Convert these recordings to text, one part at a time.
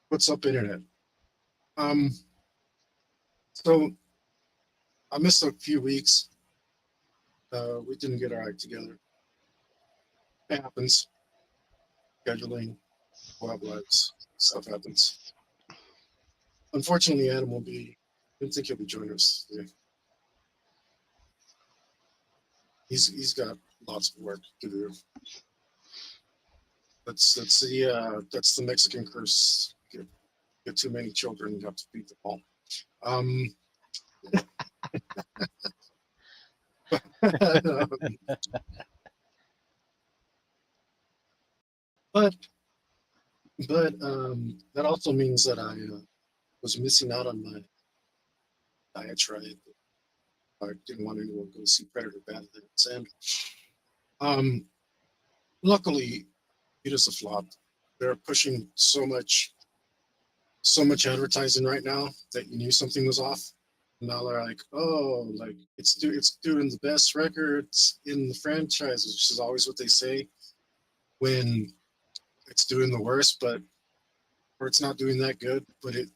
What's up, internet? Um, so I missed a few weeks. We didn't get our act together. It happens. Scheduling, wild lives, stuff happens. Unfortunately, Adam will be. I didn't think he'll be joining us today. He's got lots of work to do. That's the Mexican curse. Get too many children, you have to feed them all. Um, but that also means that I was missing out on my diatribe. I didn't want anyone to go see Predator Badlands, and um, luckily it is a flop. They're pushing so much advertising right now that you knew something was off. Now they're like, oh, like it's doing the best records in the franchise, which is always what they say when it's doing the worst, but or it's not doing that good, but it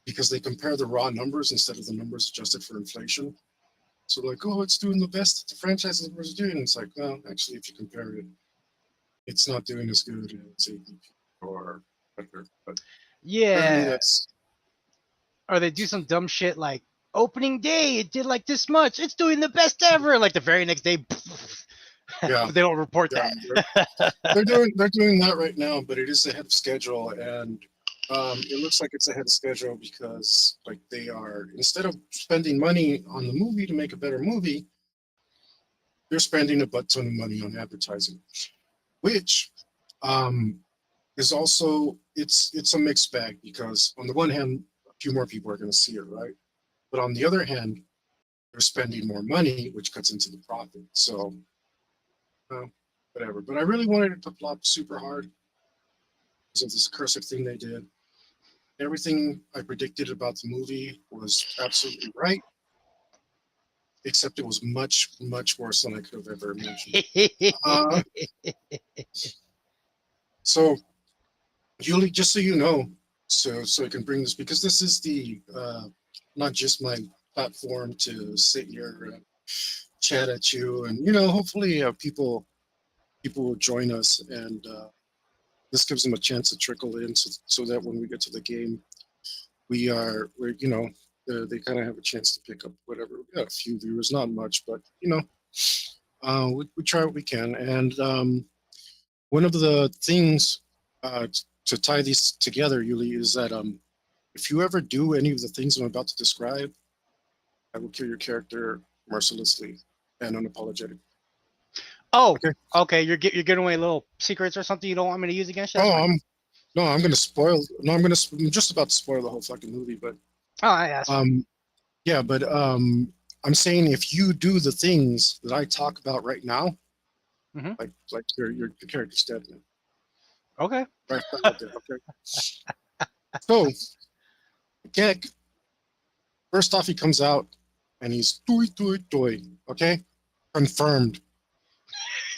because they compare the raw numbers instead of the numbers adjusted for inflation. So like, oh, it's doing the best the franchise was doing. It's like, well, actually, if you compare it, it's not doing as good as AVP or Predator. But apparently, Yeah, that's or they do some dumb shit like opening day, it did like this much. It's doing the best ever. Like the very next day, yeah, but they don't report yeah. that. They're doing that right now, but it is ahead of schedule, and it looks like it's ahead of schedule because like they are instead of spending money on the movie to make a better movie, they're spending a butt ton of money on advertising, which um, is also it's a mixed bag because on the one hand, a few more people are going to see it, right? But on the other hand, they're spending more money, which cuts into the profit. So uh, whatever. But I really wanted it to flop super hard because of this cursed thing they did. Everything I predicted about the movie was absolutely right, except it was much, much worse than I could have ever imagined. Uh, so, Julie, just so you know, so I can bring this because this is the not just my platform to sit here and chat at you, and hopefully people will join us, and this gives them a chance to trickle in, so that when we get to the game, we're they kind of have a chance to pick up whatever. We got a few viewers, not much, but we try what we can. And one of the things to tie these together, Yuli, is that if you ever do any of the things I'm about to describe, I will kill your character mercilessly and unapologetic. Oh, Okay. okay. You're giving away little secrets or something you don't want me to use against you. Oh, That's fine. no, I'm gonna spoil. No, I'm just about to spoil the whole fucking movie. But Oh, that's fine. um, yeah, but I'm saying if you do the things that I talk about right now, Hmm. like your character's dead now. Okay. Right there. Okay. So Gek, first off, he comes out and he's doy doy doy. Okay, confirmed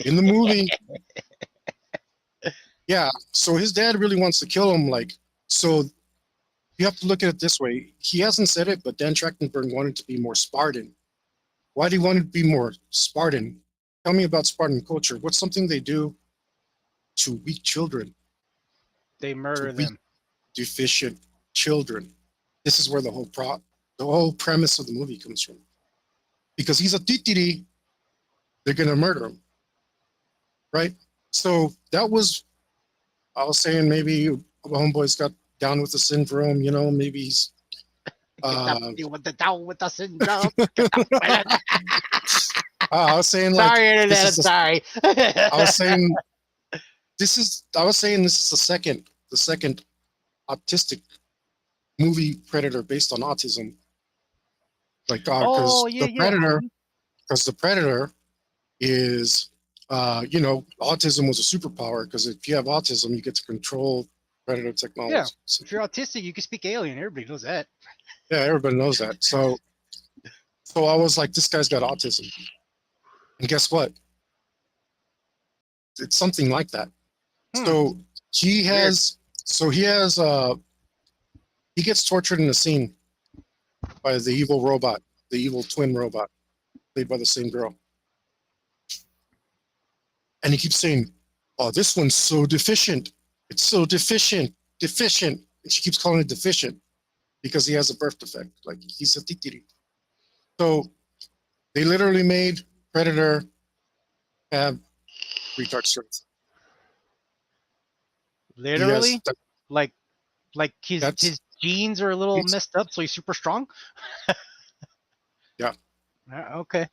in the movie. Yeah. So his dad really wants to kill him. Like, so you have to look at it this way. He hasn't said it, but Dan Trachtenberg wanted to be more Spartan. Why do you want to be more Spartan? Tell me about Spartan culture. What's something they do to weak children, They to murder weak them. deficient children? This is where the whole premise of the movie comes from. Because he's a titiri, they're gonna murder him, right? So that was I was saying maybe homeboy's got down with the syndrome. Maybe he's Get up uh, with the down with the syndrome. Get up with it. I was saying like Sorry, this internet. is I'm sorry. I was saying I was saying this is the second autistic movie Predator based on autism. Like Oh yeah, yeah. Mhm. because the Predator is autism was a superpower because if you have autism you get to control Predator Yeah. technology. So, If you're autistic, you can speak alien. Everybody knows that. yeah, everybody knows that. So I was like, this guy's got autism, and guess what? It's something like that. Hmm. So he Weird. has so he has He gets tortured in the scene by the evil robot, the evil twin robot, played by the same girl. And he keeps saying, "Oh, this one's so deficient. It's so deficient, deficient." And she keeps calling it deficient because he has a birth defect. Like he's a titiri. So they literally made Predator have retard strength. Literally, Yes, like his genes are a little messed up, so he's super strong. Yeah. Okay.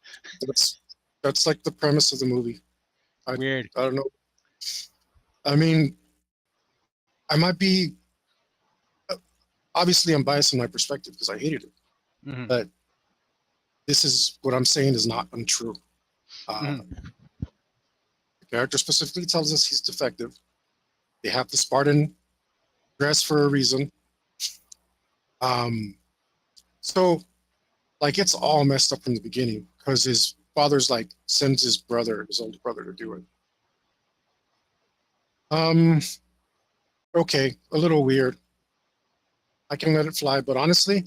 That's like the premise of the movie. Weird. I don't know. I mean, I might be. Obviously, I'm biased in my perspective because I hated it. Mm-hmm. But this is what I'm saying is not untrue. The character specifically tells us he's defective. They have the Spartan dress for a reason. So like it's all messed up from the beginning because his father's like sends his brother, his older brother, to do it. Okay, a little weird. I can let it fly, but honestly,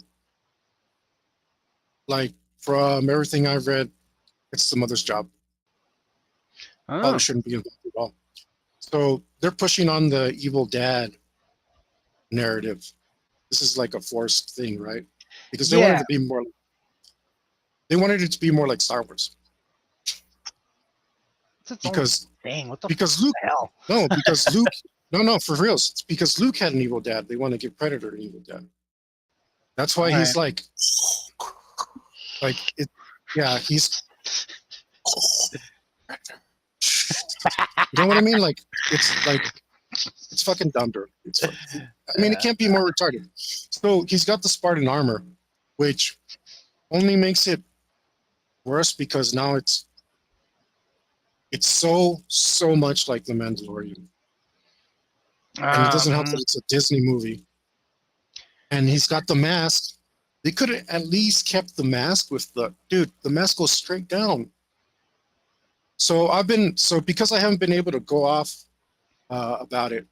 like from everything I've read, it's the mother's job. Father shouldn't be involved at all. So they're pushing on the evil dad narrative. This is like a forced thing, right? Because they wanted to be more. They wanted it to be more like Star Wars. Because what the Luke, hell? no, because Luke, no, for real. It's because Luke had an evil dad. They want to give Predator an evil dad. That's why he's like it. Yeah, he's. You know what I mean? Like it's fucking dumb, dude. I mean, it can't be more retarded. So he's got the Spartan armor, which only makes it worse because now it's so much like The Mandalorian. And it doesn't help that it's a Disney movie. And he's got the mask. They could have at least kept the mask with the mask goes straight down. So because I haven't been able to go off about it,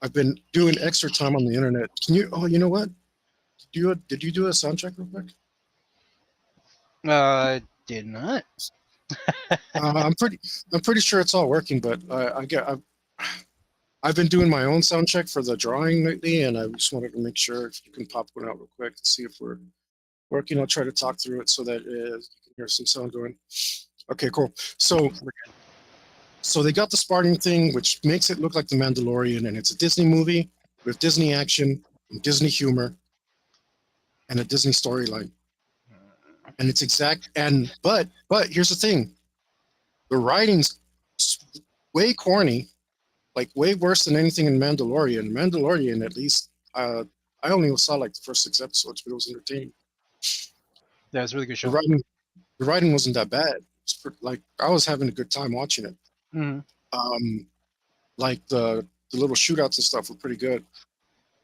I've been doing extra time on the internet. You know what? Did you do a sound check real quick? Did not. I'm pretty sure it's all working, but I've been doing my own sound check for the drawing lately, and I just wanted to make sure if you can pop one out real quick and see if we're working. I'll try to talk through it so that you can hear some sound going. Okay, cool. So they got the Spartan thing, which makes it look like The Mandalorian, and it's a Disney movie with Disney action and Disney humor and a Disney storyline. And it's but here's the thing. The writing's way corny, like way worse than anything in Mandalorian. Mandalorian, at least, I only saw like the first 6 episodes, but it was entertaining. Yeah, it's a really good show. The writing wasn't that bad. Like I was having a good time watching it. Like the little shootouts and stuff were pretty good.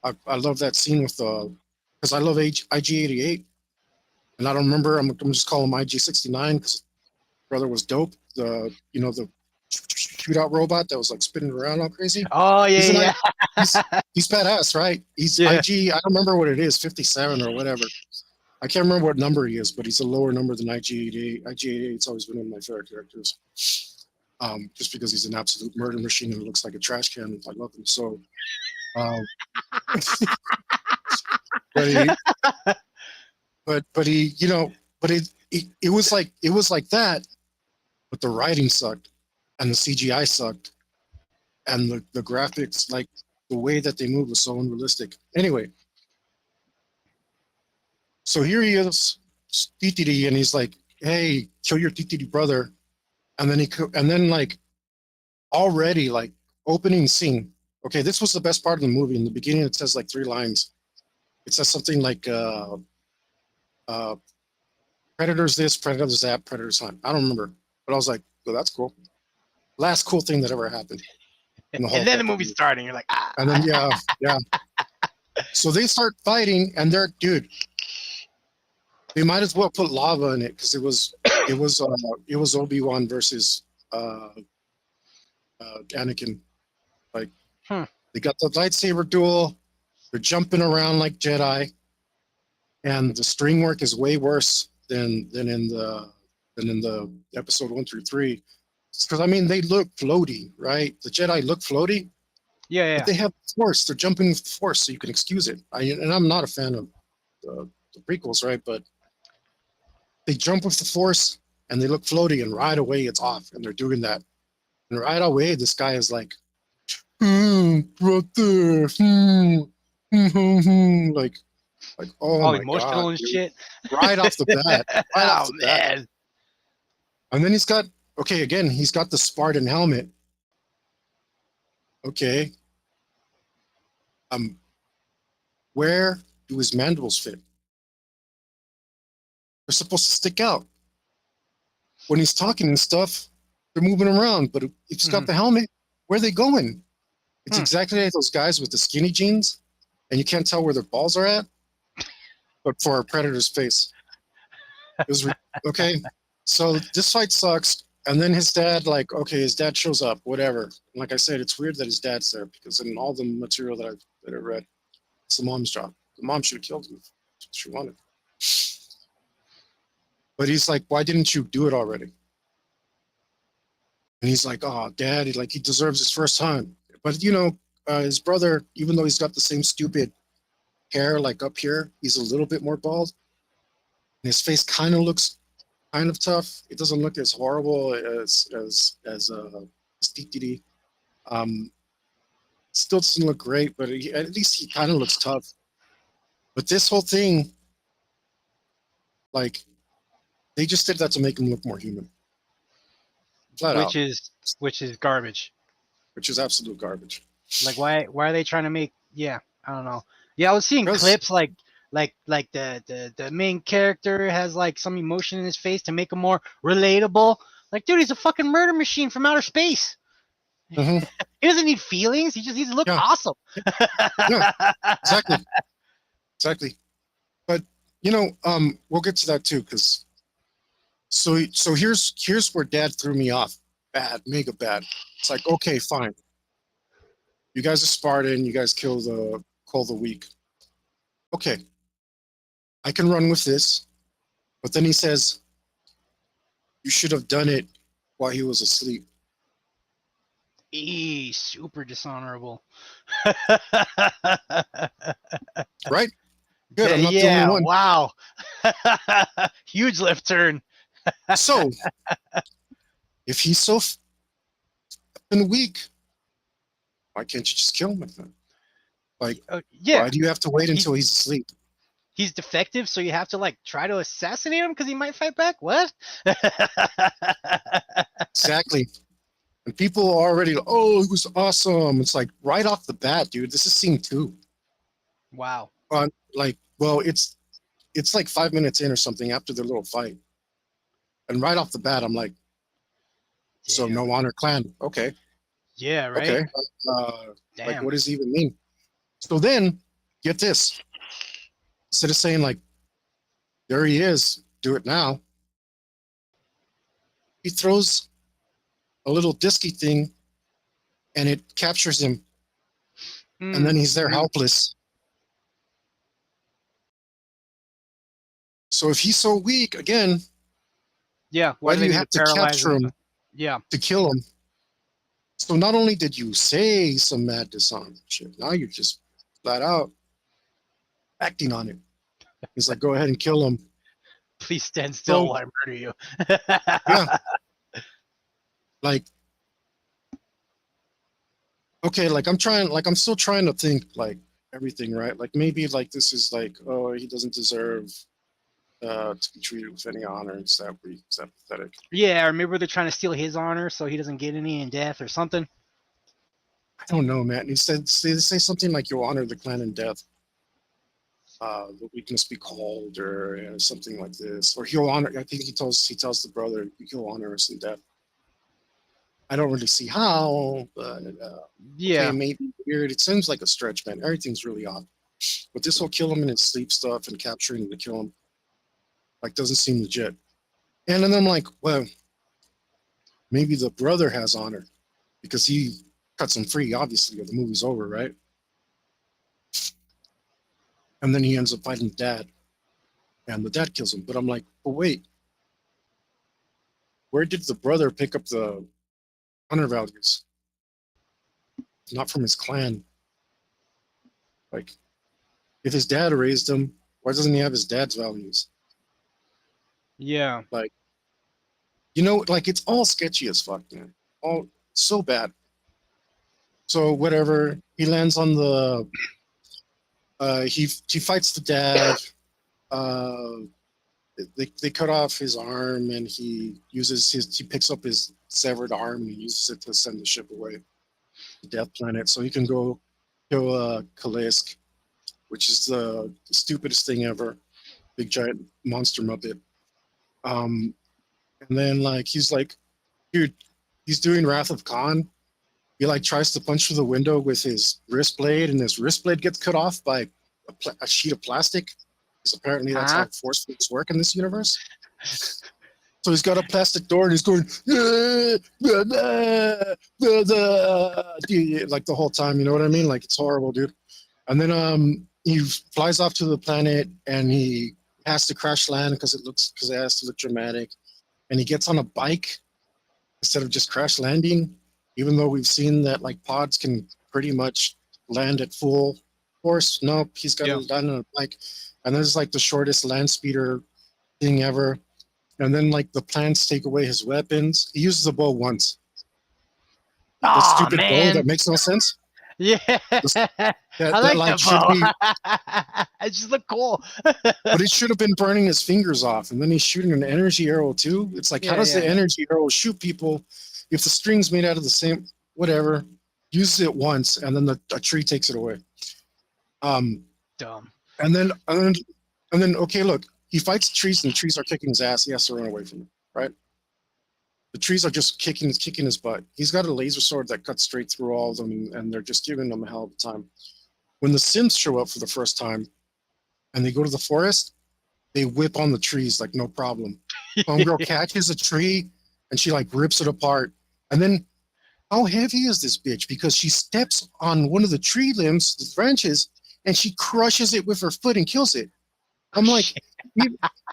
I love that scene with because I love IG-88, and I don't remember. I'm just calling him IG-69 because brother was dope. The shootout robot that was like spinning around all crazy. Oh yeah, he's badass, right? He's IG. I don't remember what it is, 57 or whatever. I can't remember what number he is, but he's a lower number than IG-88. IG-88's always been one of my favorite characters. Just because he's an absolute murder machine and looks like a trash can. I love him so. But it was like that, but the writing sucked, and the CGI sucked, and the graphics, like the way that they moved was so unrealistic. Anyway, so here he is, Titiri, and he's like, "Hey, kill your Titiri brother," and then like already like opening scene. Okay, this was the best part of the movie. In the beginning, it says like 3 lines. It says something like Predators this, Predators that, Predators hunt. I don't remember, but I was like, "Oh, that's cool." Last cool thing that ever happened. And then the movie's starting. You're like, ah. And then yeah. So they start fighting, and they might as well put lava in it because it was Obi-Wan versus Anakin. Like they got the lightsaber duel, They're jumping around like Jedi, and the string work is way worse than in the episode 1 through 3. Because I mean, they look floaty, right? The Jedi look floaty, Yeah, but yeah. they have force. They're jumping with force, so you can excuse it. And I'm not a fan of the prequels, right? But they jump with the force, and they look floaty, and right away it's off, and they're doing that. And right away, this guy is like, right there, like, oh All my god, emotional and dude. shit. Right off the bat, right off Oh the bat. man. And then he's got the Spartan helmet. Okay. Where do his mandibles fit? They're supposed to stick out. When he's talking and stuff, they're moving around. But if he's got the helmet, where are they going? It's exactly like those guys with the skinny jeans, and you can't tell where their balls are at. But for a Predator's face, it was okay. So this fight sucks. And then his dad, his dad shows up, whatever. Like I said, it's weird that his dad's there because in all the material that I read, it's the mom's job. The mom should have killed him if she wanted. But he's like, why didn't you do it already? And he's like, oh, dad, he deserves his first time. But his brother, even though he's got the same stupid hair like up here, he's a little bit more bald. And his face kind of looks kind of tough. It doesn't look as horrible as DTD. Still doesn't look great, but at least he kind of looks tough. But this whole thing, they just did that to make him look more human. Flat out. Which is garbage. Which is absolute garbage. Like why are they trying to make? Yeah, I don't know. Yeah, I was seeing clips like the main character has like some emotion in his face to make him more relatable. Like, dude, he's a fucking murder machine from outer space. Mm-hmm. He doesn't need feelings. He just needs to look awesome. Yeah, exactly. But we'll get to that too, because so here's where Dad threw me off. Bad, mega bad. It's like, okay, fine. You guys are Spartan. You guys call the weak. Okay, I can run with this. But then he says, you should have done it while he was asleep. Super dishonorable. Right? Good. I'm not the only one. Wow. Huge left turn. So, if he's so weak, why can't you just kill him with that? Why do you have to wait until he's asleep? He's defective, so you have to try to assassinate him because he might fight back? What? Exactly. And people are already, oh, it was awesome. It's like right off the bat, dude. This is scene 2. Wow. It's like 5 minutes in or something after their little fight. And right off the bat, I'm like, so no honor clan. Okay. Yeah, right? Okay. What does it even mean? So then, get this. Instead of saying, there he is, do it now, he throws a little disky thing and it captures him. And then he's there helpless. So if he's so weak, again, why do you have to capture him to kill him? So not only did you say some mad dishonor shit, now you're just flat out acting on it. He's like, go ahead and kill him. Please stand still while I murder you. Yeah. Okay, I'm still trying to think everything, right? Maybe this is oh, he doesn't deserve to be treated with any honor. Is that pathetic? Yeah, or maybe they're trying to steal his honor so he doesn't get any in death or something. I don't know, man. He said they say something like you'll honor the clan in death. The weakness be called or something like this. Or he'll honor, I think he tells the brother he'll honor us in death. I don't really see how, but okay, maybe weird. It seems like a stretch, man. Everything's really odd. But this will kill him in his sleep stuff and capturing him to kill him doesn't seem legit. And then I'm like, well, maybe the brother has honor because he cuts him free, obviously, or the movie's over, right? and then he ends up fighting the dad, and the dad kills him. But I'm like, but wait, where did the brother pick up the honor values? Not from his clan. Like, if his dad raised him, why doesn't he have his dad's values? Yeah. Like, like it's all sketchy as fuck, man. All so bad. So whatever, he lands on the. He fights the dad. Uh, they cut off his arm, and he picks up his severed arm and uses it to send the ship away to the Death Planet, so he can go kill Kalisk, which is the stupidest thing ever. Big giant monster muppet. And then he's like, dude, he's doing Wrath of Khan. He tries to punch through the window with his wrist blade, and his wrist blade gets cut off by a sheet of plastic. Because apparently that's how force fields work in this universe. So he's got a plastic door, and he's going like the whole time. You know what I mean? Like, it's horrible, dude. And then he flies off to the planet, and he has to crash land because it has to look dramatic. And he gets on a bike instead of just crash landing, even though we've seen that pods can pretty much land at full force. Nope, he's got to land on a bike. And this is the shortest land speeder thing ever. And then the plants take away his weapons. He uses the bow once. The stupid bow that makes no sense. Yeah, I like the bow. It just looked cool. But it should have been burning his fingers off, and then he's shooting an energy arrow too. It's like, how does the energy arrow shoot people if the string's made out of the same whatever? Uses it once, and then a tree takes it away. Dumb. And then okay, look, he fights trees, and the trees are kicking his ass. He has to run away from them, right? The trees are just kicking his butt. He's got a laser sword that cuts straight through all of them, and they're just giving him a hell of a time. When the Sims show up for the first time, and they go to the forest, they whip on the trees like no problem. Homegirl catches a tree, and she rips it apart. And then, how heavy is this bitch? Because she steps on one of the tree limbs, the branches, and she crushes it with her foot and kills it. I'm like,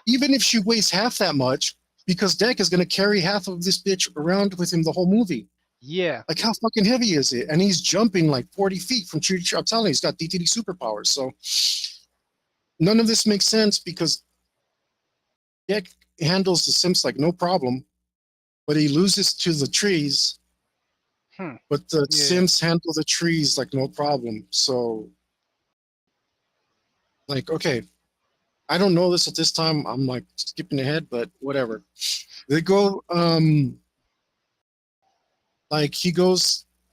even if she weighs half that much, because Deck is going to carry half of this bitch around with him the whole movie. Yeah. How fucking heavy is it? And he's jumping 40 feet from tree to tree. I'm telling you, he's got DTD superpowers. So none of this makes sense because Deck handles the Sims no problem, but he loses to the trees. But the Sims handle the trees no problem. So, okay. I don't know this at this time. I'm skipping ahead, but whatever. They go,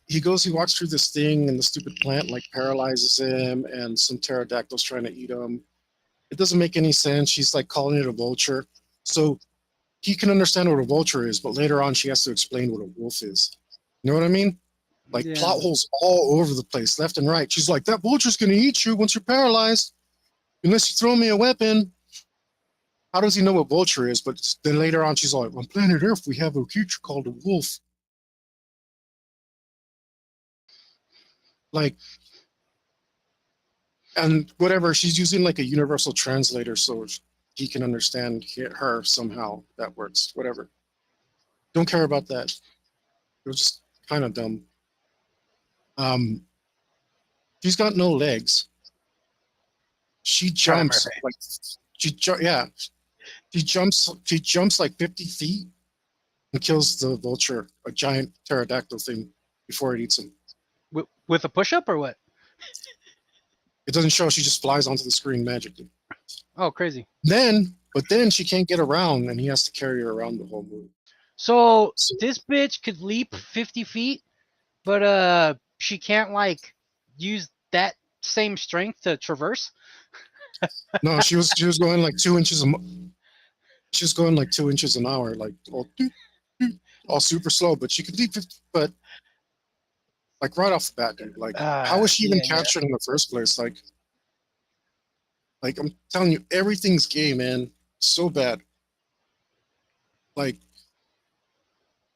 he walks through this thing, and the stupid plant paralyzes him, and some pterodactyl's trying to eat him. It doesn't make any sense. She's calling it a vulture. So he can understand what a vulture is, but later on she has to explain what a wolf is. You know what I mean? Plot holes all over the place, left and right. She's like, that vulture's going to eat you once you're paralyzed. Unless you throw me a weapon. How does he know what vulture is? But then later on, she's like, on planet Earth, we have a creature called a wolf. And whatever, she's using a universal translator so he can understand her somehow. That works, whatever. Don't care about that. It was just kind of dumb. She's got no legs. She jumps she jumps 50 feet and kills the vulture, a giant pterodactyl thing, before it eats him. With a push-up or what? It doesn't show. She just flies onto the screen magically. Oh, crazy. But then she can't get around, and he has to carry her around the whole movie. So this bitch could leap 50 feet, but she can't use that same strength to traverse. No, she was going 2 inches. She was going 2 inches an hour, all super slow. But she could leap 50. But right off the bat, dude, how was she even captured in the first place? I'm telling you, everything's gay, man. So bad.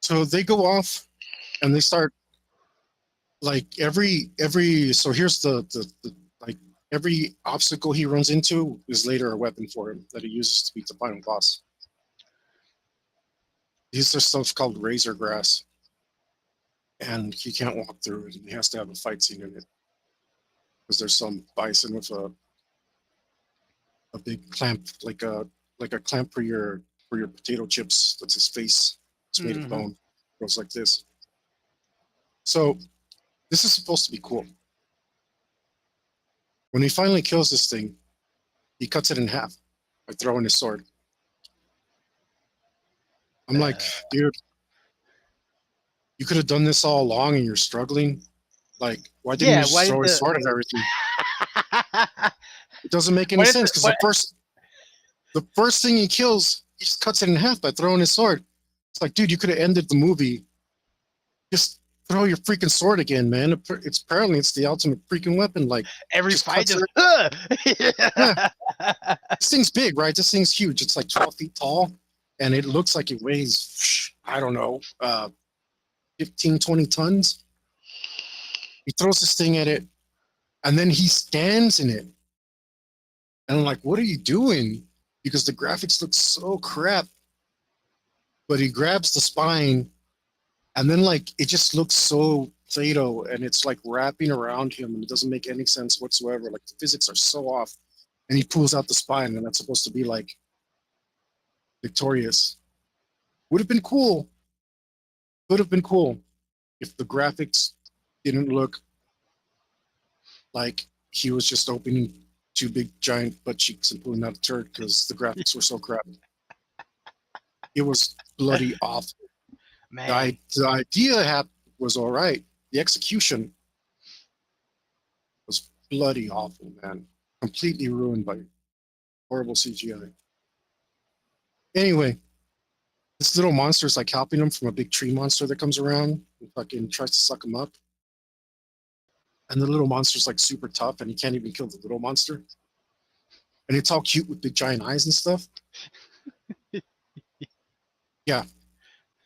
So they go off, and they start every. So here's the every obstacle he runs into is later a weapon for him that he uses to beat the final boss. These are stuff called razor grass, and he can't walk through it, and he has to have a fight scene in it because there's some bison with a big clamp, like a clamp for your potato chips. That's his face. It's made of bone. It goes like this. So this is supposed to be cool. When he finally kills this thing, he cuts it in half by throwing his sword. I'm like, dude, you could have done this all along and you're struggling. Like, why didn't you just throw his sword at everything? It doesn't make any sense because the first thing he kills, he just cuts it in half by throwing his sword. It's like, dude, you could have ended the movie. Just throw your freaking sword again, man. It's apparently the ultimate freaking weapon. Like every fight just yeah. This thing's big, right? This thing's huge. It's like 12 feet tall, and it looks like it weighs, I don't know, 15, 20 tons. He throws this thing at it, and then he stands in it. And I'm like, what are you doing? Because the graphics look so crap. But he grabs the spine, and then like it just looks so Play-Doh, and it's like wrapping around him, and it doesn't make any sense whatsoever. Like the physics are so off. And he pulls out the spine, and that's supposed to be like victorious. Would have been cool. Would have been cool if the graphics didn't look like he was just opening two big giant butt cheeks and pulling out a turd because the graphics were so crap. It was bloody awful. Man. The idea was all right. The execution was bloody awful, man. Completely ruined by horrible CGI. Anyway, this little monster is like helping him from a big tree monster that comes around and fucking tries to suck him up. And the little monster's like super tough, and he can't even kill the little monster. And it's all cute with big giant eyes and stuff. Yeah.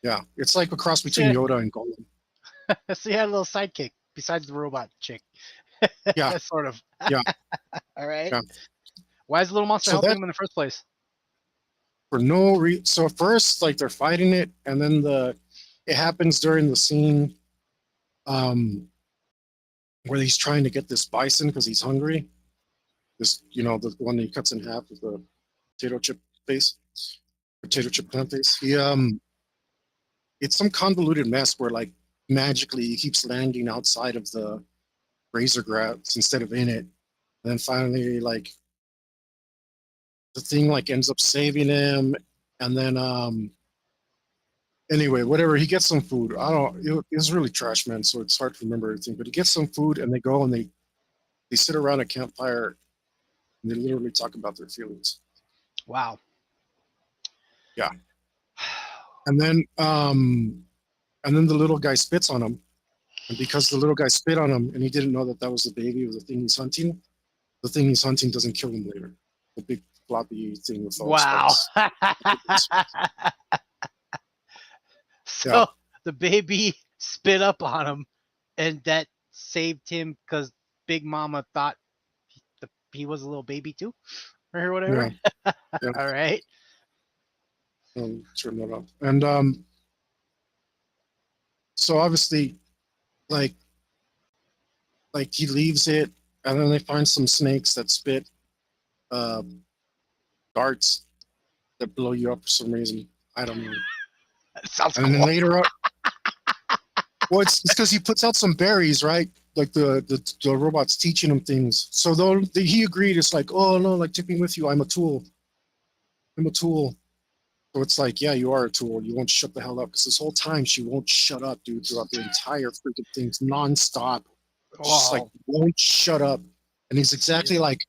Yeah. It's like a cross between Yoda and Gollum. So he had a little sidekick besides the robot chick. Yeah. Sort of. Yeah. All right. Yeah. Why is the little monster helping him in the first place? For no reason. So first, like they're fighting it, and then it happens during the scene where he's trying to get this bison because he's hungry. This, the one that he cuts in half with the potato chip plant face. It's some convoluted mess where like magically he keeps landing outside of the razor grass instead of in it. And then finally, like the thing like ends up saving him, and then anyway, whatever, he gets some food. It was really trash, man, so it's hard to remember everything. But he gets some food, and they go and they sit around a campfire, and they literally talk about their feelings. Wow. Yeah. And then the little guy spits on him, and because the little guy spit on him, and he didn't know that was the baby of the thing he's hunting, the thing he's hunting doesn't kill him later. The big floppy thing with all spikes. So the baby spit up on him, and that saved him because Big Mama thought he was a little baby too, or whatever. Yeah. All right. Turn that off. And so obviously, like he leaves it, and then they find some snakes that spit darts that blow you up for some reason. I don't know. That sounds and cool. Then later on, well, it's because he puts out some berries, right? Like the robot's teaching him things. So though he agreed, it's like, oh no, like take me with you. I'm a tool. So it's like, yeah, you are a tool. You won't shut the hell up, because this whole time she won't shut up, dude. Throughout the entire freaking things, nonstop. She's just like won't shut up. And he's exactly like,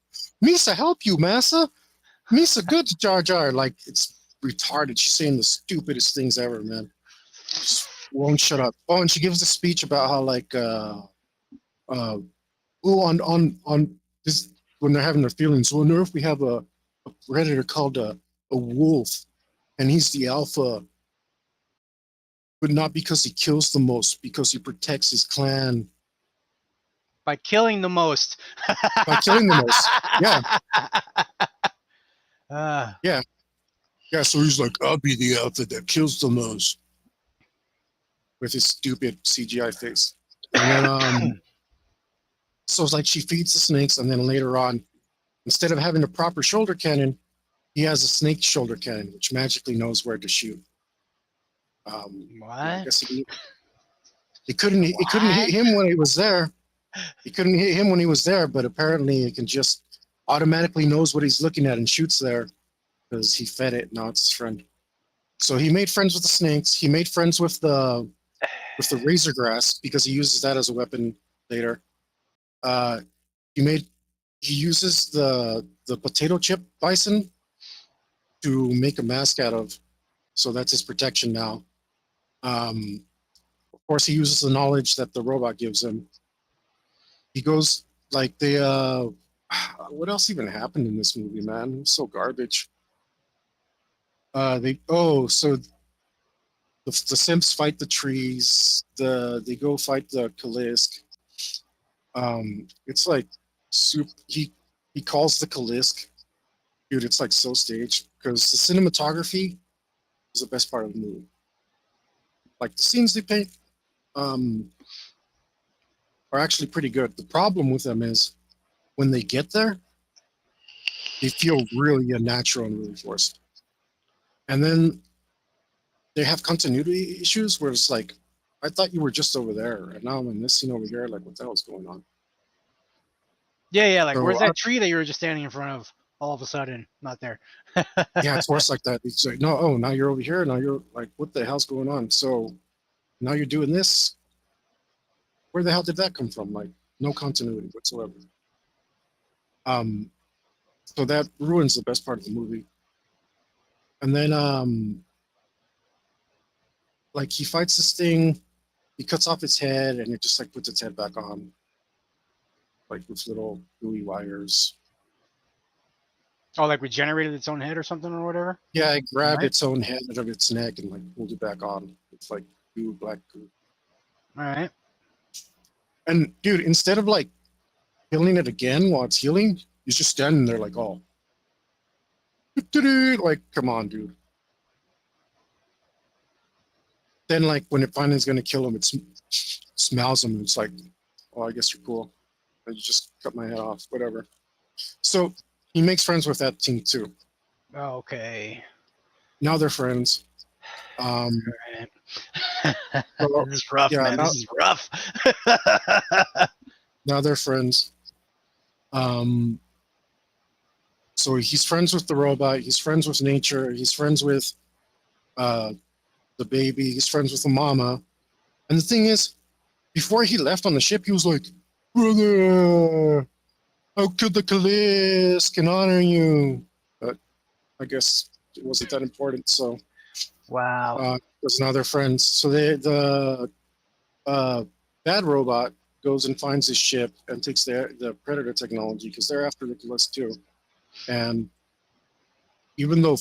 Misa, help you, Massa. Misa, good to Jar Jar. Like, it's retarded. She's saying the stupidest things ever, man. Just won't shut up. Oh, and she gives a speech about how like on this, when they're having their feelings. So on Earth we have a predator called a wolf, and he's the alpha, but not because he kills the most, because he protects his clan. By killing the most. by killing the most. Yeah, yeah, yeah. So he's like, I'll be the outfit that kills the most with his stupid CGI face. And then so it's like she feeds the snakes, and then later on, instead of having a proper shoulder cannon, he has a snake shoulder cannon, which magically knows where to shoot. What? I guess it couldn't hit him when he was there. He couldn't hit him when he was there, but apparently it can just automatically knows what he's looking at and shoots there because he fed it. Now it's his friend. So he made friends with the snakes. He made friends with the razor grass because he uses that as a weapon later. Uh, he uses the potato chip bison to make a mask out of, so that's his protection now. Of course, he uses the knowledge that the robot gives him. He goes like they. What else even happened in this movie, man? It was so garbage. So the Simps fight the trees. They go fight the Kalisk. It's like soup. He calls the Kalisk. Dude, it's like so staged because the cinematography is the best part of the movie. Like the scenes they paint are actually pretty good. The problem with them is when they get there, they feel really unnatural and really forced. And then they have continuity issues where it's like, I thought you were just over there, and now I'm in this scene over here. Like, what the hell is going on? Yeah. Like, So, where's that tree that you were just standing in front of? All of a sudden, not there. yeah, it's worse like that. It's like, no, oh, now you're over here. Now you're like, what the hell's going on? So now you're doing this. Where the hell did that come from? Like, no continuity whatsoever. So that ruins the best part of the movie. And then, like, he fights this thing. He cuts off its head, and it just like puts its head back on, like with little gooey wires. Oh, like regenerated its own head or something or whatever? Yeah, it grabbed Right. its own head out of its neck and like pulled it back on. It's like goo, black goo. All right. And dude, instead of like killing it again while it's healing, he's just standing there like, oh, like, come on, dude. Then like when it finally is gonna kill him, it smells him and it's like, oh, I guess you're cool. And you just cut my head off, whatever. So he makes friends with that team too. Okay. Now they're friends. All right. So, This is rough, yeah, man. This is rough. now they're friends. So he's friends with the robot. He's friends with nature. He's friends with the baby. He's friends with the mama. And the thing is, before he left on the ship, he was like, "Brother, how could the Kalisk can honor you?" But I guess it wasn't that important. So Wow. because now they're friends. So the bad robot goes and finds his ship and takes the Predator technology because they're after the Kalisk too. And even though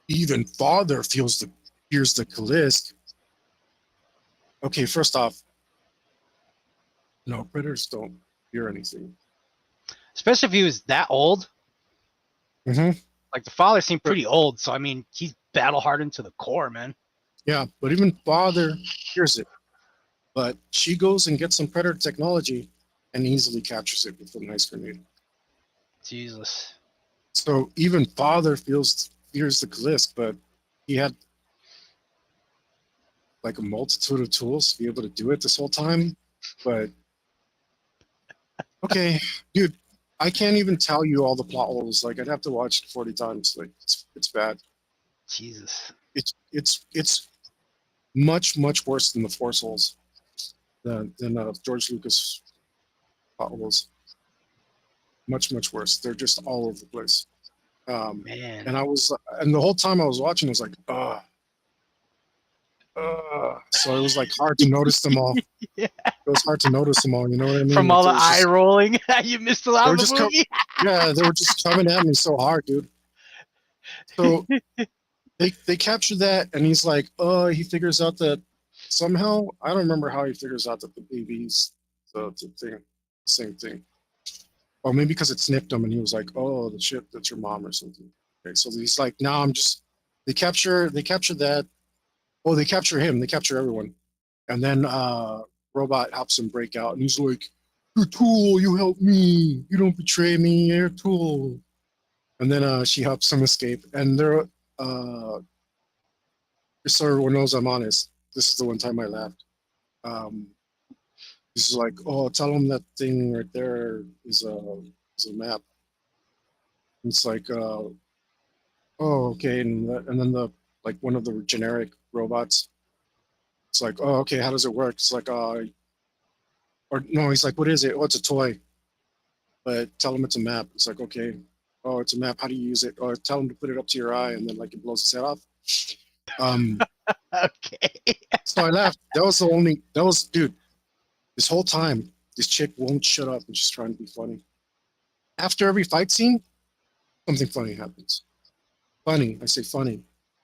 even father fears the Kalisk, okay, first off, no, predators don't fear anything. Especially if he was that old. Mm-hmm. Like the father seemed pretty old, so I mean, he's battle hardened to the core, man. Yeah, but even father hears it. But she goes and gets some predator technology and easily captures it with a nice grenade. Jesus. So even father fears the Kalisk, but he had like a multitude of tools to be able to do it this whole time. But okay, dude, I can't even tell you all the plot holes. Like I'd have to watch it 40 times. Like it's bad. Jesus. It's much worse than the Force holes than George Lucas plot holes. Much worse. They're just all over the place. Man. And the whole time I was watching, I was like, so it was like hard to notice them all. Yeah. It was hard to notice them all. You know what I mean? From Like, all the eye rolling, you missed a lot they of were the just movie. yeah, they were just coming at me so hard, dude. So they captured that, and he's like, he figures out that somehow, I don't remember how he figures out that the baby's the thing. Same thing. Or maybe because it snipped him and he was like, "Oh, the shit, that's your mom or something." Okay, so he's like, "Now I'm just." They capture that. Oh, they capture him. They capture everyone, and then Robot helps him break out, and he's like, "You're a tool. You help me. You don't betray me. You're a tool." And then she helps him escape, and they're just so everyone knows I'm honest. This is the one time I laughed. Um, he's like, "Oh, tell him that thing right there is a map." It's like, oh, okay, and then the like one of the generic robots. It's like, oh, okay, how does it work? It's like, or no, he's like, what is it? Oh, it's a toy. But tell him it's a map. It's like, okay, oh, it's a map. How do you use it? Or tell him to put it up to your eye, and then like it blows his head off. Um, Okay. so I laughed. That was the only. That was, dude. This whole time, this chick won't shut up and she's trying to be funny. After every fight scene, something funny happens. Funny, I say funny,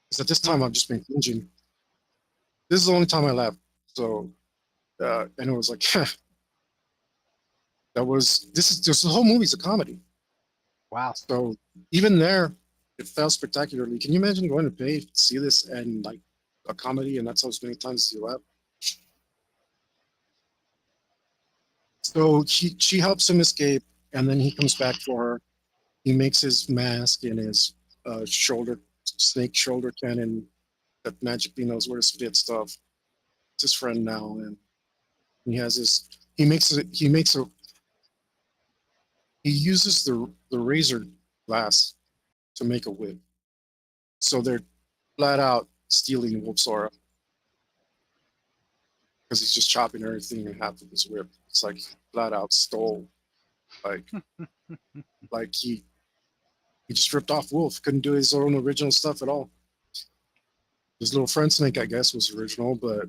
because at this time I've just been cringing. This is the only time I laughed. So, and it was like, that was this the whole movie's a comedy. Wow. So even there, it fell spectacularly. Can you imagine going to pay to see this and like a comedy, and that's how many times you laugh? So she helps him escape, and then he comes back for her. He makes his mask and his shoulder snake shoulder cannon that magically knows where to spit stuff. It's his friend now, and he has his. He uses the razor glass to make a whip. So they're flat out stealing Wolf's aura because he's just chopping everything in half with his whip. It's like flat out stole, like like he just ripped off Wolf. Couldn't do his own original stuff at all. His little friend Snake, I guess, was original, but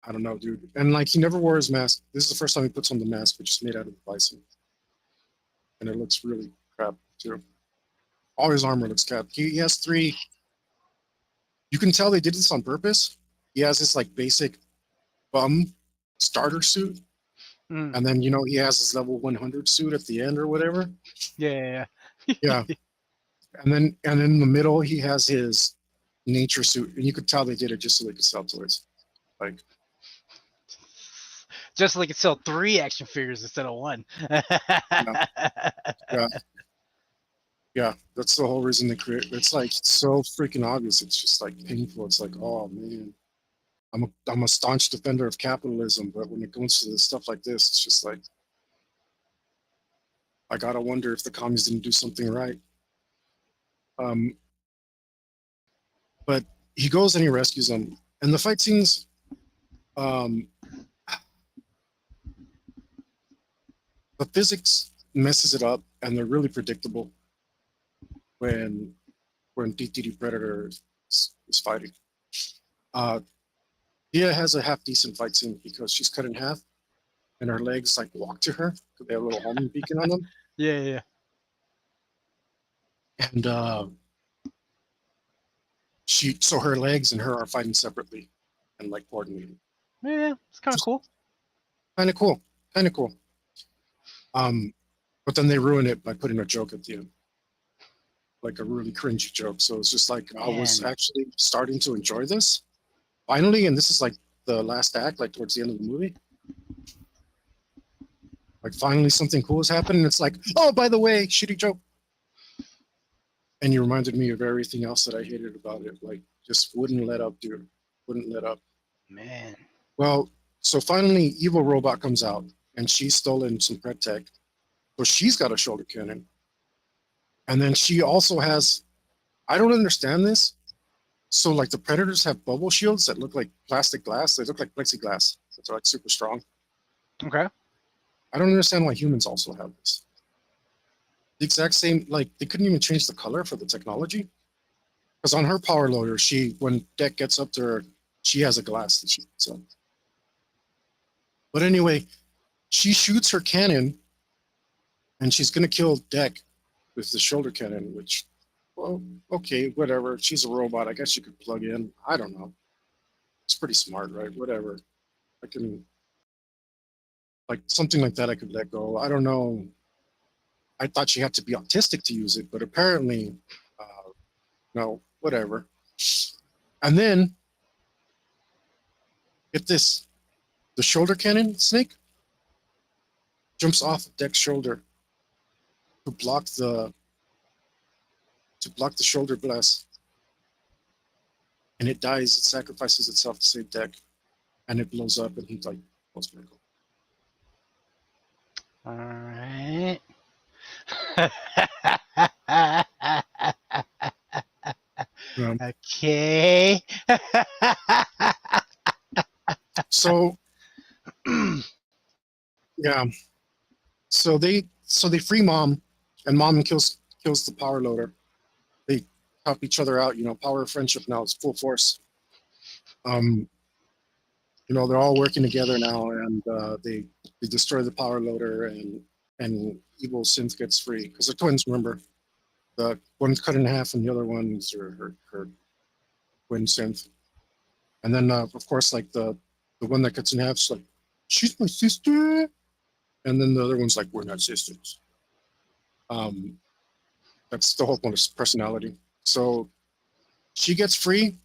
I don't know, dude. And like he never wore his mask. This is the first time he puts on the mask, which is made out of bison, and it looks really crap too. All his armor looks crap. He has three. You can tell they did this on purpose. He has this like basic bum starter suit, Mm. and then he has his level 100 suit at the end or whatever. Yeah. Yeah, and then in the middle he has his nature suit, and you could tell they did it just so they could sell toys. Like, Just like it sell 3 action figures instead of 1. yeah, yeah, yeah. That's the whole reason they create. It's like so freaking obvious. It's just like painful. It's like, oh man, I'm a staunch defender of capitalism, but when it comes to stuff like this, it's just like I gotta wonder if the commies didn't do something right. Um, but he goes and he rescues them, and the fight scenes. Um, the physics messes it up, and they're really predictable when DTD Predator is fighting. Dia has a half decent fight scene because she's cut in half, and her legs like walk to her because they have a little homing beacon on them, Yeah. and so her legs and her are fighting separately and like coordinated. Yeah, it's kind of cool. Kind of cool, kind of cool. But then they ruin it by putting a joke at the end, like a really cringy joke. So it's just like I was Man. actually starting to enjoy this finally, and this is like the last act, like towards the end of the movie. Like finally something cool has happened, and it's like, oh, by the way, shitty joke. And you reminded me of everything else that I hated about it. Like, just wouldn't let up, dude. Wouldn't let up. Man. Well, so finally, Evil Robot comes out, and she's stolen some Pred Tech. So she's got a shoulder cannon. And then she also has, I don't understand this. So, like, the Predators have bubble shields that look like plastic glass. They look like plexiglass. They're like super strong. Okay. I don't understand why humans also have this. The exact same, like, they couldn't even change the color for the technology. Because on her power loader, when Deck gets up to her, she has a glass that she puts on. But anyway, she shoots her cannon, and she's gonna kill Deck with the shoulder cannon. Which, well, okay, whatever. She's a robot. I guess you could plug in. I don't know. It's pretty smart, right? Whatever. I can. Like something like that I could let go. I don't know. I thought she had to be autistic to use it, but apparently, no, whatever. And then, get this, the shoulder cannon snake jumps off of Deck's shoulder to block the shoulder blast. And it dies, it sacrifices itself to save Deck. And it blows up and he's like, what's my goal? All right. Okay. So yeah. So they free Mom, and Mom kills the power loader. They help each other out, power of friendship now is full force. They're all working together now, and they destroy the power loader, and evil Synth gets free because they're twins. Remember, the one's cut in half, and the other one's her twin Synth. And then, of course, like the one that cuts in half is like, she's my sister, and then the other one's like, we're not sisters. That's the whole point of personality. So she gets free,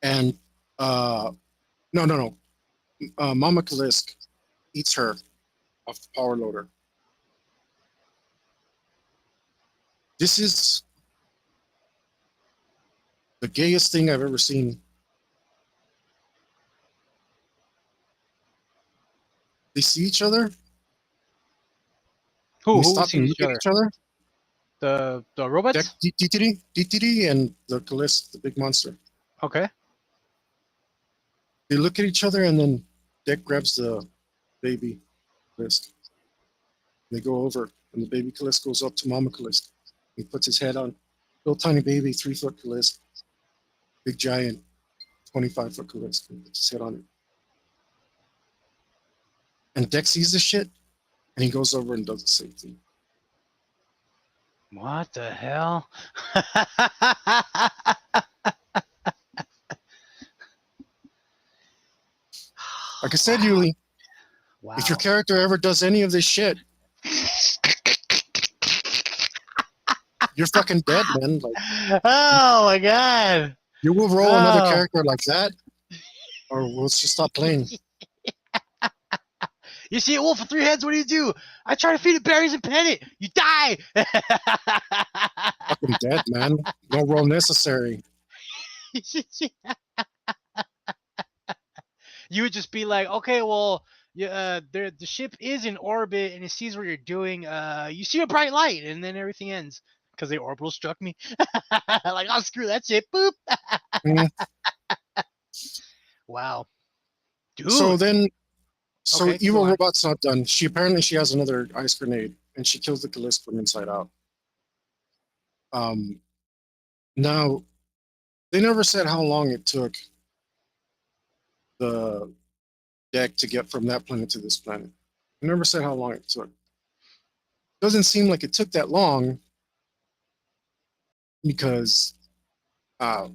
and no. Mama Kalisk eats her off the power loader. This is the gayest thing I've ever seen. They see each other. Who stop sees and look at each other? The robots? DTD and the Kalisk, the big monster. Okay. They look at each other, and then Deck grabs the baby Kalisk. They go over, and the baby Kalisk goes up to Mama Kalisk. He puts his head on. Little tiny baby, 3-foot Kalisk. Big giant, 25-foot Kalisk. He puts his head on it. And Deck sees this shit, and he goes over and does the same thing. What the hell? Like I said, Yuli, wow. if your character ever does any of this shit, you're fucking dead, man. Like, oh my god. You will roll another character like that, or we'll just stop playing. You see a wolf with 3 heads, what do? I try to feed it berries and pet it. You die. Fucking dead, man. No roll necessary. You would just be like, okay, well, the ship is in orbit and it sees what you're doing. You see a bright light, and then everything ends because the orbital struck me. Like, oh, screw that shit. Boop. Wow, dude. So okay, evil robot's not done. She has another ice grenade, and she kills the Kalisk from inside out. Now, they never said how long it took the Deck to get from that planet to this planet. They never said how long it took. Doesn't seem like it took that long because I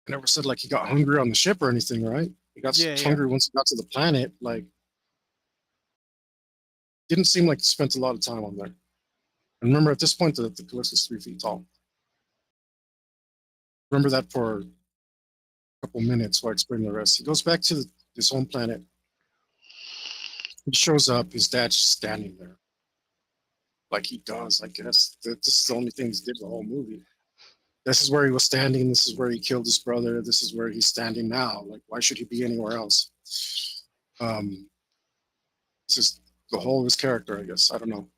never said like he got hungry on the ship or anything, right? He got hungry once he got to the planet. Like, didn't seem like he spent a lot of time on there. And remember, at this point, the Kalisk is 3 feet tall. Remember that for a couple minutes while I explain the rest. He goes back to his home planet. He shows up. His dad's standing there. Like he does, I guess. This is the only thing he did the whole movie. This is where he was standing. This is where he killed his brother. This is where he's standing now. Like, why should he be anywhere else? It's just the whole of his character, I guess. I don't know.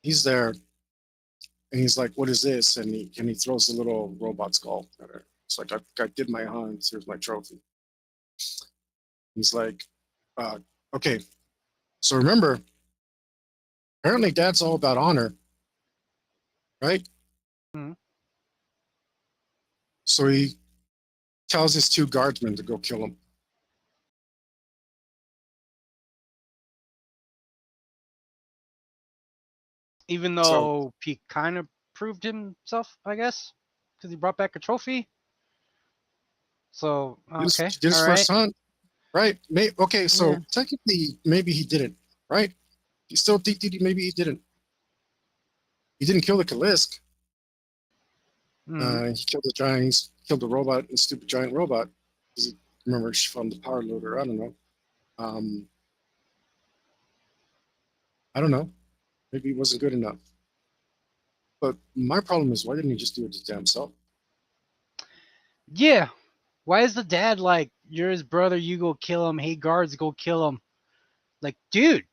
He's there, and he's like, "What is this?" And he throws the little robot skull at her. It's like, I did my hunts. Here's my trophy. He's like, okay. So remember, apparently Dad's all about honor, right? Mm-hmm. So he tells his 2 guardsmen to go kill him. Even though he kind of proved himself, I guess, because he brought back a trophy. So, okay. He did his first hunt. right? Okay, so Yeah. technically, maybe he didn't, right? You still think that maybe he didn't. He didn't kill the Kalisk. Mm. He killed the giants, killed the robot, the stupid giant robot. Remember, she found the power loader. I don't know. Um, I don't know. Maybe he wasn't good enough. But my problem is, why didn't he just do it his damn self? Yeah. Why is the dad like, you're his brother, you go kill him, hey guards, go kill him? Like, dude,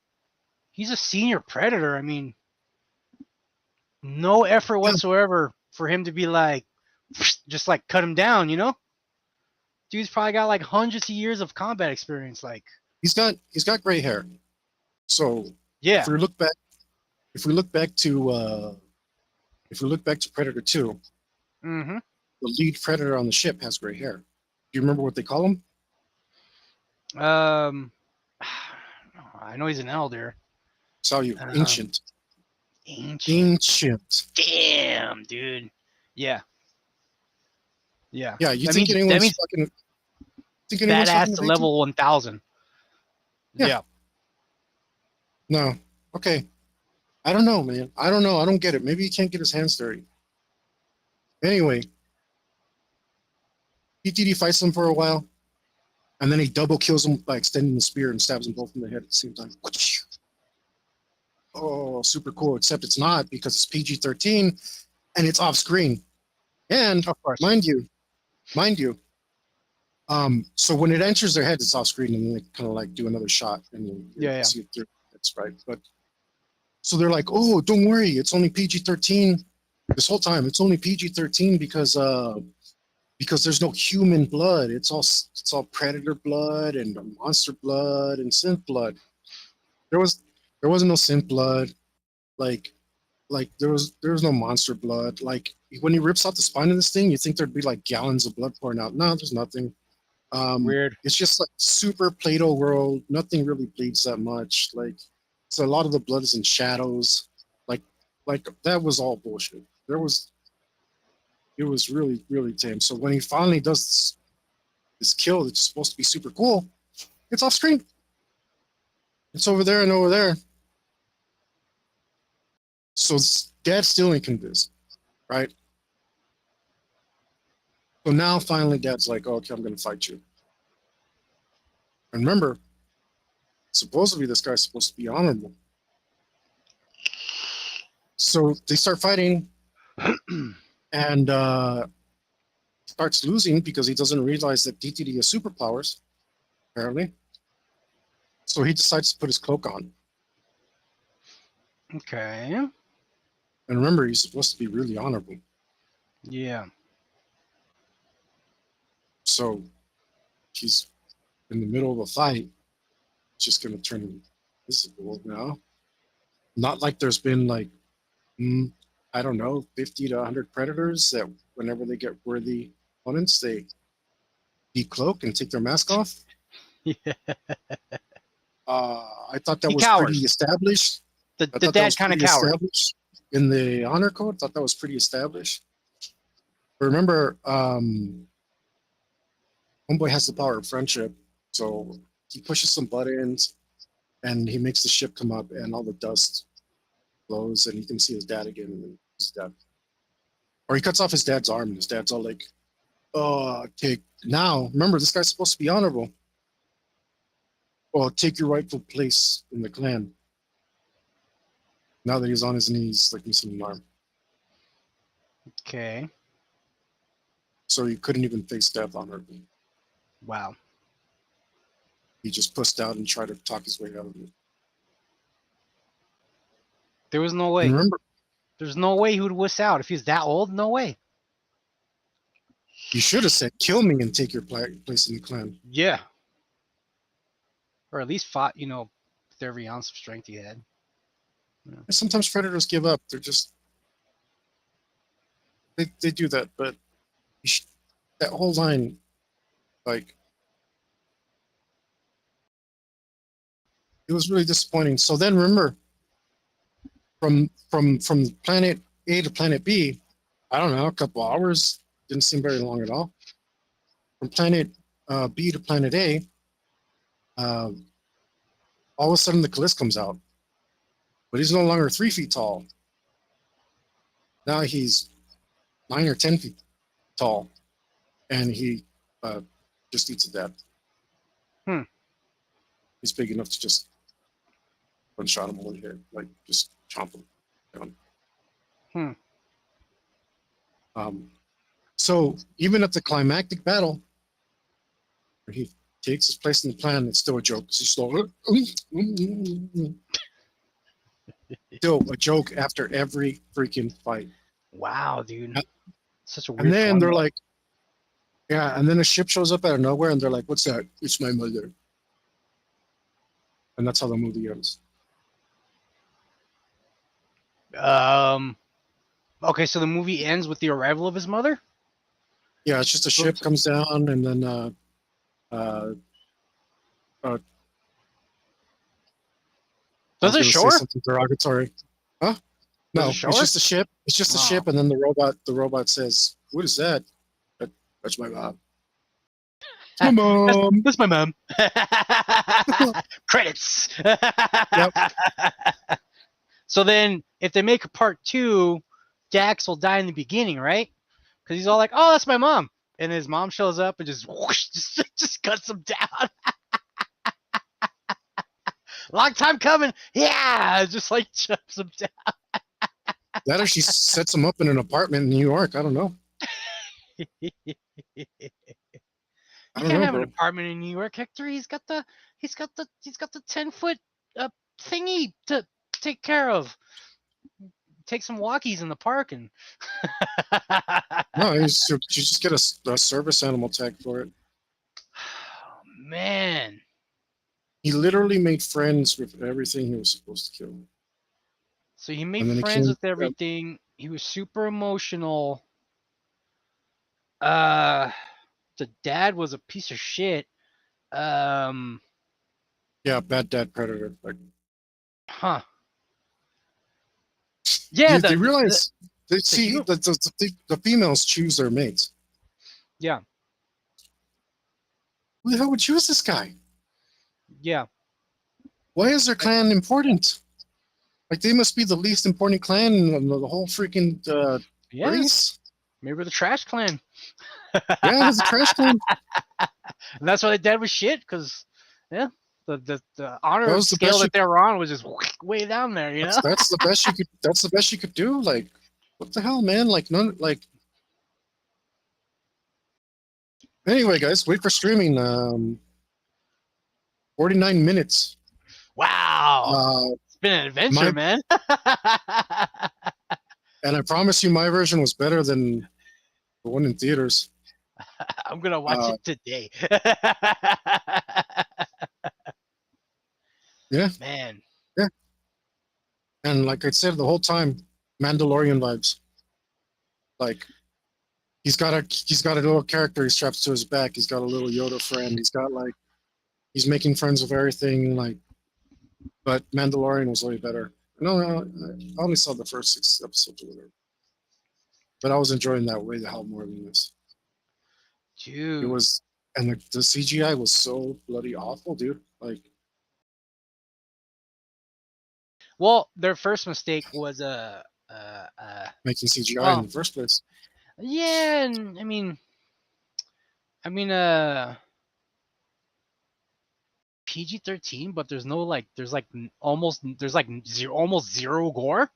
he's a senior predator. I mean, no effort Yeah, whatsoever for him to be like, just like cut him down, you know? Dude's probably got like hundreds of years of combat experience. Like, he's got gray hair. So if yeah. we look back, if we look back to Predator 2, Mm-hmm. the lead predator on the ship has gray hair. Do you remember what they call him? Um, I know he's an elder. Saw you, Um, ancient, ancient. ancient. Damn, dude. Yeah. Yeah. Yeah, you That think means that anyone's means fucking? Think anyone's fucking badass with to 18? level 1000. Yeah, Yeah. no. Okay, I don't know, man. I don't know. I don't get it. Maybe he can't get his hands dirty. Anyway, PTD fights him for a while, and then he double kills him by extending the spear and stabs them both in the head at the same time. Oh, super cool. Except it's not, because it's PG-13 and it's off screen. And Of course. mind you, so when it enters their head, it's off screen, and then they kind of like do another shot, and you Yeah. see it through. That's right. But so they're like, oh, don't worry, it's only PG-13. This whole time, it's only PG-13 because there's no human blood. It's all predator blood and monster blood and synth blood. There wasn't no synth blood. Like there was no monster blood. Like when he rips out the spine of this thing, you think there'd be like gallons of blood pouring out. No, there's nothing. Weird. It's just like super Play-Doh world. Nothing really bleeds that much. Like, so a lot of the blood is in shadows. Like that was all bullshit. It was really, really tame. So when he finally does this kill that's supposed to be super cool, it's off screen. It's over there and over there. So Dad's still ain't convinced, right? So now finally Dad's like, oh, okay, I'm gonna fight you. And remember, supposedly this guy's supposed to be honorable. So they start fighting, and starts losing because he doesn't realize that DTD has superpowers, apparently. So he decides to put his cloak on. Okay. And remember, he's supposed to be really honorable. Yeah. So he's in the middle of a fight, just going to turn invisible now. Not like there's been like, I don't know, 50 to 100 predators that whenever they get worthy opponents, they decloak and take their mask off. Yeah. I thought that He was cowers. pretty established. The I thought that dad was kind of pretty cowered. established in the honor code. Thought that was pretty established. But remember, Homeboy has the power of friendship, so he pushes some buttons, and he makes the ship come up, and all the dust blows, and he can see his dad again, and then his dad. Or he cuts off his dad's arm, and his dad's all like, "Oh, take now." Remember, this guy's supposed to be honorable. Well, take your rightful place in the clan. Now that he's on his knees, like missing an arm. Okay. So he couldn't even face death honorably. Wow. He just pushed out and tried to talk his way out of it. There was no And way. remember, There's no way he would wuss out. If he's that old, no way. you should have said, "Kill me and take your place in the clan." Yeah. Or at least fought, with every ounce of strength he had. Yeah. Sometimes predators give up. They're just they do that, but that whole line, like, it was really disappointing. So then remember, from planet A to planet B, I don't know, a couple hours, didn't seem very long at all. From planet B to planet A, All of a sudden the Callis comes out, but he's no longer 3 feet tall. Now he's 9 or 10 feet tall, and he just eats a dad. He's big enough to just one-shot him one hit, like just chomp him down. So even at the climactic battle, where he takes his place in the plan, it's still a joke. He's still a joke after every freaking fight. Wow, dude. Such a weird And then format. they're like, yeah, and then a ship shows up out of nowhere, and they're like, "What's that?" "It's my mother." And that's how the movie ends. Okay, so the movie ends with the arrival of his mother? Yeah, it's just a ship comes down, and then Does it show her? something derogatory. Huh? No, it's just a ship. It's just a ship, and then the robot says, "What is that?" That's my mom. My mom. That's my mom. Credits. Yep. So then, if they make a part 2, Dax will die in the beginning, right? Because he's all like, "Oh, that's my mom," and his mom shows up and just whoosh, just cuts him down. Long time coming. Yeah, just like chops him down. That or she sets him up in an apartment in New York. I don't know. You can't have an apartment in New York, Hector. He's got the 10-foot thingy to take care of. Take some walkies in the park and. No, you just get a service animal tag for it. Oh, man. He literally made friends with everything he was supposed to kill. So he made friends with everything. He was super emotional. The dad was a piece of shit. Yeah, bad dad predator. Like, yeah, they realize the females choose their mates. Yeah. Who the hell would choose this guy? Yeah. Why is their clan important? Like, they must be the least important clan in the whole freaking race. Maybe we're the trash clan. Yeah, it's a trash clan. And that's why the dad was shit, because the honor scale that they were on was just way down there, you know? That's the best you could. That's the best you could do. Like, what the hell, man? Like, none. Like, anyway, guys, wait for streaming. 49 minutes. Wow, it's been an adventure, man. And I promise you, my version was better than the one in theaters. I'm gonna watch it today. Yeah, man. Yeah, and like I said the whole time, Mandalorian vibes. Like, he's got a little character he straps to his back. He's got a little Yoda friend. He's making friends with everything. Like, but Mandalorian was way better. No, I only saw the first 6 episodes or whatever, but I was enjoying that way the hell more than this. Dude, it was, and the CGI was so bloody awful, dude. Like, well, their first mistake was making CGI in the first place. Yeah, and I mean, PG-13, but there's no almost zero gore.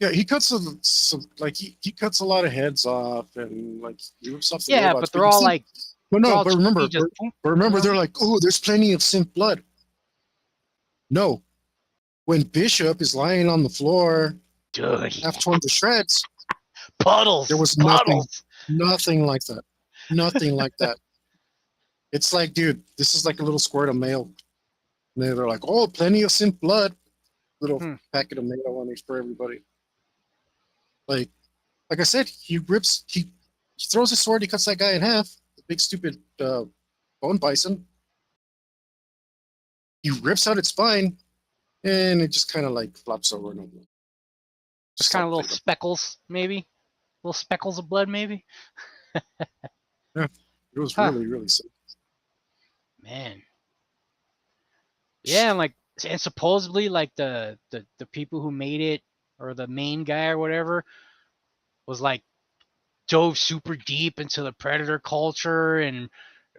Yeah, he cuts he cuts a lot of heads off and like rips off the yeah, robots, but they're all like. But remember, they're like, oh, there's plenty of synth blood. No, when Bishop is lying on the floor, dude, half torn to shreds, puddles. There was nothing like that. Nothing like that. It's like, dude, this is like a little squirt of mayo. And they're like, oh, plenty of synth blood. Little packet of mayo on it for everybody. Like I said, he throws his sword, he cuts that guy in half. The big stupid bone bison. He rips out its spine, and it just kind of like flops over and over. Just kind of little speckles, maybe. Little speckles of blood, maybe. Yeah, it was really, really sick. Man. Yeah, and supposedly like the people who made it, or the main guy or whatever, was like dove super deep into the Predator culture and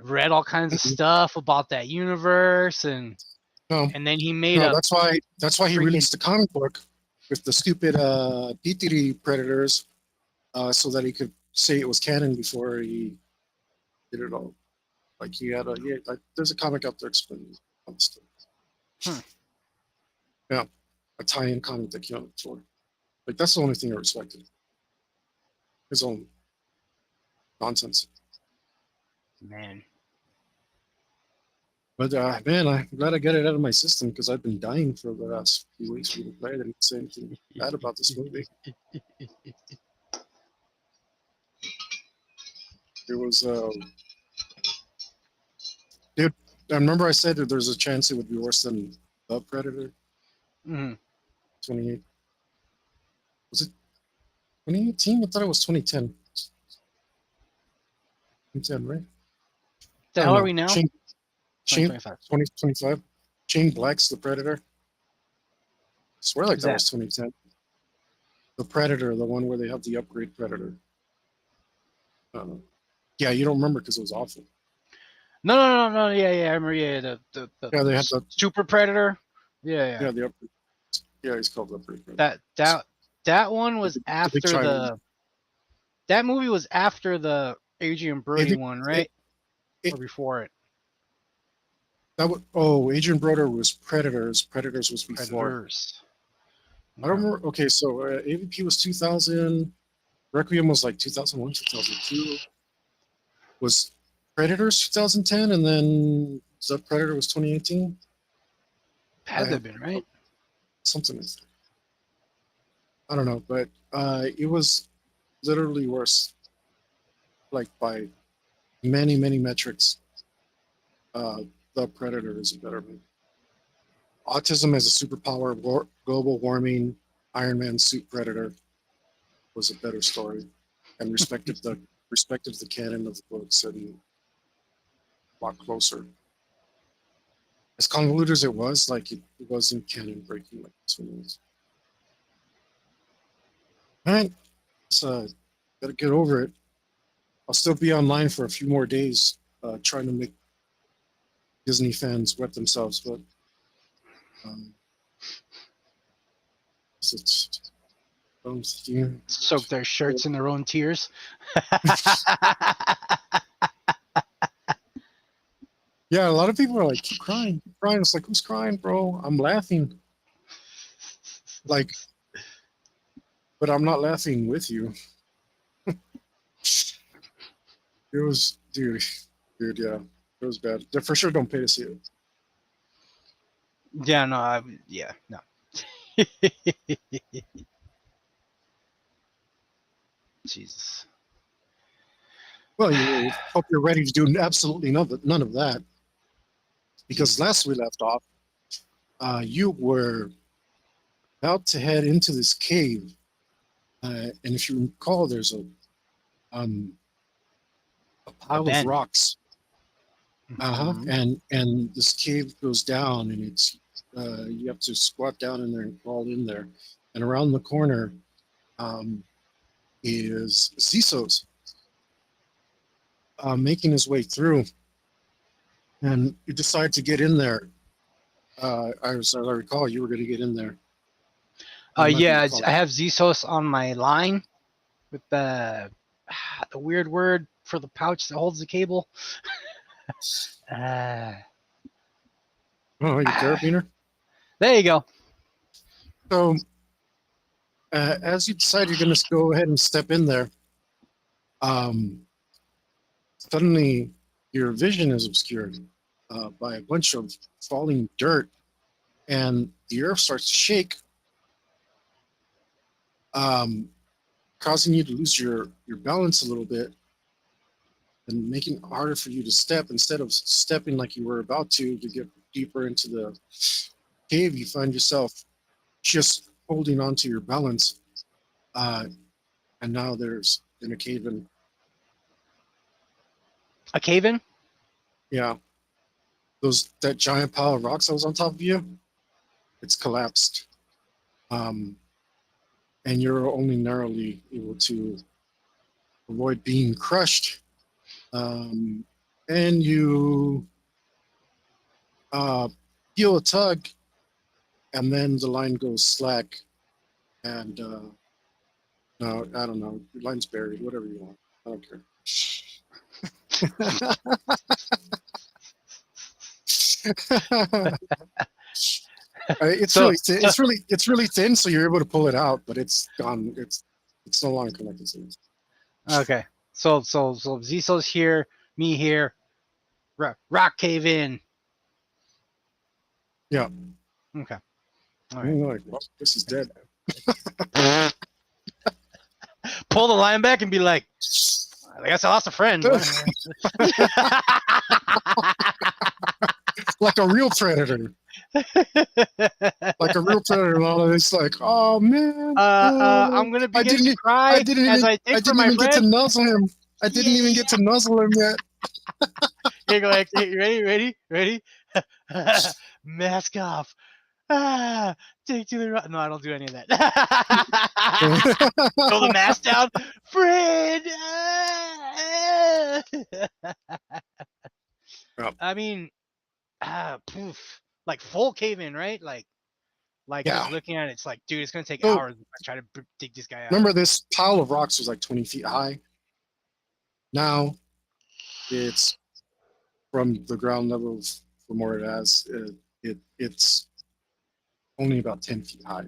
read all kinds of stuff about that universe, and No, then he made no, a that's why he freaking. released the comic book with the stupid Titiri predators, so that he could say it was canon before he did it all. Like he had like, there's a comic out there explaining all this stuff. Hmm. Yeah, a tie-in comic that came out before. Like that's the only thing I respected. His own nonsense. Man. But man, I'm glad I got it out of my system because I've been dying for the last few weeks for you to play it and say anything bad about this movie. It was, dude. I remember I said that there's a chance it would be worse than the Predator. Mm-hmm. 28. Was it 2018? I thought it was 2010. 2010, right? The I don't hell are know. we now? Shane 2025. 2025. Shane Black's the Predator. I swear like Who's that that? was 2010. The Predator, the one where they have the upgrade Predator. Yeah, you don't remember because it was awful. No. Yeah. I remember. Yeah, Yeah, they had the Super Predator. Yeah. the upgrade. Yeah, he's called the upgrade Predator. That one was The big after giant. that movie was after the Adrian Brody It, one, it, right? it, Or before it? that was, oh, Agent Broder was Predators. Predators was before. Predators. I don't remember. Okay, so AVP was 2000. Requiem was like 2001, 2002. Was Predators 2010, and then the Predator was 2018. I Had to have have been, right? something like that. I don't know, but it was literally worse, like by many metrics. The Predator is a better movie. Autism as a superpower, global warming, Iron Man suit Predator was a better story, and respected the canon of the books and a lot closer. As convoluted as it was, like it wasn't canon breaking like this one was. All right, so gotta get over it. I'll still be online for a few more days, trying to make Disney fans wet themselves, but um, it's Soak their shirts in their own tears. yeah, a lot of people are like, keep crying, keep crying. It's like, who's crying, bro? I'm laughing. Like, but I'm not laughing with you. It was, dude, yeah, it was bad. They for sure don't pay to see it. Yeah, no, no. Jesus. Well, you hope you're ready to do absolutely none of that. Because last we left off, you were about to head into this cave, and if you recall, there's um, a pile of Ben. rocks. Mhm. And this cave goes down, and it's you have to squat down in there and crawl in there, and around the corner um, is Zisos making his way through, and you decide to get in there. As I recall, you were going to get in there. I'm not going to Yeah, call I it. have Zisos on my line with the weird word for the pouch that holds the cable. Uh, Oh, your carabiner. there you go. So as you decide you're going to go ahead and step in there, um, suddenly your vision is obscured by a bunch of falling dirt, and the earth starts to shake, um, causing you to lose your balance a little bit and making it harder for you to step. Instead of stepping like you were about to get deeper into the cave, you find yourself just holding on to your balance, and now there's in a cave in. A cave in? Yeah, that giant pile of rocks that was on top of you, it's collapsed. And you're only narrowly able to avoid being crushed. And you feel a tug, and then the line goes slack. And no, I don't know. Your line's buried. Whatever you want. I don't care. It's really thin, so you're able to pull it out, but it's gone. It's no longer connected to it. Okay. So Ziso's here, me here, rock cave in. Yeah. Okay. All right. Like, well, this is dead. Pull the line back and be like, I guess I lost a friend. Like a real predator. Like a real predator. It's like, oh man. I'm gonna begin to cry I didn't even get to nuzzle him. I didn't even get to nuzzle him yet. Here, go ahead. Ready? Mask off. Take to the right. No, I don't do any of that. Throw the mask down. Fred. I mean, poof. Like full cave in, right? Like just looking at it, it's like, dude, it's gonna take hours if I try to dig this guy out. Remember, this pile of rocks was like 20 feet high. Now it's from the ground level from where it has it's only about 10 feet high.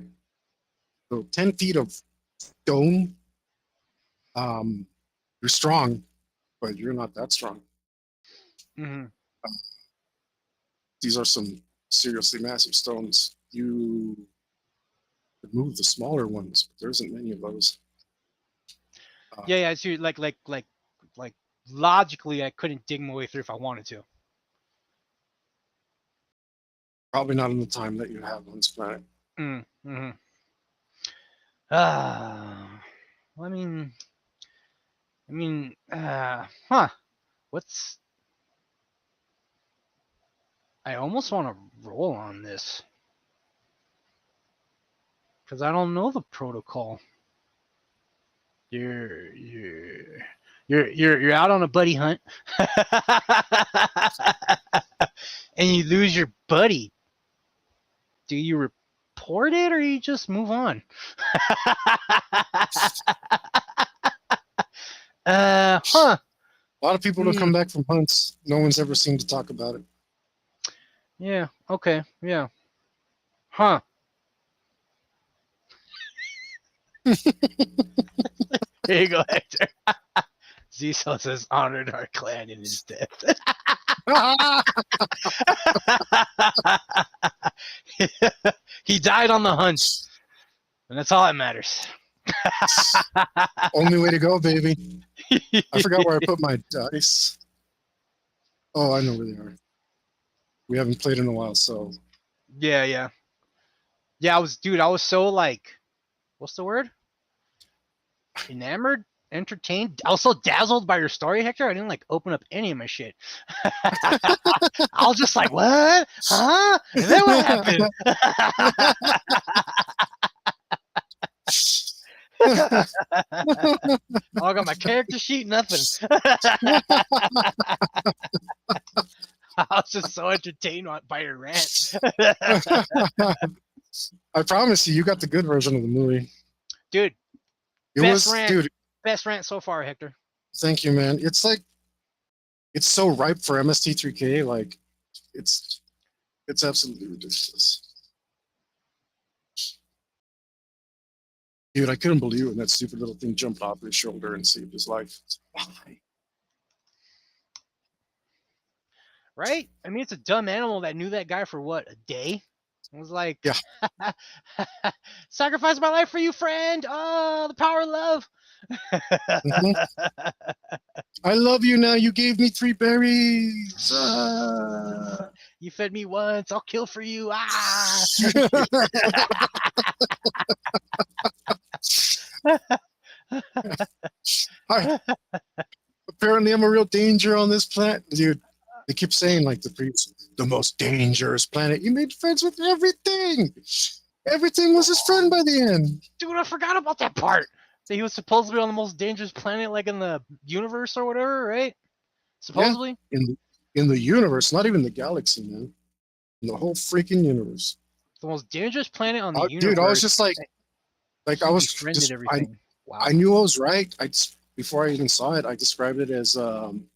So 10 feet of stone. You're strong, but you're not that strong. Mm-hmm. These are some seriously massive stones. You could move the smaller ones, but there isn't many of those. Yeah. So like logically, I couldn't dig my way through if I wanted to. Probably not in the time that you have on this planet. Mm-hmm. Well, I mean, what's? I almost want to roll on this because I don't know the protocol. You're out on a buddy hunt, and you lose your buddy. Do you report it or you just move on? A lot of people don't come back from hunts. No one's ever seemed to talk about it. Yeah. Okay. Yeah. Huh. Here you go, Hector. Ziso says, honored our clan in his death. He died on the hunt, and that's all that matters. Only way to go, baby. I forgot where I put my dice. Oh, I know where they are. We haven't played in a while, so. Yeah. I was so like, what's the word? Enamored? Entertained? I was so dazzled by your story, Hector, I didn't like open up any of my shit. I was just like, what? Huh? And then what happened? I got my character sheet, nothing. I was just so entertained by your rant. I promise you got the good version of the movie. Dude. Best rant so far, Hector. Thank you, man. It's like, it's so ripe for MST3K. Like, it's absolutely ridiculous. Dude, I couldn't believe when that stupid little thing jumped off his shoulder and saved his life. Why? Right? I mean, it's a dumb animal that knew that guy for what, a day? It was like, yeah. Sacrifice my life for you, friend. Oh, the power of love. Mm-hmm. I love you now. You gave me 3 berries. You fed me once. I'll kill for you. Apparently, I'm a real danger on this planet, dude. They keep saying like the most dangerous planet. You made friends with everything. Everything was his friend by the end. Dude, I forgot about that part. That he was supposedly on the most dangerous planet, like in the universe or whatever, right? Supposedly. Yeah, in the universe, not even the galaxy, man. In the whole freaking universe. The most dangerous planet on the Dude, I was universe. just like I He was befriended just everything. Wow. I knew I was right. Before I even saw it, I described it as um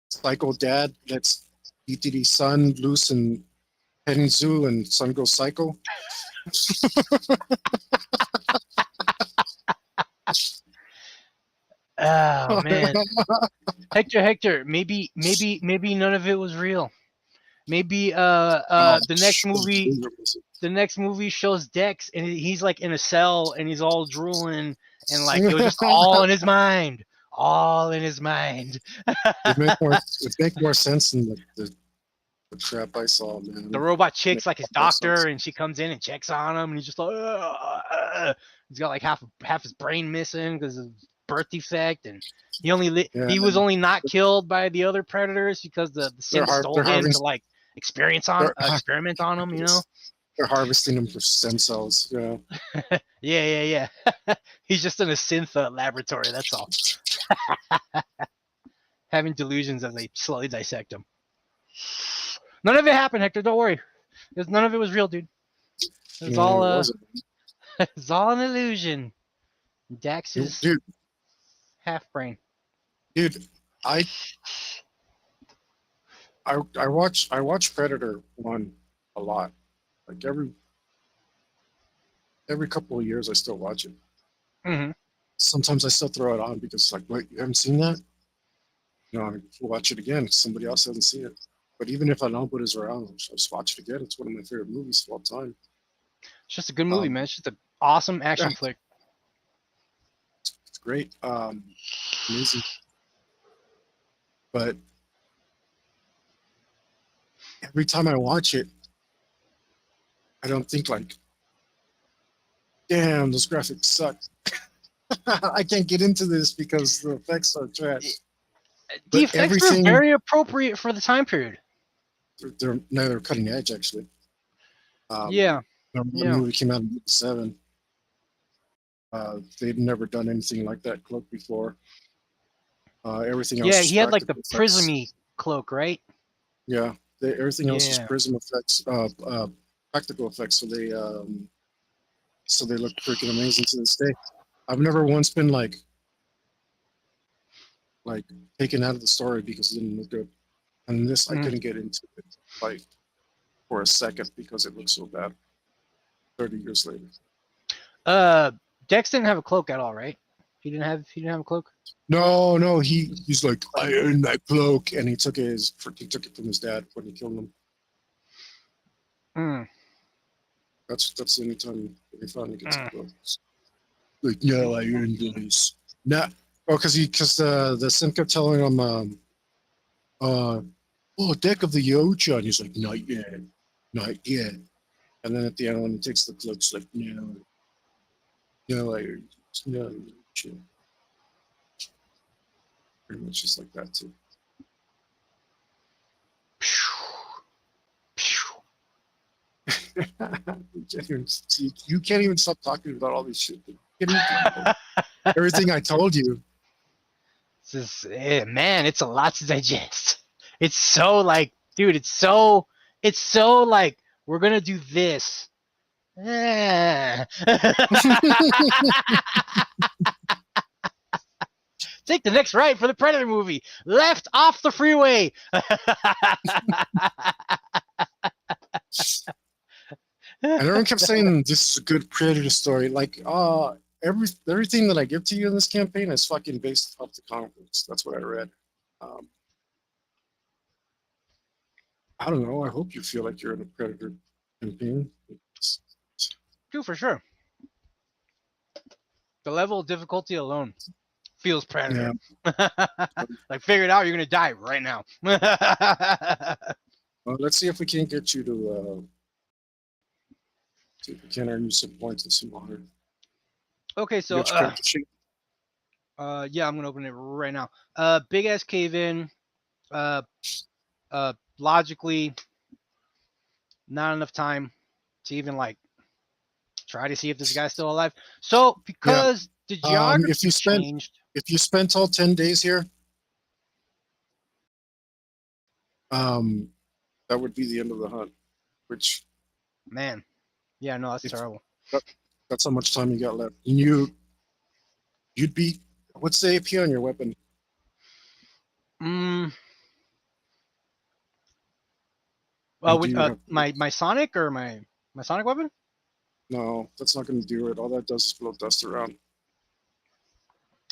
psycho dad lets ETD's son loose and petting zoo and son goes psycho. Oh man. Hector, maybe none of it was real. Maybe the next movie shows Dex and he's like in a cell and he's all drooling and like it was just all in his mind. All in his mind. It make more sense than the crap I saw, man. The robot chick's like his doctor Sense. and she comes in and checks on him and he's just like he's got like half his brain missing because of birth defect and he was only not killed by the other predators because the synth stole him to like experiment on him, you know. They're harvesting them for stem cells. Yeah. He's just in a synth laboratory. That's all. Having delusions as they slowly dissect him. None of it happened, Hector. Don't worry. Because none of it was real, dude. It's all it's all an illusion. Dax is half brain. Dude, I watch Predator 1 a lot. Like every couple of years I still watch it. Mm-hmm. Sometimes I still throw it on because like, wait, you haven't seen that? You know, I watch it again. Somebody else hasn't seen it. But even if I know what is around, I'll just watch it again. It's one of my favorite movies of all time. It's just a good movie, man. It's just an awesome action flick. It's great. Amazing. But every time I watch it, I don't think like, damn, those graphics suck. I can't get into this because the effects are trash. The effects were very appropriate for the time period. They're cutting edge, actually. Yeah. The movie came out in '87. They'd never done anything like that cloak before. Everything else. Yeah, he had like the prismy cloak, right? Yeah, everything else is prism effects, practical effects. So they look freaking amazing to this day. I've never once been like taken out of the story because it didn't look good. And this, I couldn't get into it like for a second because it looked so bad. 30 years later. Dex didn't have a cloak at all, right? He didn't have a cloak. No. He's like, I earned my cloak, and he took it from his dad when he killed him. That's the only time he finally gets a cloak. Like, no, I earned this. Not because the sim kept telling him, deck of the ocean. He's like, not yet. And then at the end, when he takes the cloak, it's like, no, shit. Pretty much just like that too. You can't even stop talking about all this shit. Everything I told you. Man, it's a lot to digest. It's so like, dude, it's so like, we're gonna do this. Take the next right for the Predator movie. Left off the freeway. And everyone kept saying this is a good Predator story. Like, everything that I give to you in this campaign is fucking based off the comic books. That's what I read. I don't know. I hope you feel like you're in a Predator campaign. Dude, for sure. The level of difficulty alone feels Predator. Yeah. Like, figure it out. You're gonna die right now. Well, let's see if we can't get you to. See if we can earn you some points and some honor. Okay, so Yeah, I'm gonna open it right now. Big ass cave in. Uh, logically, not enough time to even like try to see if this guy's still alive. So Yeah. because the If geography you spent changed, if you spent all 10 days here, um, that would be the end of the hunt. Which man. Yeah, no, that's if terrible. that, that's how much time you got left, and you'd be what's the AP on your weapon? Mm. And do With you have my Sonic or my Sonic weapon? no? That's not going to do it. All that does is blow dust around.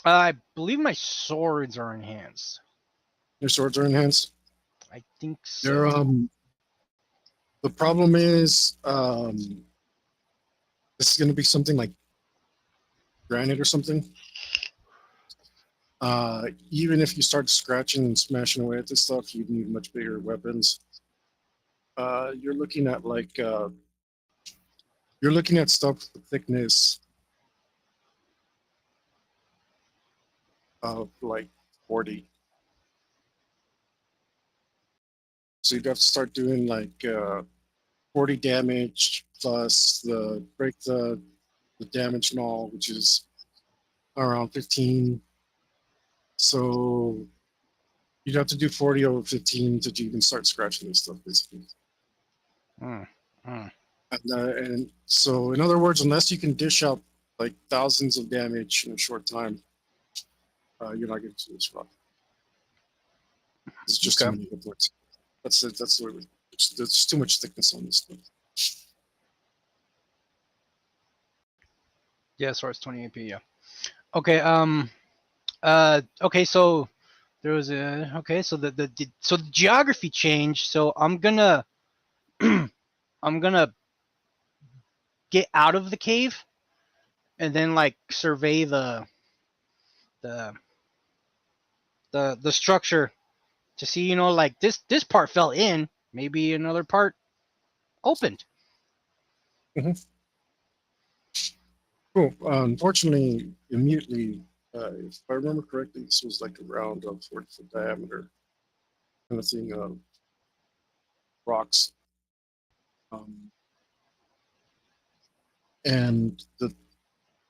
I believe my swords are enhanced. Your swords are enhanced. I think They're so. The problem is this is going to be something like granite or something. Even if you start scratching and smashing away at this stuff, you need much bigger weapons. You're looking at you're looking at stuff with thickness of like 40. So you'd have to start doing like 40 damage plus the break the damage and all, which is around 15. So you'd have to do 40 over 15 to even start scratching this stuff, basically. Mm, mm. And so, in other words, unless you can dish out like thousands of damage in a short time, you're not going to do this rock. It's just too Okay. many hit points. That's it. That's the way there's too much thickness on this thing. Yeah, swords 20 AP. Yeah. Okay. Okay. So there was a. Okay. So the geography changed. So I'm gonna I'm gonna get out of the cave and then like survey the the structure to see, like this part fell in, maybe another part opened. Mm-hmm. Cool. Unfortunately, immediately, if I remember correctly, this was like around a 40-foot diameter kind of thing of rocks. Um, and the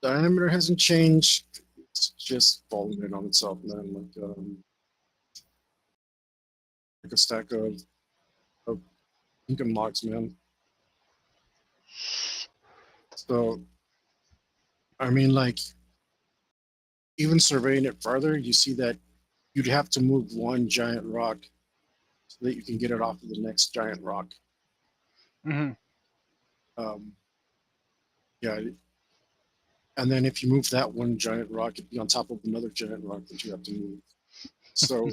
diameter hasn't changed. It's just falling in on itself, man. Like a stack of Incan logs, man. So, I mean, like, even surveying it farther, you see that you'd have to move one giant rock so that you can get it off of the next giant rock. Mm-hmm. Um, yeah, and then if you move that one giant rock, it'd be on top of another giant rock that you have to move. So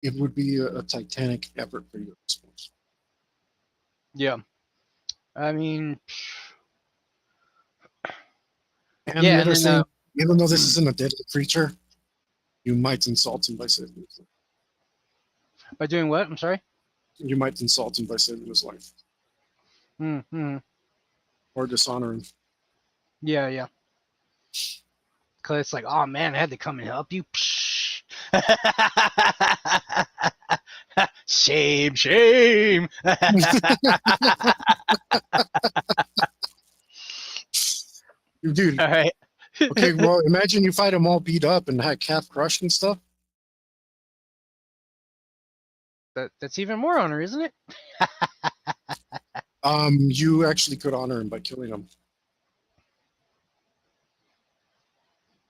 it would be a titanic effort for you, I suppose. Yeah. I mean, And the yeah, and other then thing, even though this isn't a deadly creature, you might insult him by saving his life. by doing what? I'm sorry. You might insult him by saving his life Mm-hmm. or dishonor him. Yeah, yeah. Cause it's like, oh man, I had to come and help you. Shame, shame. Dude, All right. okay, well, imagine you fight him all beat up and had calf crushed and stuff. That's even more honor, isn't it? You actually could honor him by killing him.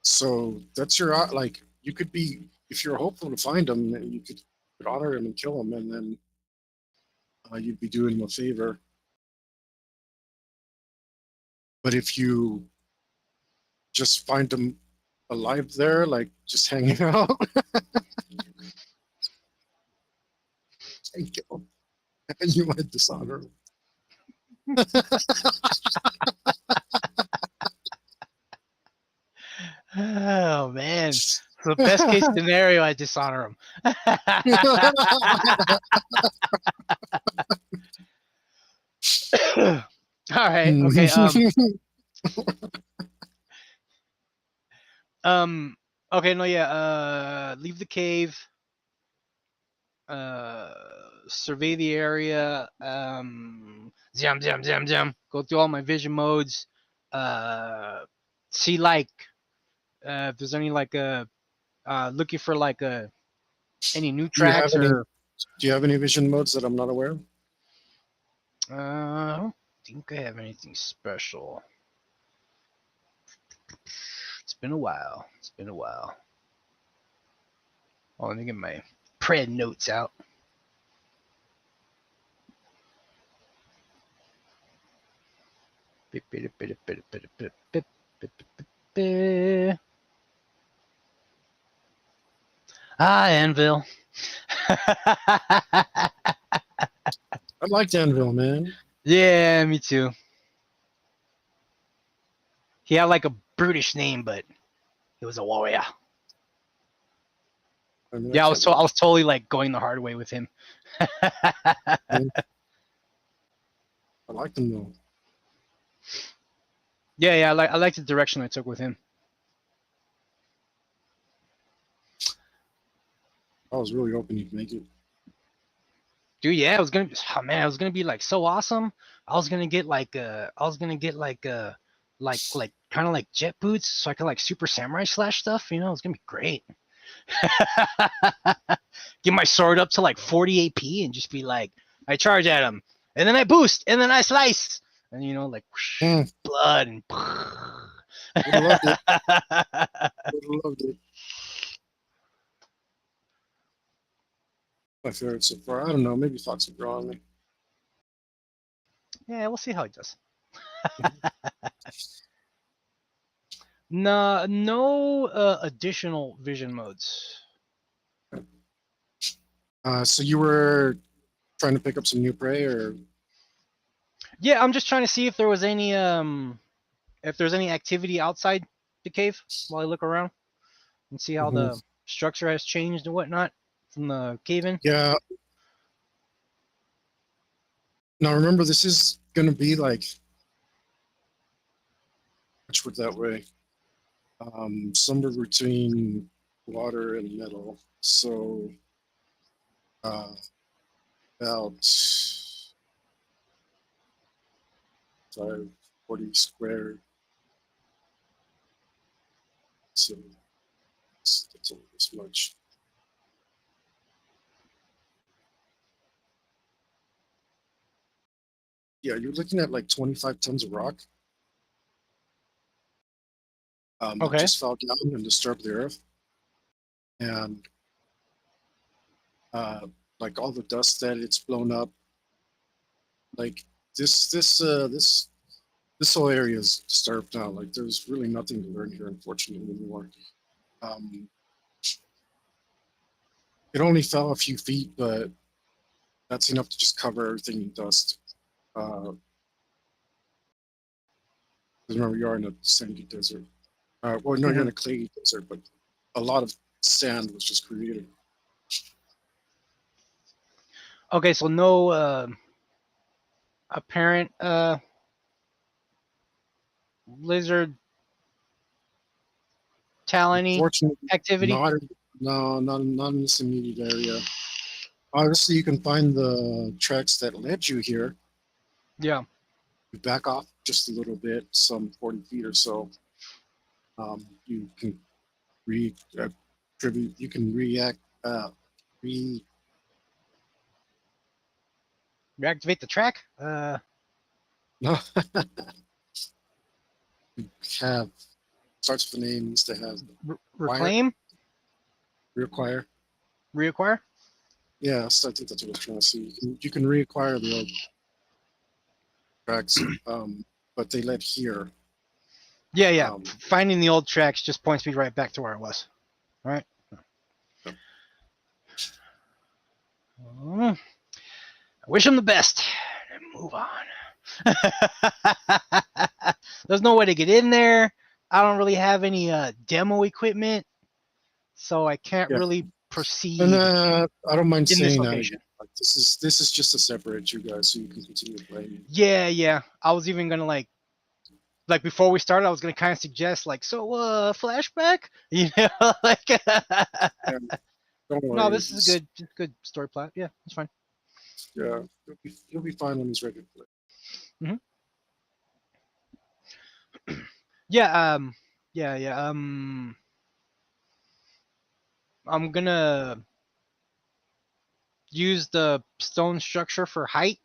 So that's your like you could be if you're hopeful to find him, you could honor him and kill him, and then you'd be doing him a favor. But if you just find him alive there, like just hanging out, and kill him, you might dishonor him. Oh man. So best case scenario, I dishonor him. All right. Okay. Okay, no, yeah. Leave the cave. Survey the area. Jam, jam, jam, jam. Go through all my vision modes. See like if there's any like looking for like any new Do you have tracks any? or Do you have any vision modes that I'm not aware of? I don't think I have anything special. It's been a while. It's been a while. Oh, let me get my pred notes out. Ah, Anvil. I like Danville, man. Yeah, me too. He had like a brutish name, but he was a warrior. I mean, Yeah, I can't was totally like going the hard way with him. I like them though. Yeah, I like the direction I took with him. I was really hoping you'd make it. Dude, yeah, it was gonna be, oh man, it was gonna be like so awesome. I was gonna get like like kind of like jet boots, so I could like super samurai slash stuff. You know, it's gonna be great. Get my sword up to like 40 AP and just be like, I charge at him, and then I boost, and then I slice, and you know, like whoosh, blood and. Would have loved it. Would have loved it. My favorite so far. I don't know. Maybe Fox will grow on me. Yeah, we'll see how he does. No additional vision modes. So you were trying to pick up some new prey, or Yeah, I'm just trying to see if there was any if there's any activity outside the cave while I look around and see how the structure has changed and whatnot from the cave in. Yeah. Now remember, this is gonna be like switch that way. Somewhere between water and metal. So about 540 square. So that's only this much. Yeah, you're looking at like 25 tons of rock. That Okay. just fell down and disturbed the earth. And like all the dust that it's blown up, like this whole area is disturbed now. Like there's really nothing to learn here, unfortunately, anymore. It only fell a few feet, but that's enough to just cover everything in dust. Remember, you are in a sandy desert. Well, no, you're in a clayey desert, but a lot of sand was just created. Okay, so no apparent lizard talony Fortunately, activity. not in this immediate area. Obviously, you can find the tracks that led you here. Yeah. You back off just a little bit, some 40 feet or so. You can you can Reactivate the track. no, have starts with the name, needs to have reclaim, reacquire. Reacquire. Yeah, so I think that's what I was trying to see. You can reacquire the old tracks, but they led here. Yeah. Finding the old tracks just points me right back to where it was. All right. I wish him the best and move on. There's no way to get in there. I don't really have any demo equipment, so I can't really proceed. And I don't mind in this saying that. location. Like, this is just to separate you guys so you can continue playing. Yeah. I was even gonna like like before we started, I was gonna kind of suggest like, so flashback, you know, like. And don't No, worry, this is a good story plot. Yeah, it's fine. yeah, he'll be fine when he's ready to play. Hmm. Yeah. Yeah. Yeah. I'm gonna use the stone structure for height.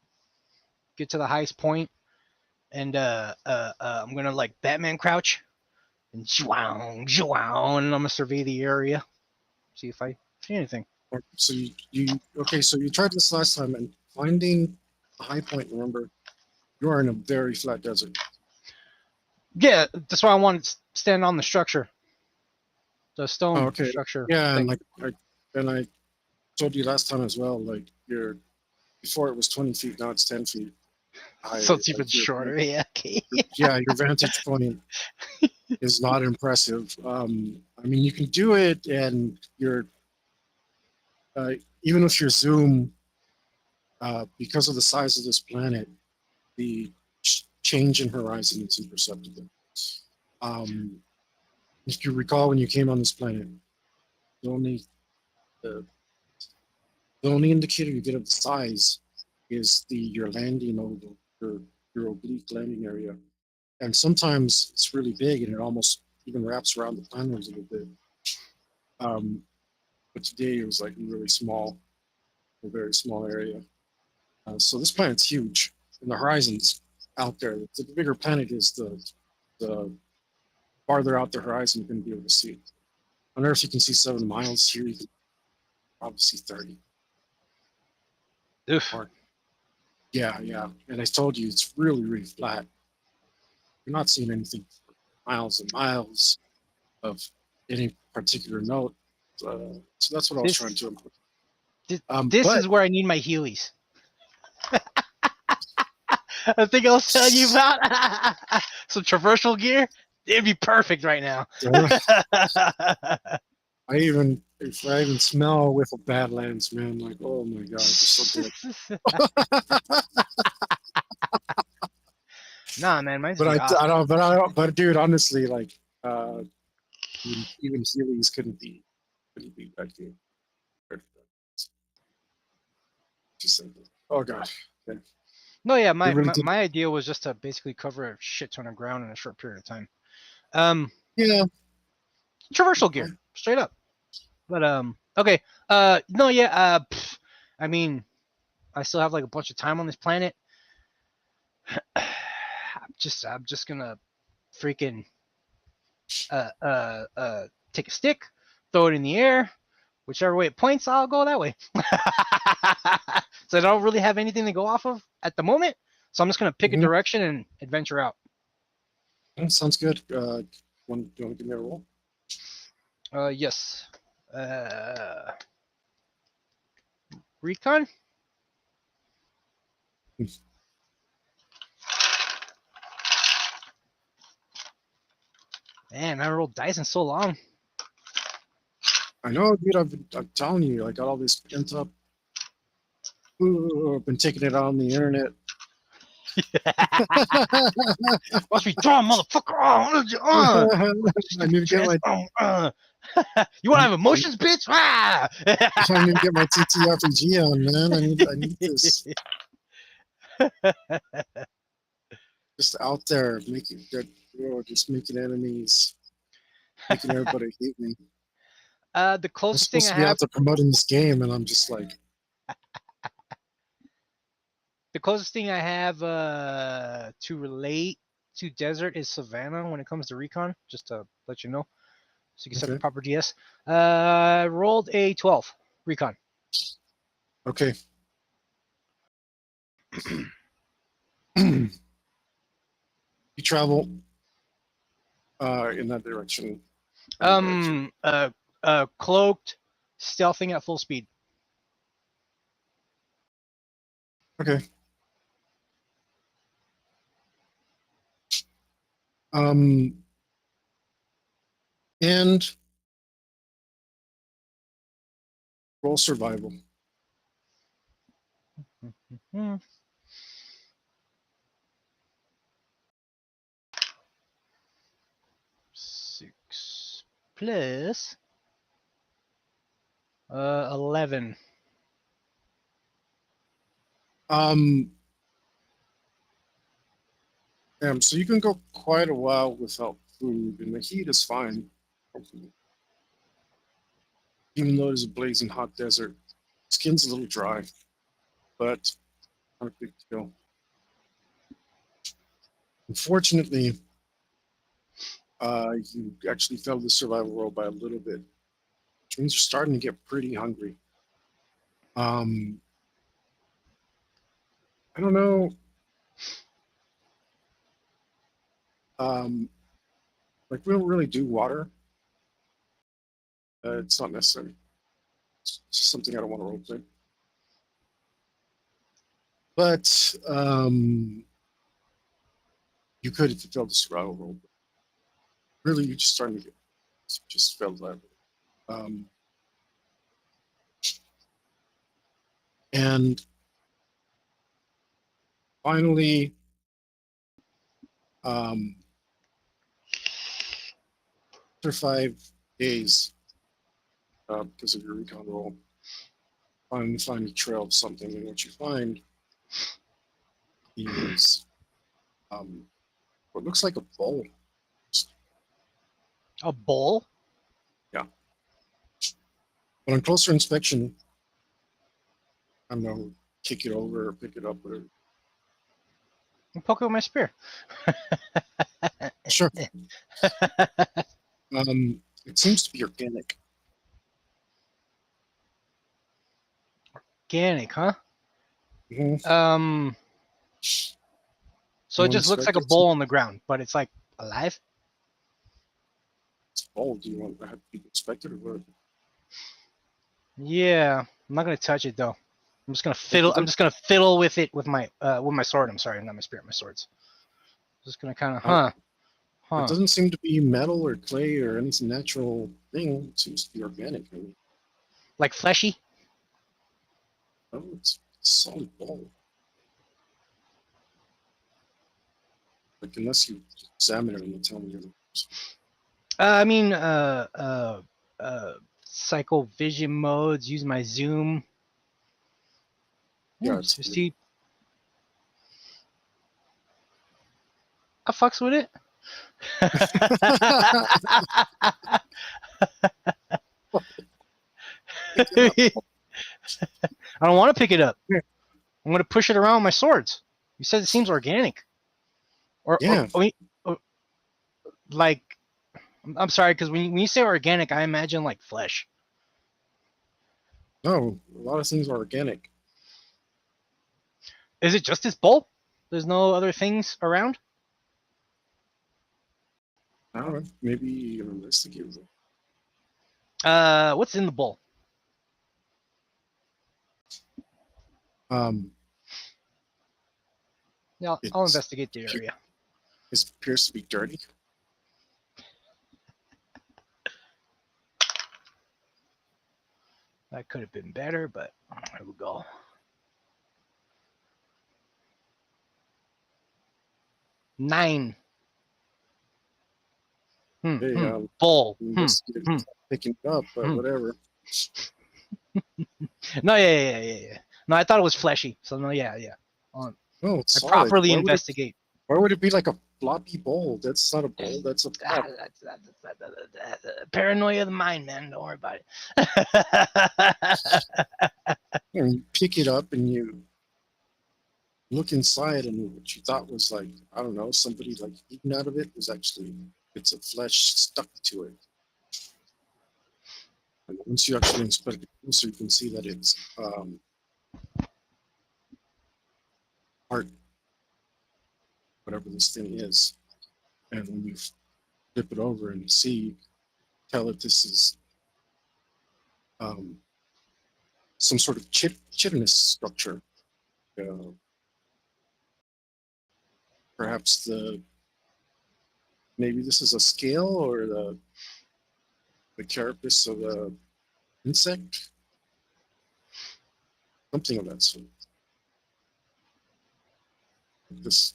Get to the highest point, and I'm gonna like Batman crouch and zhwang, and I'm gonna survey the area, see if I see anything. So you okay? So you tried this last time, and finding a high point. Remember, you are in a very flat desert. Yeah, that's why I wanted to stand on the structure, the Oh, stone okay. structure Yeah, and thing. like I told you last time as well. Like you're before it was 20 feet, now it's 10 feet higher. So it's even Like shorter. Yeah. Okay. yeah, your vantage point is not impressive. I mean, you can do it, and you're uh, even with your zoom, because of the size of this planet, the change in horizon is imperceptible. Um, if you recall, when you came on this planet, the only the, the only indicator you get of the size is your landing oval, your oblique landing area, and sometimes it's really big and it almost even wraps around the planet a little bit. Um, but today it was like really small, a very small area. So this planet's huge, and the horizon's out there. The bigger planet is the farther out the horizon you're going to be able to see. On Earth, you can see 7 miles. Here, you can probably see 30. Oof. Or yeah, yeah. And I told you it's really, really flat. You're not seeing anything for miles and miles of any particular note. So that's what I was trying This to implement. this But is where I need my Heelys. I think I was telling you about some traversal gear. It'd be perfect right now. if I even smell with a Badlands, man, like oh my god, it's so good. Nah, man, mine's But be I awesome. don't, but I don't, but dude, honestly, like uh, even Heelys couldn't be that good. Just simple. Oh god, yeah. No, yeah, They my, really my did. my idea was just to basically cover a shit ton of ground in a short period of time. Yeah, Traversal gear, straight up. But okay. No, yeah. I mean, I still have like a bunch of time on this planet. I'm just gonna freaking take a stick, throw it in the air, whichever way it points, I'll go that way. So I don't really have anything to go off of at the moment. So I'm just gonna pick a mhm. direction and adventure out. Sounds good. Do you want to give me a roll? Yes. Recon. Man, I rolled dice in so long. I know, dude. I'm telling you, I got all this pent up. I've been taking it out on the internet. Watch me throw him, motherfucker! I need to get my You want to have emotions, bitch? Ah! I need to get my TTRPG on, man. I need this just out there, making that just making enemies, making everybody hate me. The I'm closest thing supposed I to be have, out there promoting this game, and I'm just like, the closest thing I have to relate to desert is Savannah when it comes to recon. Just to let you know, so you can set the okay, proper DS. Rolled a 12 recon. okay. You travel in that direction. Um, uh, Cloaked, stealthing at full speed. Okay. Um, and roll survival. Hmm. plus 11. So you can go quite a while without food, and the heat is fine. Even though it is a blazing hot desert, skin's a little dry, but not a big deal. Unfortunately, you actually failed the survival roll by a little bit, which means you're starting to get pretty hungry. I don't know. Like we don't really do water. It's not necessary. It's just something I don't want to roleplay. But you could if you failed the survival roll. Really, you're just starting to get just failed that. And finally, after 5 days, because of your recon roll, finally find a trail of something, and what you find is what looks like a bowl. A bowl? Yeah. But on closer inspection, I don't know, kick it over or pick it up, whatever. And poke it with my spear. Sure. It seems to be organic. Organic, huh? Mm-hmm. So it just looks like a bowl on the ground, but it's like alive. It's bowl. Do you want to have to be inspected or what? Yeah, I'm not gonna touch it though. I'm just gonna fiddle. I'm just gonna fiddle with it with my sword. I'm sorry, not my spear, my swords. Just gonna kind of, It doesn't seem to be metal or clay or any natural thing. It seems to be organic. I mean, like fleshy. oh, it's a solid ball. Like unless you examine it and tell me. I mean, cycle vision modes. Use my zoom. Yeah, So see, I fucks with it. I don't want to pick it up. Yeah. I'm going to push it around with my swords. You said it seems organic. Yeah. Or like, I'm sorry, because when you say organic, I imagine like flesh. No, a lot of things are organic. Is it just this bowl? There's no other things around? I don't know. Maybe investigate them. What's in the bowl? Yeah, I'll investigate the area. It appears to be dirty. That could have been better, but here we go. Nine. Bowl. Picking it up, but whatever. No, yeah. No, I thought it was fleshy. So no, yeah. No, it's I properly investigate. Why would it be like a floppy bowl? That's not a bowl. That's a flop. Paranoia of the mind, man. Don't worry about it. And you pick it up and you look inside, and what you thought was like, I don't know, somebody like eating out of it was actually bits of flesh stuck to it. And once you actually inspect it closer, you can see that it's heart, whatever this thing is. And when you flip it over and see, tell that this is some sort of chitinous structure. Perhaps maybe this is a scale or the carapace of an insect, something of that sort. This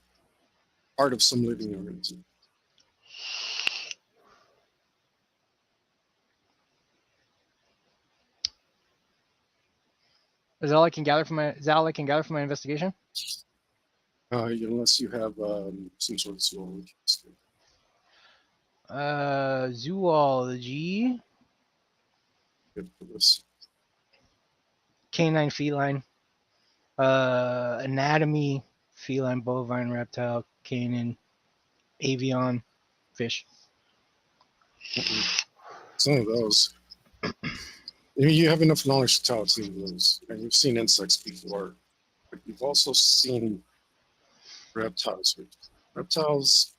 part of some living organism. Is that all I can gather from my? Is that all I can gather from my investigation? Unless you have some sort of zoology. Zoology, Good for this. canine, feline, anatomy, feline, bovine, reptile, canine, avian, fish. Some of those. You have enough knowledge to tell some of those, and you've seen insects before, but you've also seen reptiles. Reptiles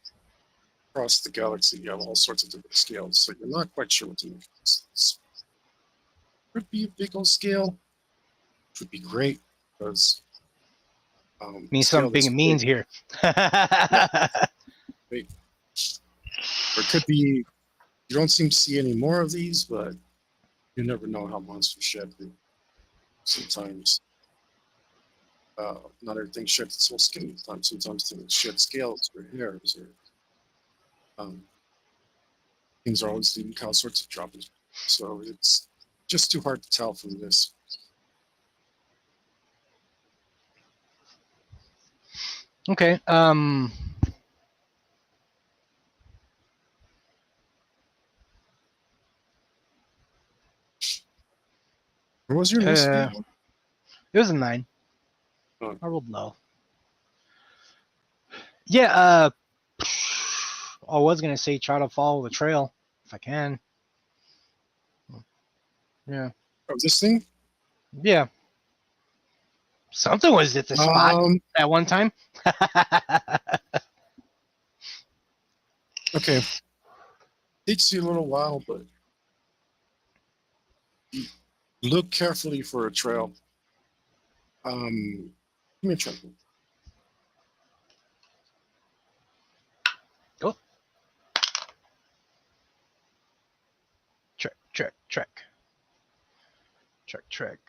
across the galaxy, you have all sorts of different scales, so you're not quite sure what to make of this. Could be a big old scale, which would be great because Means something big and means here. Big. Or it could be you don't seem to see any more of these, but you never know how monsters shed. Sometimes not everything sheds its whole skin. Sometimes things shed scales or hairs, or things are always leaving all sorts of droppings. So it's just too hard to tell from this. Okay. What was your list? It was a 9. Oh. I rolled low. Yeah. I was gonna say try to follow the trail if I can. Yeah. Of this thing? Yeah. Something was at the spot at one time. Okay. Takes you a little while, but look carefully for a trail. Give me a check. Oh. Trek.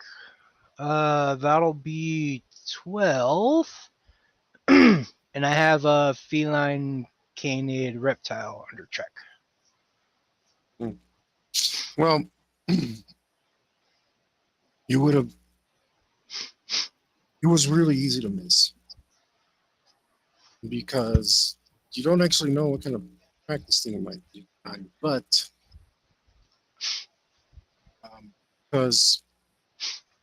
That'll be 12. And I have a feline, canid, reptile under check. Well, you would have. It was really easy to miss because you don't actually know what kind of track this thing might be on, but because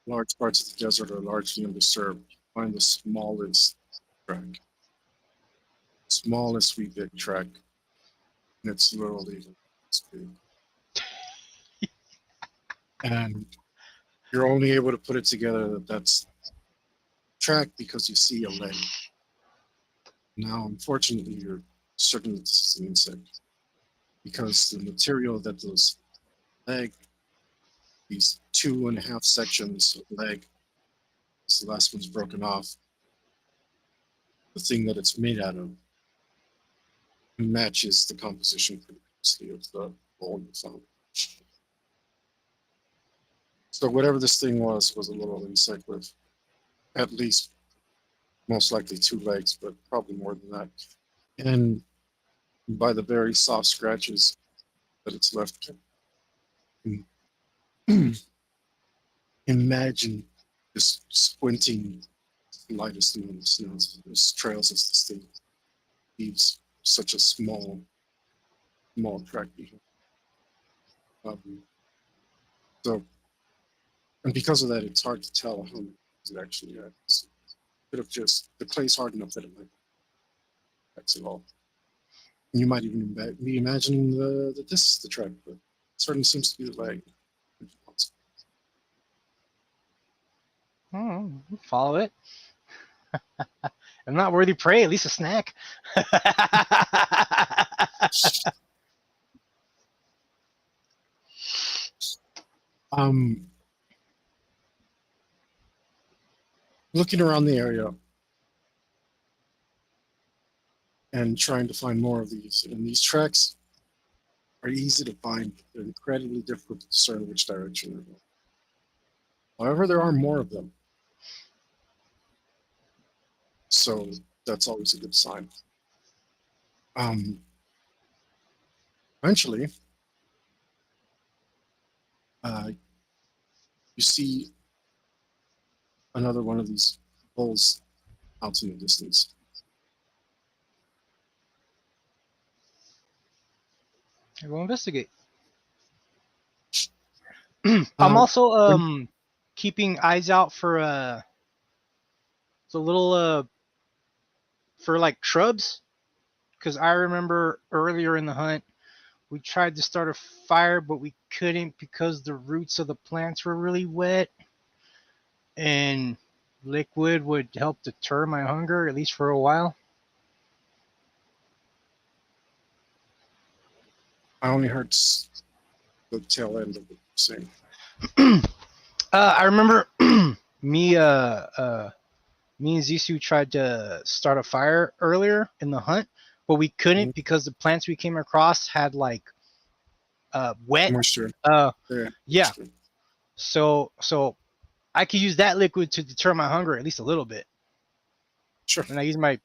large parts of the desert are largely underserved, you find the smallest sweet big track, and it's literally this big. And you're only able to put it together that that's track because you see a leg. Now, unfortunately, you're certain it's an insect because the material that those leg, these 2.5 sections of leg, the last one's broken off. The thing that it's made out of matches the composition pretty closely of the bone you found. So whatever this thing was a little insect with at least most likely 2 legs, but probably more than that. And by the very soft scratches that it's left, imagine just squinting lightest thing on the snow. There's trails as this thing leaves such a small track behind. So, and because of that, it's hard to tell how many it actually has. Could have just the clay's hard enough that it might affect it all. And you might even be imagining that this is the track, but it certainly seems to be the leg. Follow it. I'm not worthy prey, at least a snack. Looking around the area and trying to find more of these, and these tracks are easy to find. They're incredibly difficult to discern which direction they're going. However, there are more of them. So that's always a good sign. Eventually, you see another one of these bowls out in the distance. We'll investigate. I'm also keeping eyes out for the little for like shrubs, because I remember earlier in the hunt we tried to start a fire, but we couldn't because the roots of the plants were really wet, and liquid would help deter my hunger, at least for a while. I only heard the tail end of it saying. I remember me and Zissou tried to start a fire earlier in the hunt, but we couldn't because the plants we came across had like wet moisture. Yeah. So I could use that liquid to deter my hunger at least a little bit. Sure. And I use my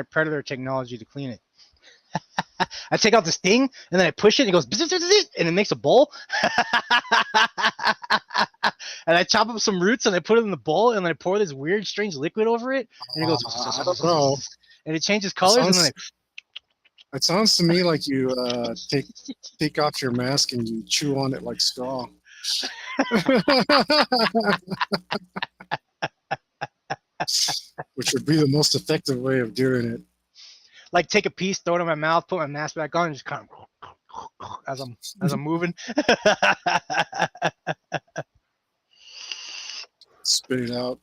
Predator technology to clean it. I take out the sting and then I push it and it goes and it makes a bowl. And I chop up some roots and I put it in the bowl and then I pour this weird, strange liquid over it and it goes. I don't know. And it changes colors and then it sounds to me like you take off your mask and you chew on it like straw. Which would be the most effective way of doing it. Like take a piece, throw it in my mouth, put my mask back on, and just kind of as I'm moving. Spit it out.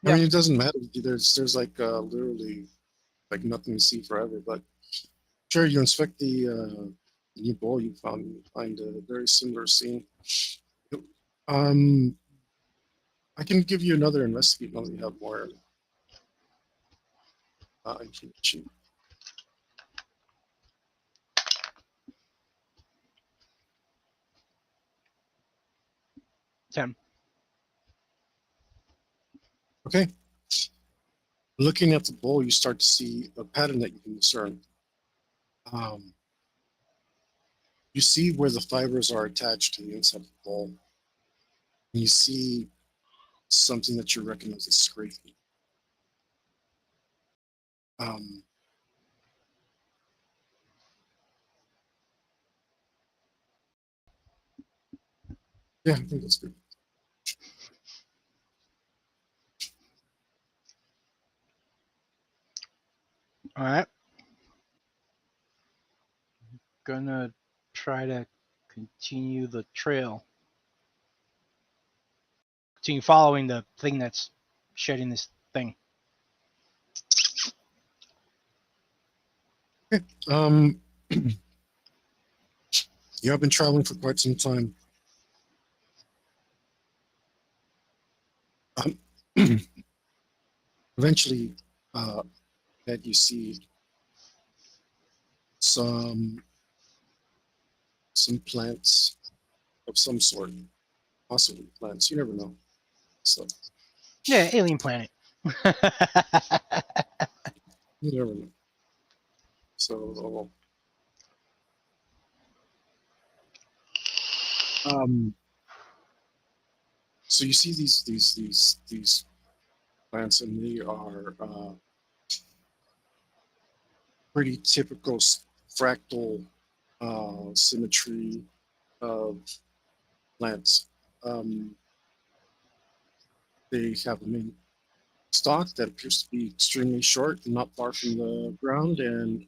I mean, it doesn't matter. There's like literally like nothing to see forever. But sure, you inspect the new bowl you find a very similar scene. I can give you another investigate now that you have more information. Okay. Looking at the bowl, you start to see a pattern that you can discern. You see where the fibers are attached to the inside of the bowl. And you see something that you recognize as scraping. Yeah, I think that's good. All right. Gonna try to continue the trail. Continue following the thing that's shedding this thing. Okay. You have been traveling for quite some time. Eventually, that you see some plants of some sort, possibly plants. You never know. So yeah, alien planet. You never know. So so you see these plants, and they are pretty typical fractal symmetry of plants. They have a main stalk that appears to be extremely short and not far from the ground, and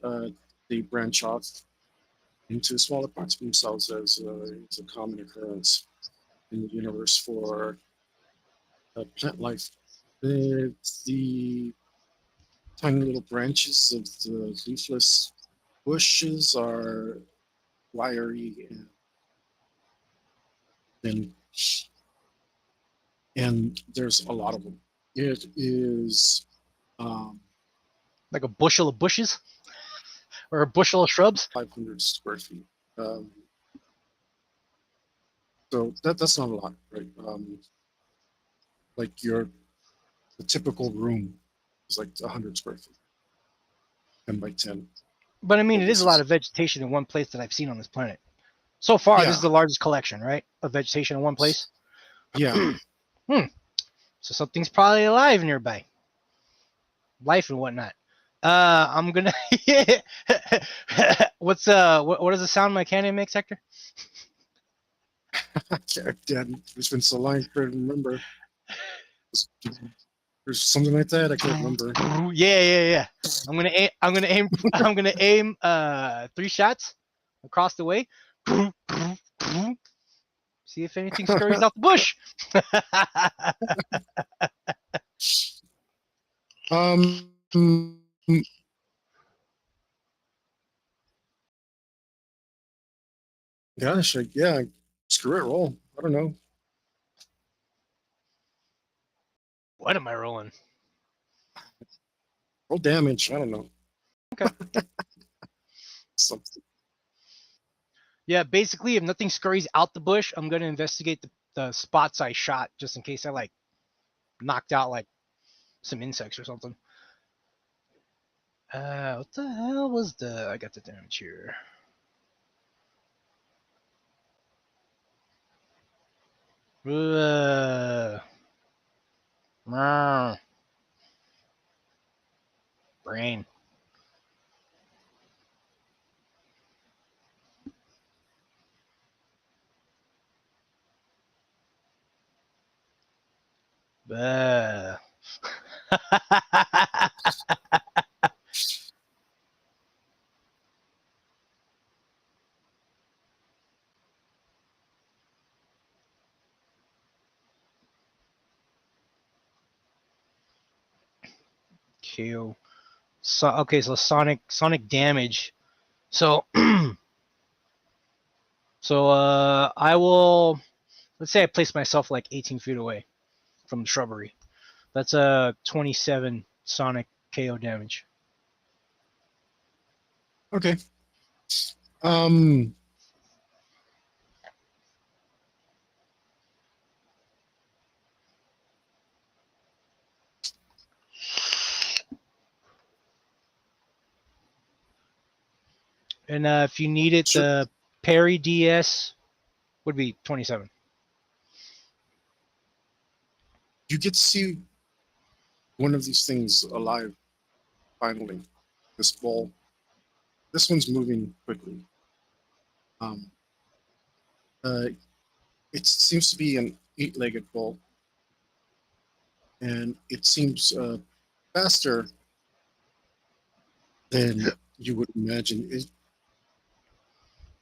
they branch off into smaller parts of themselves as it's a common occurrence in the universe for plant life. The tiny little branches of the leafless bushes are wiry and there's a lot of them. It is like a bushel of bushes or a bushel of shrubs. 500 square feet. So that's not a lot, right? Like the typical room is like 100 square feet, 10 by 10. But I mean, it is a lot of vegetation in one place that I've seen on this planet. So far, this Yeah. is the largest collection, right, of vegetation in one place. Yeah. So something's probably alive nearby, life and whatnot. I'm gonna. What does the sound my cannon makes, Hector? It's been so long I can't remember. There's something like that. I can't remember. Yeah. I'm gonna aim. I'm gonna aim. 3 shots across the way. See if anything scurries out the bush. Gosh, yeah, screw it, roll. I don't know. What am I rolling? Roll damage. I don't know. Okay. Something. Yeah, basically, if nothing scurries out the bush, I'm gonna investigate the spots I shot, just in case I like knocked out like some insects or something. What the hell was the? I got the damage here. Brain. KO. So okay, so sonic damage. So I will, let's say I place myself like 18 feet away from the shrubbery. That's a 27 sonic KO damage. Okay. Um. And if you need it, Sure. the parry DS would be 27. You get to see one of these things alive. Finally, this ball. This one's moving quickly. Um. It seems to be an 8-legged ball, and it seems faster than you would imagine.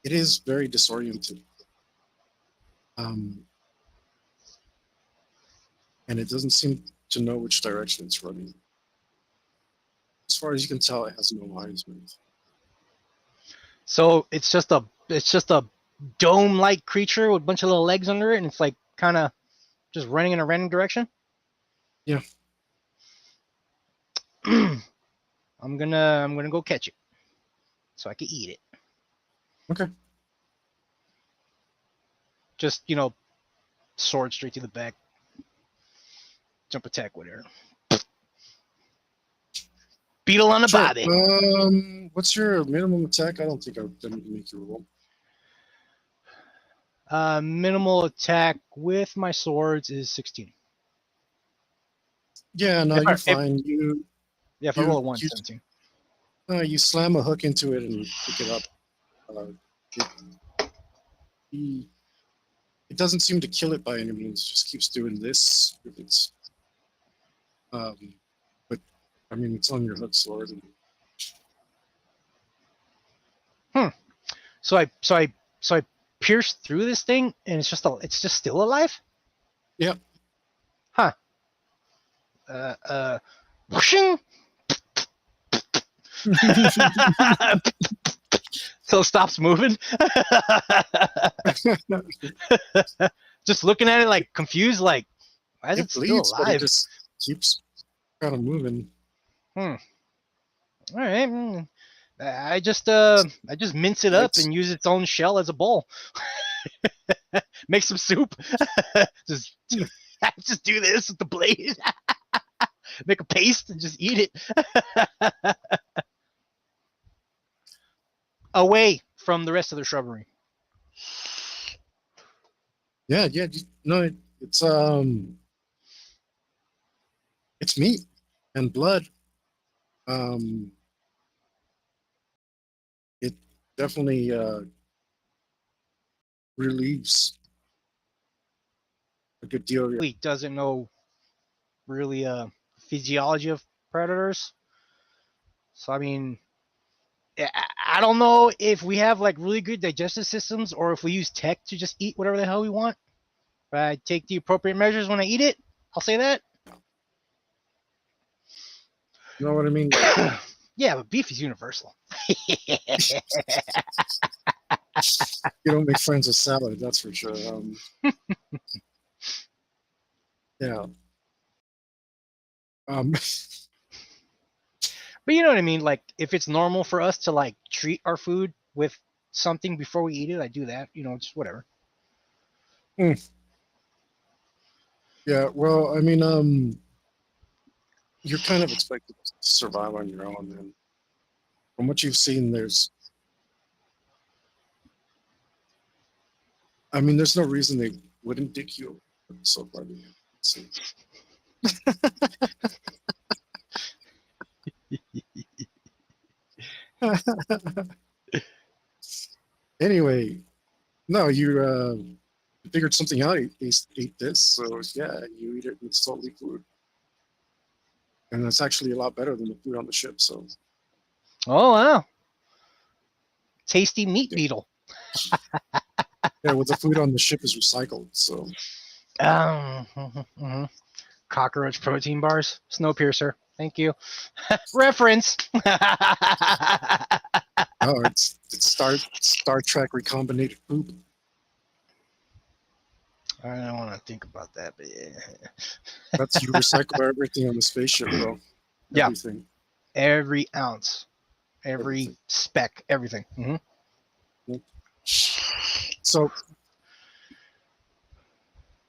It is very disoriented. Um, and it doesn't seem to know which direction it's running. As far as you can tell, it has no eyes. So it's just a dome-like creature with a bunch of little legs under it, and it's like kind of just running in a random direction. Yeah. I'm gonna go catch it so I can eat it. Okay. Just sword straight to the back, jump attack, whatever. Beetle on the Sure. body. What's your minimum attack? I don't think I didn't make you roll. Minimal attack with my swords is 16. Yeah, no, you're fine. If I roll a 1, 17. You slam a hook into it and pick it up. It doesn't seem to kill it by any means. Just keeps doing this. It's, but I mean, it's on your hook sword. So I pierce through this thing, and it's just still alive. Yep. Huh. Whooshing. Till it stops moving. Just looking at it like confused, like why is it still bleeds, but it alive? just keeps kind of moving. All right. I just mince it up and use its own shell as a bowl. Make some soup. just do this with the blade. Make a paste and just eat it. Away from the rest of the shrubbery. Yeah, yeah. No, it's meat and blood. Um, it definitely relieves a good deal. He doesn't know really physiology of predators. So I mean, I don't know if we have like really good digestive systems or if we use tech to just eat whatever the hell we want. But I take the appropriate measures when I eat it. I'll say that. You know what I mean? Yeah, but beef is universal. You don't make friends with salad, that's for sure. Yeah. Um, But you know what I mean? Like, if it's normal for us to like treat our food with something before we eat it, I do that. You know, just whatever. yeah. Well, I mean, you're kind of expected to survive on your own, and from what you've seen, there's no reason they wouldn't dick you so far. So, anyway, no, you figured something out. Ate this, so yeah, you eat it. And it's totally food, and it's actually a lot better than the food on the ship. So, Oh wow, tasty meat yeah, beetle. yeah, well, the food on the ship is recycled, so Mhm. Cockroach protein bars, Snowpiercer. Thank you. Reference. no, it's Star Trek recombinated poop. I don't want to think about that, but yeah. That's you recycle everything on the spaceship, bro. Yeah, Everything, every ounce, every everything. speck, everything.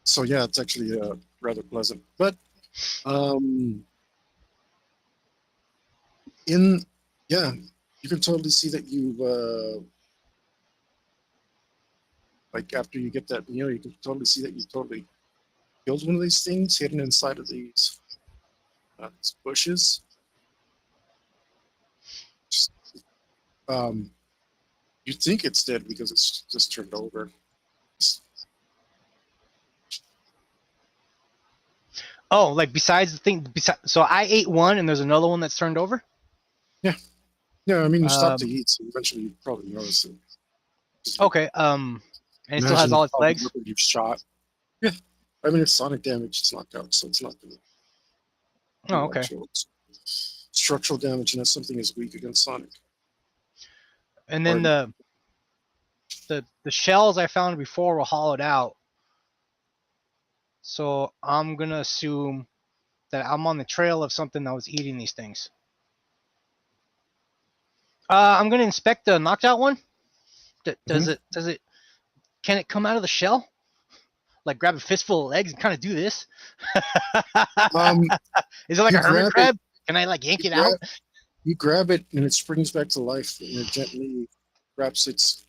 So, yeah, it's actually rather pleasant. But um, in yeah, you can totally see that you like after you get that meal, you can totally see that you totally killed one of these things hidden inside of these bushes. Just, um, you think it's dead because it's just turned over. Oh, like besides the thing, so I ate one and there's another one that's turned over. Yeah, yeah. I mean, you stop to Um, eat, so eventually you probably notice it. Just okay. And it still has imagine all its all the legs. weapon you've shot. Yeah, I mean, it's sonic damage. It's knocked out, so it's not going to Oh, do okay. actual structural damage unless something is weak against sonic. And Or then the shells I found before were hollowed out. So I'm gonna assume that I'm on the trail of something that was eating these things. I'm gonna inspect the knocked out one. Does Mhm. it? Can it come out of the shell? Like grab a fistful of legs and kind of do this? um, Is it like you a hermit grab it, crab? Can I like yank you it grab, out? you grab it, and it springs back to life, and it gently wraps its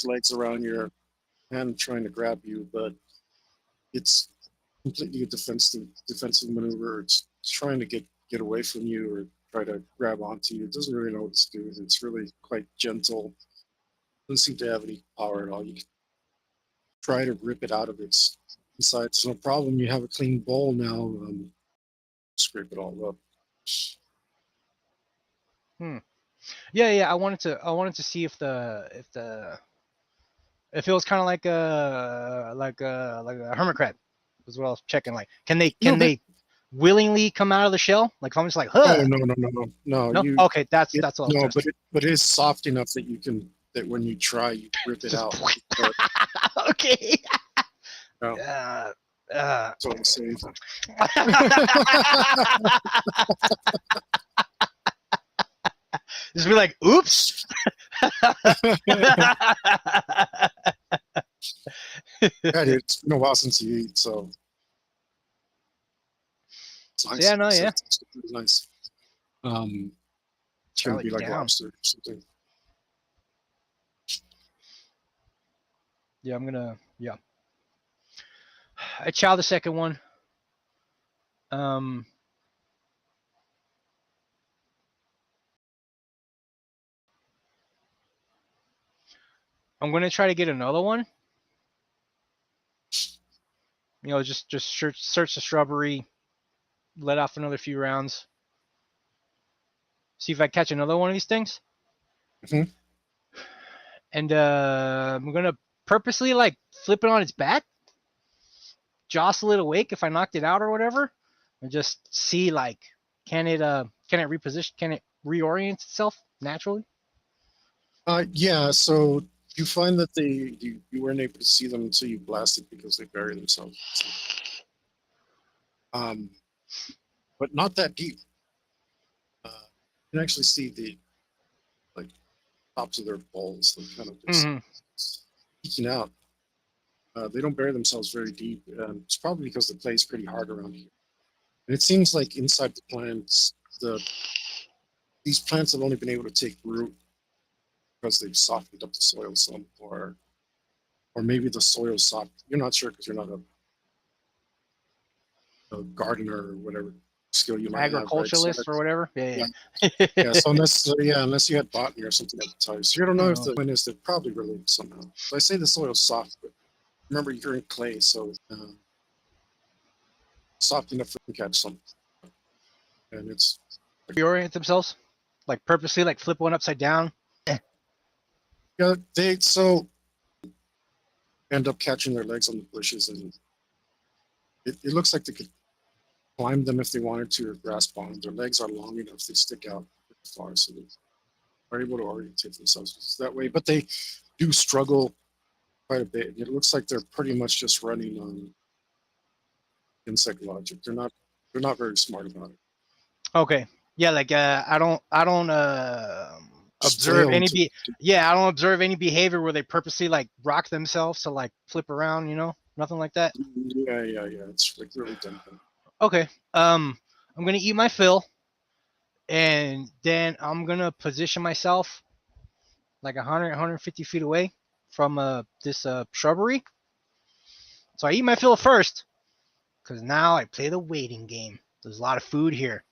legs around your hand, trying to grab you, but it's completely a defensive maneuver. It's trying to get away from you or try to grab onto you. It doesn't really know what it's doing. It's really quite gentle. Doesn't seem to have any power at all. You can try to rip it out of its inside. It's no problem. You have a clean bowl now. Scrape it all up. Yeah. I wanted to see if it was kind of like a hermit crab. As well as checking like A little can bit. they willingly come out of the shell? Like if I'm just like, Oh huh? no. No. Okay, that's what I was No, testing. but it is soft enough that when you try, you rip it Just out. But, okay. no, Uh, that's what I'm saying. just be like, oops. Yeah, dude, it's been a while since you eat, so it's So nice. yeah, no, So yeah. it's actually pretty nice. It's Chow gonna it be like down. lobster or something. Yeah, I'm gonna. Yeah, I chow the second one. Um, I'm gonna try to get another one. You know, just search the shrubbery, let off another few rounds, see if I catch another one of these things. Mhm. And I'm gonna purposely like flip it on its back, jostle it awake if I knocked it out or whatever, and just see like can it reposition, can it reorient itself naturally? Yeah, so you find that you weren't able to see them until you blasted because they bury themselves. Um, but not that deep. You can actually see the like tops of their balls, like kind of just Mm-hmm. peeking out. They don't bury themselves very deep, and it's probably because the clay is pretty hard around here. And it seems like inside the plants, these plants have only been able to take root because they've softened up the soil some, or maybe the soil soft. You're not sure because you're not a gardener or whatever skill you might have, right? So Agriculturalist or whatever. yeah, Yeah. yeah. So unless you had botany or something at the time, so you don't know if Oh, the wind is they're probably related somehow. So I say the soil's soft, but remember you're in clay, so soft enough for you to catch something, and it's reorient themselves, like purposely, like flip one upside down. yeah. They so end up catching their legs on the bushes, and it looks like they could climb them if they wanted to or grasp on them. Their legs are long enough; they stick out far, so they are able to orientate themselves that way. But they do struggle quite a bit. It looks like they're pretty much just running on insect logic. They're not very smart about it. Okay. Yeah, like I don't Just observe flail any to, be yeah, I don't observe any behavior where they purposely like rock themselves to like flip around, you know? Nothing like that. yeah. It's like really dumb. Okay. I'm going to eat my fill and then I'm going to position myself like 150 feet away from this shrubbery. So I eat my fill first cuz now I play the waiting game. There's a lot of food here.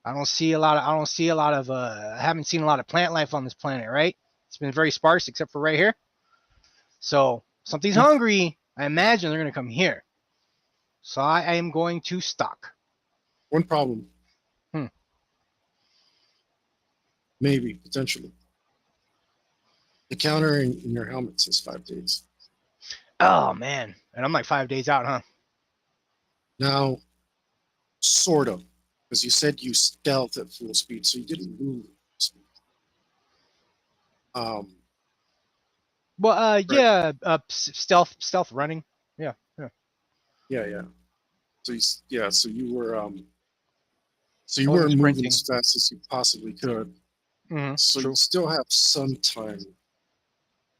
I haven't seen a lot of plant life on this planet, right? It's been very sparse except for right here. So something's hungry. I imagine they're gonna come here. So I am going to stalk. One problem, Hmm. maybe potentially, the counter in your helmet says 5 days. Oh man. And I'm like 5 days out, huh? Now, sort of, because you said you stealth at full speed, so you didn't move. Um, Well right? yeah, stealth running. Yeah, yeah. Yeah. So so I you were wasn't moving sprinting. as fast as you possibly could. So you True. still have some time,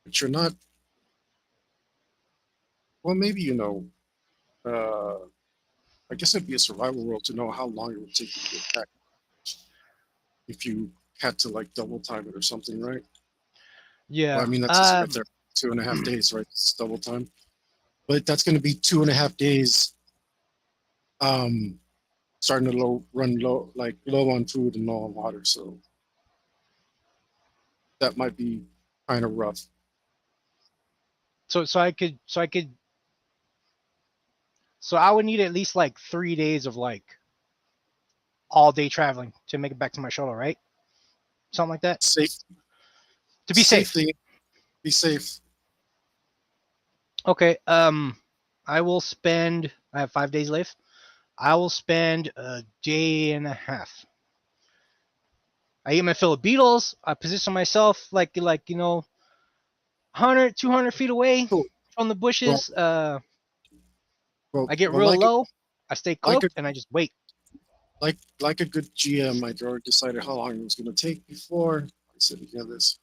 but you're not. Well, maybe Uh, I guess it'd be a survival world to know how long it would take you to get back if you had to like double time it or something, right? Well, I Yeah. mean that's right there, 2.5 days, right? It's double time, but that's going to be 2.5 days. Um, Starting to run low, like low on food and low on water, so that might be kind of rough. So I would need at least like 3 days of like all day traveling to make it back to my shuttle, right? Something like that. Safe, To be safe. safety, be safe. Okay. I have 5 days left. I will spend a day and a half. I eat my fill of beetles. I position myself like 100, 200 feet away Cool. from the Well, bushes. well, I get well, real low. I stay like a cloaked and I just wait. like a good GM, I already decided how long it was going to take before I said, "Yeah, this,"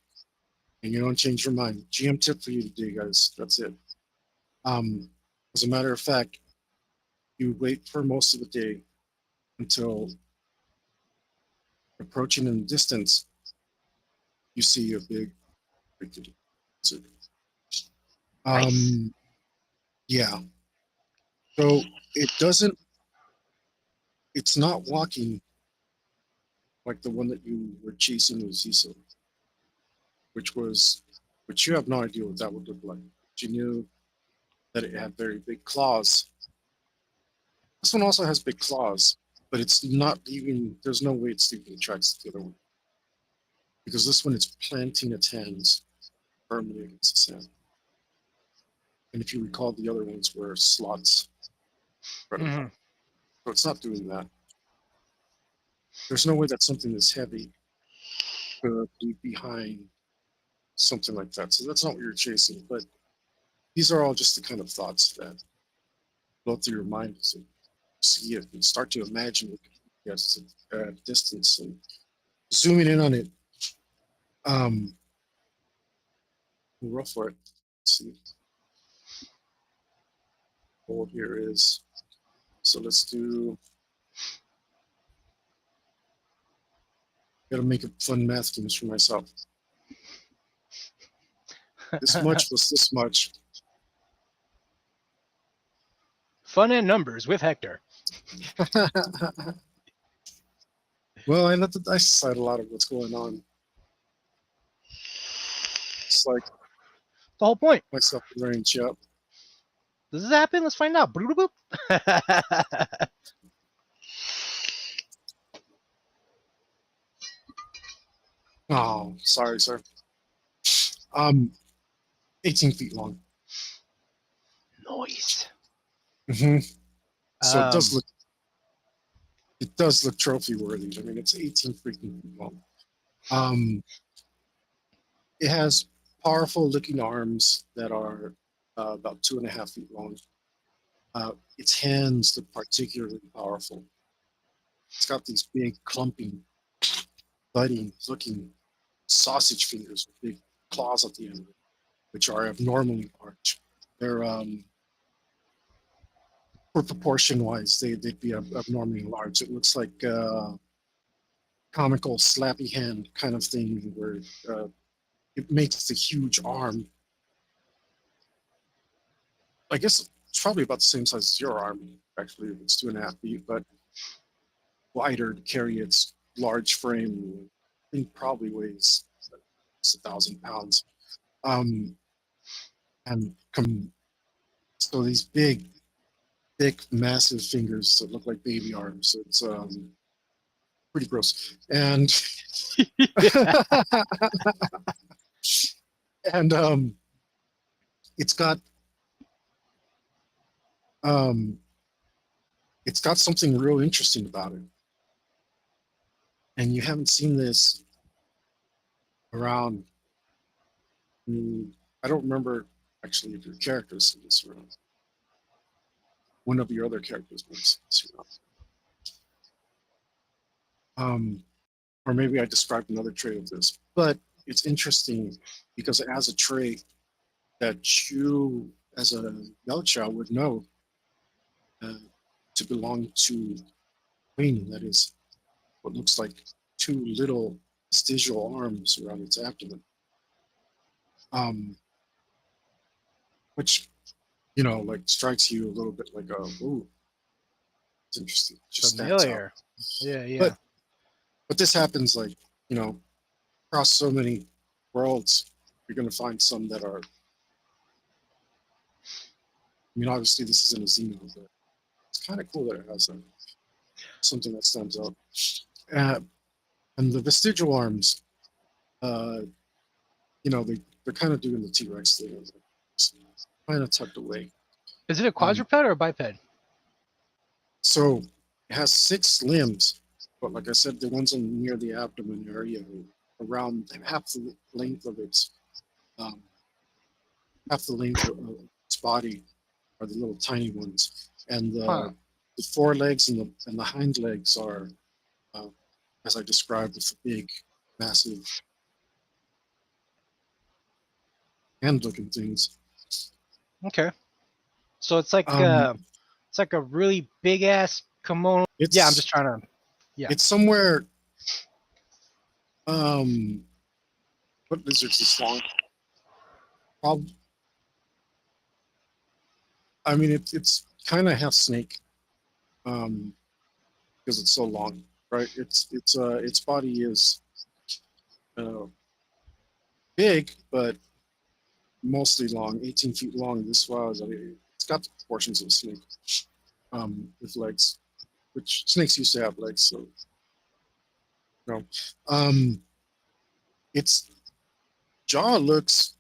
and you don't change your mind. GM tip for you today, guys. That's it. As a matter of fact, you wait for most of the day until approaching in the distance, you see a big lizard. Nice. Yeah. So it doesn't. It's not walking like the one that you were chasing with Ziso, which was, which you have no idea what that would look like. But you knew that it had very big claws. This one also has big claws, but it's not even. There's no way it's leaving the tracks to the other one because this one is planting its hands firmly against the sand. And if you recall, the other ones were slots. Hmm. So it's not doing that. There's no way that something this heavy could be behind something like that. So that's not what you're chasing. But these are all just the kind of thoughts that go through your mind as you see it and start to imagine it yes, at a distance and zooming in on it. We'll roll for it. Let's see. Goal here is so let's do. Got to make a fun math games for myself. This much plus this much. Fun and numbers with Hector. Well, I let the dice decide a lot of what's going on. It's like The whole point. myself in range. Yep. Does this happen? Let's find out. Boop, boop, boop. Oh, sorry, sir. 18 feet long. Noise. Mm-hmm. So Um, it does look trophy worthy. I mean, it's 18 freaking feet long. It has powerful looking arms that are about 2.5 feet long. Its hands look particularly powerful. It's got these big clumping, budding looking sausage fingers with big claws at the end, which are abnormally large. They're for proportion wise, they'd be abnormally large. It looks like comical slappy hand kind of thing where it makes the huge arm. I guess it's probably about the same size as your arm. Actually, it's 2.5 feet, but wider to carry its large frame. I think probably weighs 1,000 pounds. And so these big, thick, massive fingers that look like baby arms. It's pretty gross. And and it's got um, it's got something real interesting about it. And you haven't seen this around. I don't remember actually if your characters see this around. One of your other characters might see this around. Or maybe I described another trait of this. But it's interesting because it has a trait that you, as a Yautja, would know to belong to Queen. That is what looks like two little vestigial arms around its abdomen. Which, like strikes you a little bit like a, ooh, it's interesting. It just stands out. familiar. Yeah, yeah. But this happens like, across so many worlds, you're going to find some that are, obviously this isn't a Xeno, but it's kind of cool that it has something that stands out. And the vestigial arms, they're kind of doing the T-Rex thing, kind of tucked away. Is it a quadruped or a biped? So it has 6 limbs, but like I said, the ones near the abdomen area, around half the length of its body, are the little tiny ones, and the forelegs and the hind legs are, as I described, with the big, massive hand-looking things. Okay. So it's like Um, a really big ass kimono. Yeah, I'm just trying to. Yeah. It's somewhere. What lizard's this long? I mean, it's kind of half snake, because it's so long, right? Its body is uh, big, but mostly long, 18 feet long. This was, I mean, it's got the proportions of a snake, with legs, which snakes used to have legs. So, no, its jaw looks,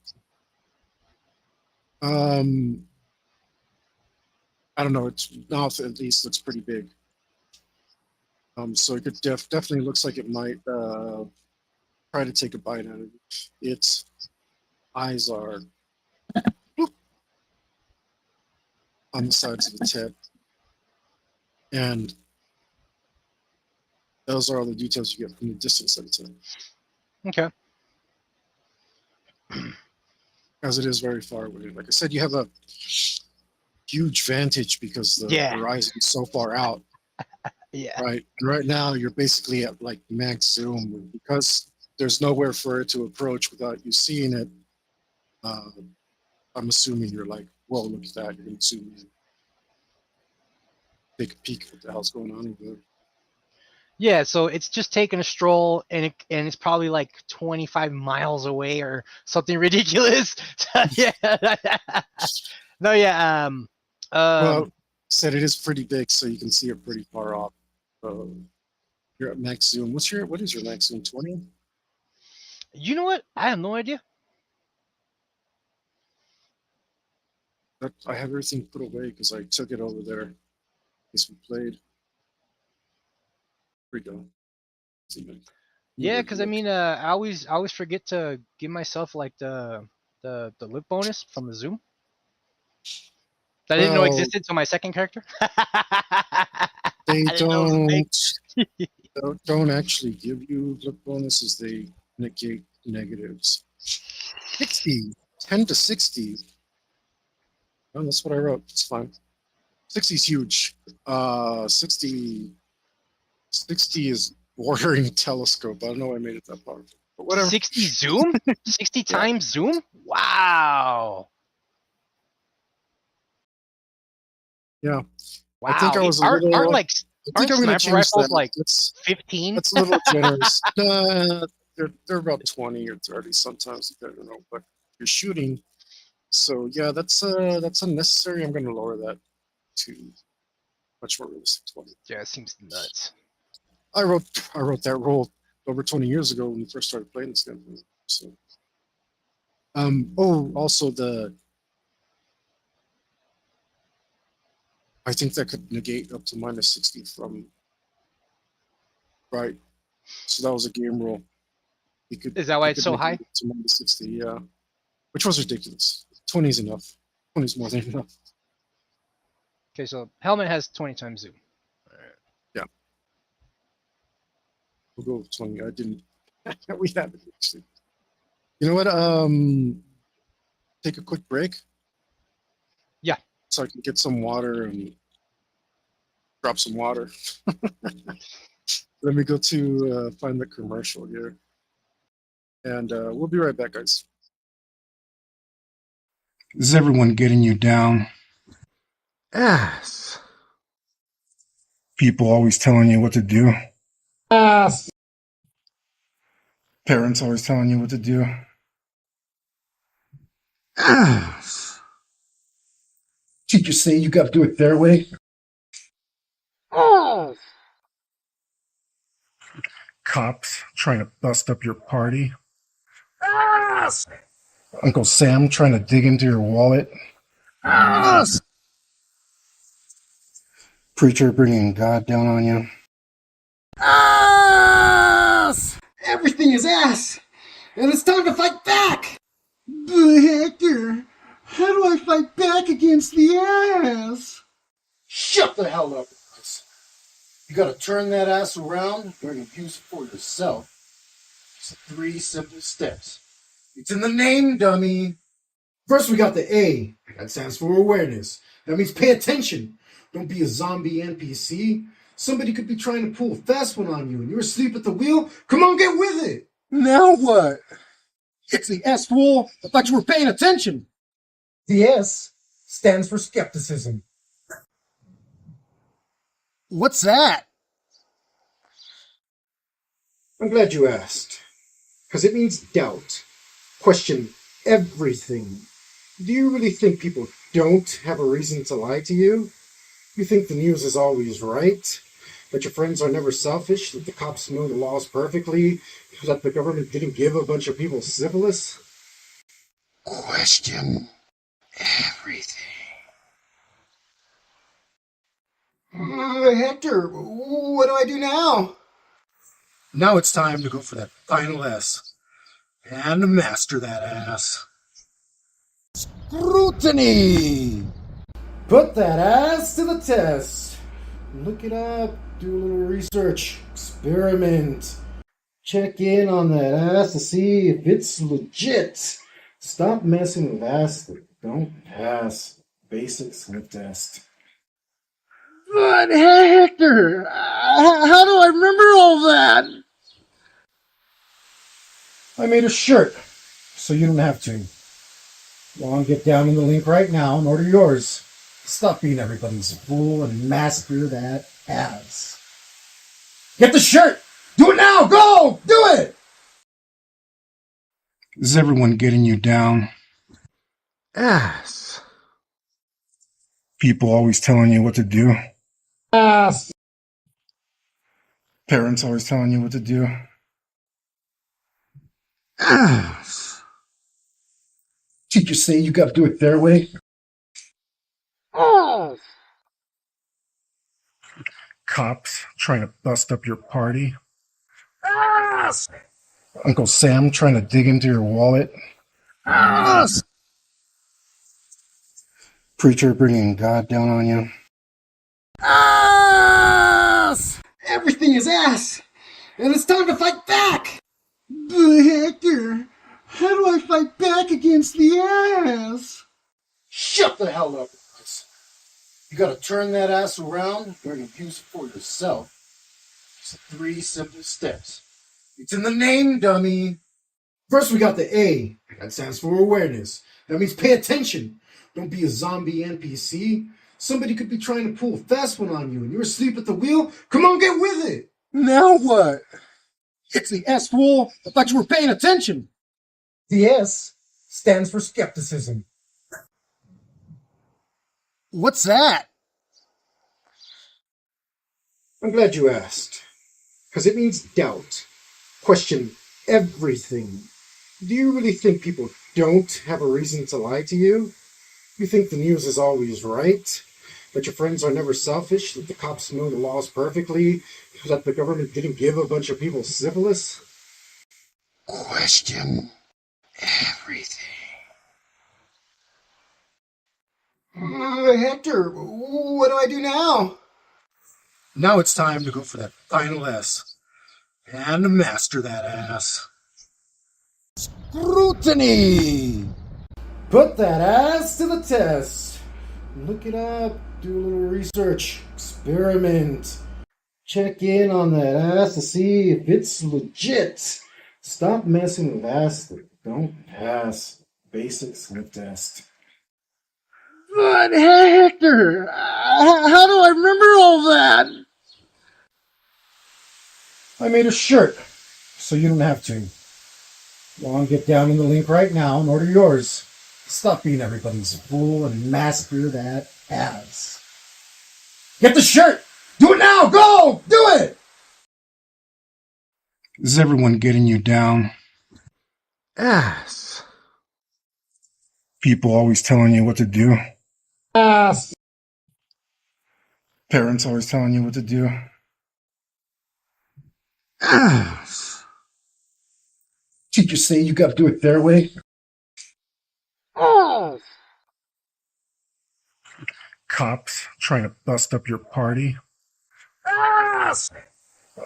um, I don't know, its mouth at least looks pretty big. So it could definitely looks like it might try to take a bite out of it. Its eyes are on the sides of its head, and those are all the details you get from the distance that it's in. Okay. As it is very far away. Like I said, you have a huge vantage because the Yeah. horizon is so far out. Yeah. Right. And right now you're basically at like max zoom because there's nowhere for it to approach without you seeing it. I'm assuming you're like, whoa, look at that. You're going to zoom in. Take a peek at what the hell's going on over there. Yeah, so it's just taking a stroll, and it's probably like 25 miles away or something ridiculous. Yeah. No, yeah. Well, said it is pretty big, so you can see it pretty far off. You're at max zoom. What is your max zoom? 20? You know what? I have no idea. I have everything put away because I took it over there. Guess we played. Here we go. Yeah, because I mean, I always forget to give myself like the lip bonus from the zoom. That I didn't know existed to my second character. They don't actually give you lip bonuses. They negate negatives. 60, 10 to 60. Oh, that's what I wrote. It's fine. 60 is huge. 60 is bordering telescope. I don't know why I made it that far, but whatever. 60 zoom? 60 times zoom? Wow. Yeah. Wow. I think I was aren't sniper rifles like 15? That's a little generous. They're about 20 or 30 sometimes. I don't know, but you're shooting. So yeah, that's unnecessary. I'm going to lower that to much more realistic 20. Yeah, it seems nuts. I wrote that role over 20 years ago when we first started playing this game. So, also I think that could negate up to minus 60 from, right. So that was a game rule. Is that why it's so high? To minus 60, yeah. Which was ridiculous. 20 is enough. 20 is more than enough. Okay, so helmet has 20 times zoom. Yeah. We'll go with 20. I didn't. We haven't actually. You know what? Take a quick break. Yeah. So I can get some water and drop some water. Let me go to find the commercial here. And we'll be right back, guys. Is everyone getting you down? Ass. People always telling you what to do. Ass. Parents always telling you what to do. Ass. Teachers say you got to do it their way. Ass. Cops trying to bust up your party. Ass. Uncle Sam trying to dig into your wallet. Ass. Preacher bringing God down on you. Ass. Everything is ass. And it's time to fight back. But Hector, how do I fight back against the ass? Shut the hell up. You gotta turn that ass around and use it for yourself. It's 3 simple steps. It's in the name, dummy. First, we got the A. That stands for awareness. That means pay attention. Don't be a zombie NPC. Somebody could be trying to pull a fast one on you and you're asleep at the wheel. Come on, get with it. Now what? It's the S rule. I thought you were paying attention. The S stands for skepticism. What's that? I'm glad you asked, because it means doubt. Question everything. Do you really think people don't have a reason to lie to you? You think the news is always right? That your friends are never selfish? That the cops know the laws perfectly? That the government didn't give a bunch of people syphilis? Question everything. Hector, what do I do now? Now it's time to go for that final S and master that ass. Scrutiny! Put that ass to the test. Look it up, do a little research, experiment. Check in on that ass to see if it's legit. Stop messing with ass that don't pass basic sniff test. But Hector, how do I remember all that? I made a shirt, so you don't have to. Go on, get down in the link right now and order yours. Stop being everybody's fool and master that ass. Get the shirt! Do it now! Go! Do it! Is everyone getting you down? Ass. People always telling you what to do. Ass. Parents always telling you what to do. Ass. Teachers say you gotta do it their way. Ass. Cops trying to bust up your party. Ass. Uncle Sam trying to dig into your wallet. Ass. Preacher bringing God down on you. Ass. Everything is ass. And it's time to fight back. But Hector, how do I fight back against the ass? Shut the hell up. You gotta turn that ass around and use it for yourself. It's 3 simple steps. It's in the name, dummy. First, we got the A. That stands for awareness. That means pay attention. Don't be a zombie NPC. Somebody could be trying to pull a fast one on you and you're asleep at the wheel. Come on, get with it. Now what? It's the S, fool. I thought you were paying attention. The S stands for skepticism. What's that? I'm glad you asked, because it means doubt. Question everything. Do you really think people don't have a reason to lie to you? You think the news is always right? That your friends are never selfish? That the cops know the laws perfectly? That the government didn't give a bunch of people syphilis? Question everything. Hector, what do I do now? Now it's time to go for that final S and master that ass. Scrutiny! Put that ass to the test. Look it up, do a little research, experiment. Check in on that ass to see if it's legit. Stop messing with ass that don't pass basic sniff test. But Hector, how do I remember all that? I made a shirt, so you don't have to. Go on, get down in the link right now and order yours. Stop being everybody's fool and master that ass. Get the shirt! Do it now! Go! Do it! Is everyone getting you down? Ass. People always telling you what to do. Ass. Parents always telling you what to do. Ass. Teachers say you gotta do it their way. Ass. Cops trying to bust up your party. Ass.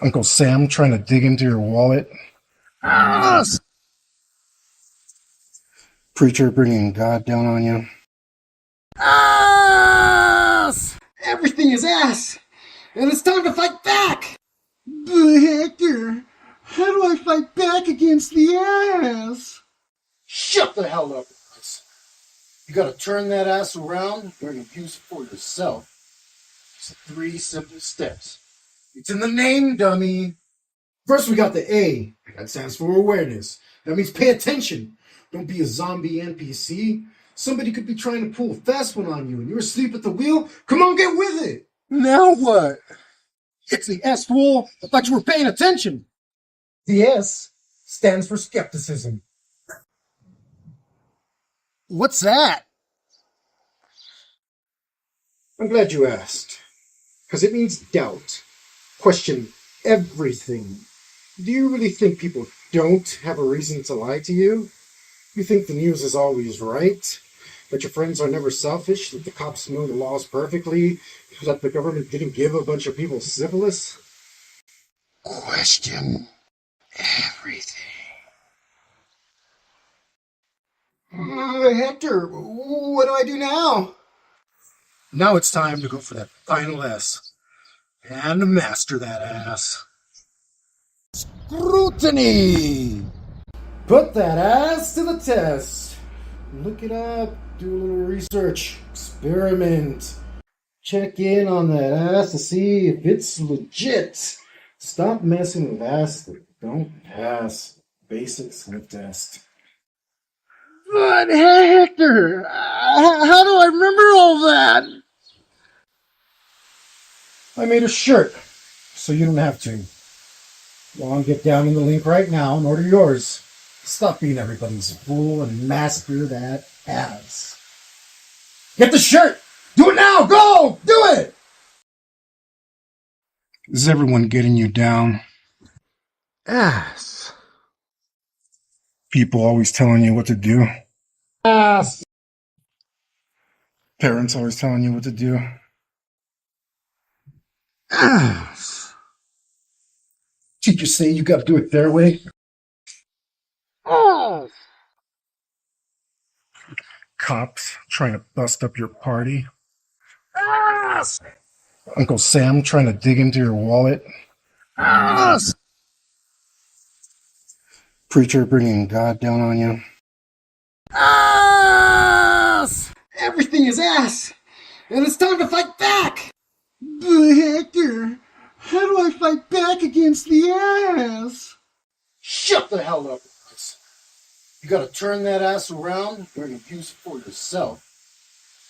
Uncle Sam trying to dig into your wallet. Ass. Preacher bringing God down on you. Ass. Everything is ass. And it's time to fight back. But Hector, how do I fight back against the ass? Shut the hell up. You gotta turn that ass around, learn to use it for yourself. It's 3 simple steps. It's in the name, dummy. First, we got the A. That stands for awareness. That means pay attention. Don't be a zombie NPC. Somebody could be trying to pull a fast one on you and you're asleep at the wheel. Come on, get with it. Now what? It's the S, fool. I thought you were paying attention. The S stands for skepticism. What's that? I'm glad you asked. Because it means doubt. Question everything. Do you really think people don't have a reason to lie to you? You think the news is always right? That your friends are never selfish? That the cops know the laws perfectly? That the government didn't give a bunch of people syphilis? Question everything. Hector, what do I do now? Now it's time to go for that final S and master that ass. Scrutiny! Put that ass to the test. Look it up, do a little research, experiment. Check in on that ass to see if it's legit. Stop messing with ass that don't pass basic sniff test. But Hector, how do I remember all that? I made a shirt, so you don't have to. Go on, get down in the link right now and order yours. Stop being everybody's fool and master that ass. Get the shirt! Do it now! Go! Do it! Is everyone getting you down? Ass. People always telling you what to do. Ass. Parents always telling you what to do. Ass. Teachers say you gotta do it their way. Ass. Cops trying to bust up your party. Ass. Uncle Sam trying to dig into your wallet. Ass. Preacher bringing God down on you. Ass. Everything is ass. And it's time to fight back. But Hector, how do I fight back against the ass? Shut the hell up. You gotta turn that ass around, learn to use it for yourself.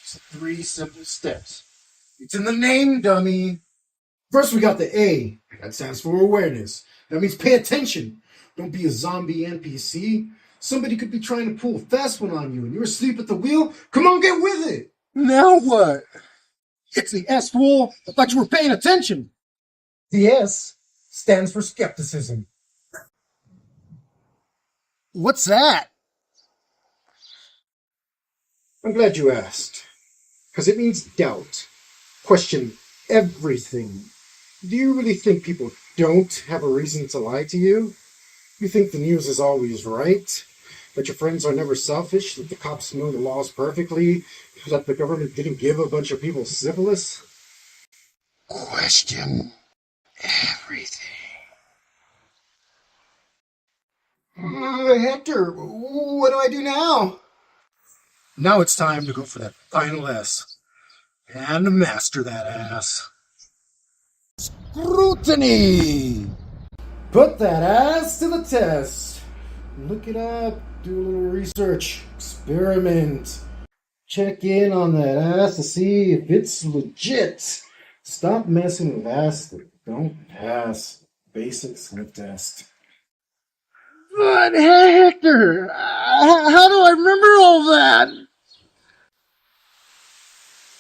It's 3 simple steps. It's in the name, dummy. First, we got the A. That stands for awareness. That means pay attention. Don't be a zombie NPC. Somebody could be trying to pull a fast one on you and you're asleep at the wheel. Come on, get with it. Now what? It's the S, fool. I thought you were paying attention. The S stands for skepticism. What's that? I'm glad you asked. Because it means doubt. Question everything. Do you really think people don't have a reason to lie to you? You think the news is always right? That your friends are never selfish? That the cops know the laws perfectly? That the government didn't give a bunch of people syphilis? Question everything. Hector, what do I do now? Now it's time to go for that final S and master that ass. Scrutiny! Put that ass to the test. Look it up, do a little research, experiment. Check in on that ass to see if it's legit. Stop messing with ass that don't pass basic sniff test. But Hector, how do I remember all that?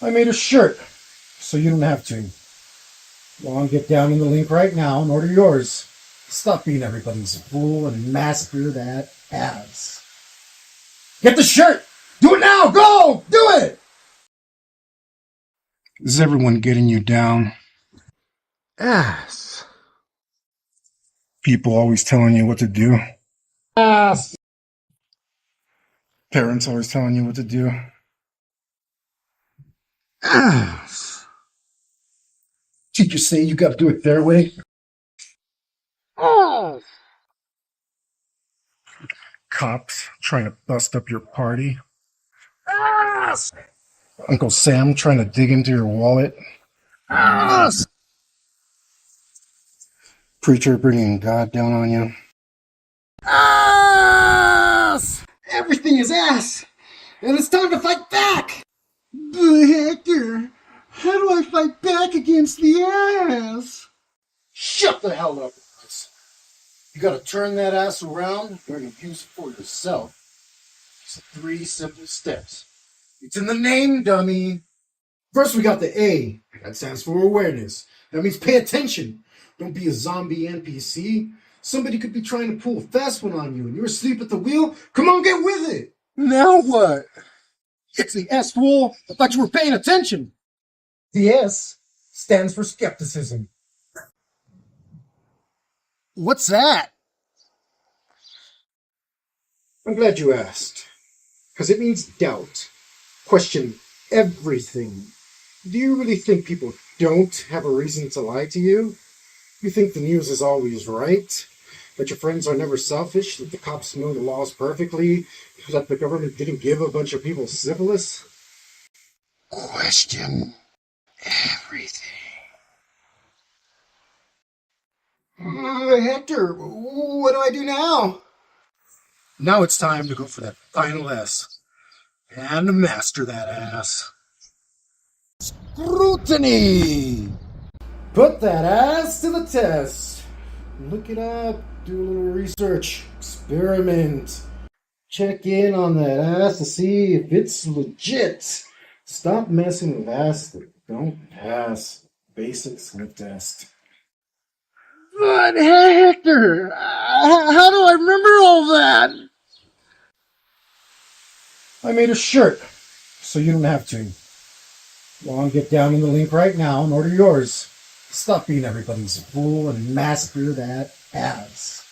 I made a shirt, so you don't have to. Go on, get down in the link right now and order yours. Stop being everybody's fool and master that ass. Get the shirt! Do it now! Go! Do it! Is everyone getting you down? Ass. People always telling you what to do. Ass. Parents always telling you what to do. Ass. Teachers say you gotta do it their way. Ass. Cops trying to bust up your party. Ass! Uncle Sam trying to dig into your wallet. Ass! Preacher bringing God down on you. Ass! Everything is ass! And it's time to fight back! But Hector, how do I fight back against the ass? Shut the hell up, guys. You gotta turn that ass around. You're gonna use it for yourself. It's 3 simple steps. It's in the name, dummy. First, we got the A. That stands for awareness. That means pay attention. Don't be a zombie NPC. Somebody could be trying to pull a fast one on you and you're asleep at the wheel. Come on, get with it. Now what? It's the S, fool. I thought you were paying attention. The S stands for skepticism. What's that? I'm glad you asked. Because it means doubt. Question everything. Do you really think people don't have a reason to lie to you? You think the news is always right? That your friends are never selfish? That the cops know the laws perfectly? That the government didn't give a bunch of people syphilis? Question everything. Hector, what do I do now? Now it's time to go for that final S. And master that ass. Scrutiny! Put that ass to the test. Look it up, do a little research, experiment. Check in on that ass to see if it's legit. Stop messing with ass that don't pass basic sniff test. But Hector, how do I remember all that? I made a shirt, so you don't have to. Go on, get down in the link right now and order yours. Stop being everybody's fool and master that ass.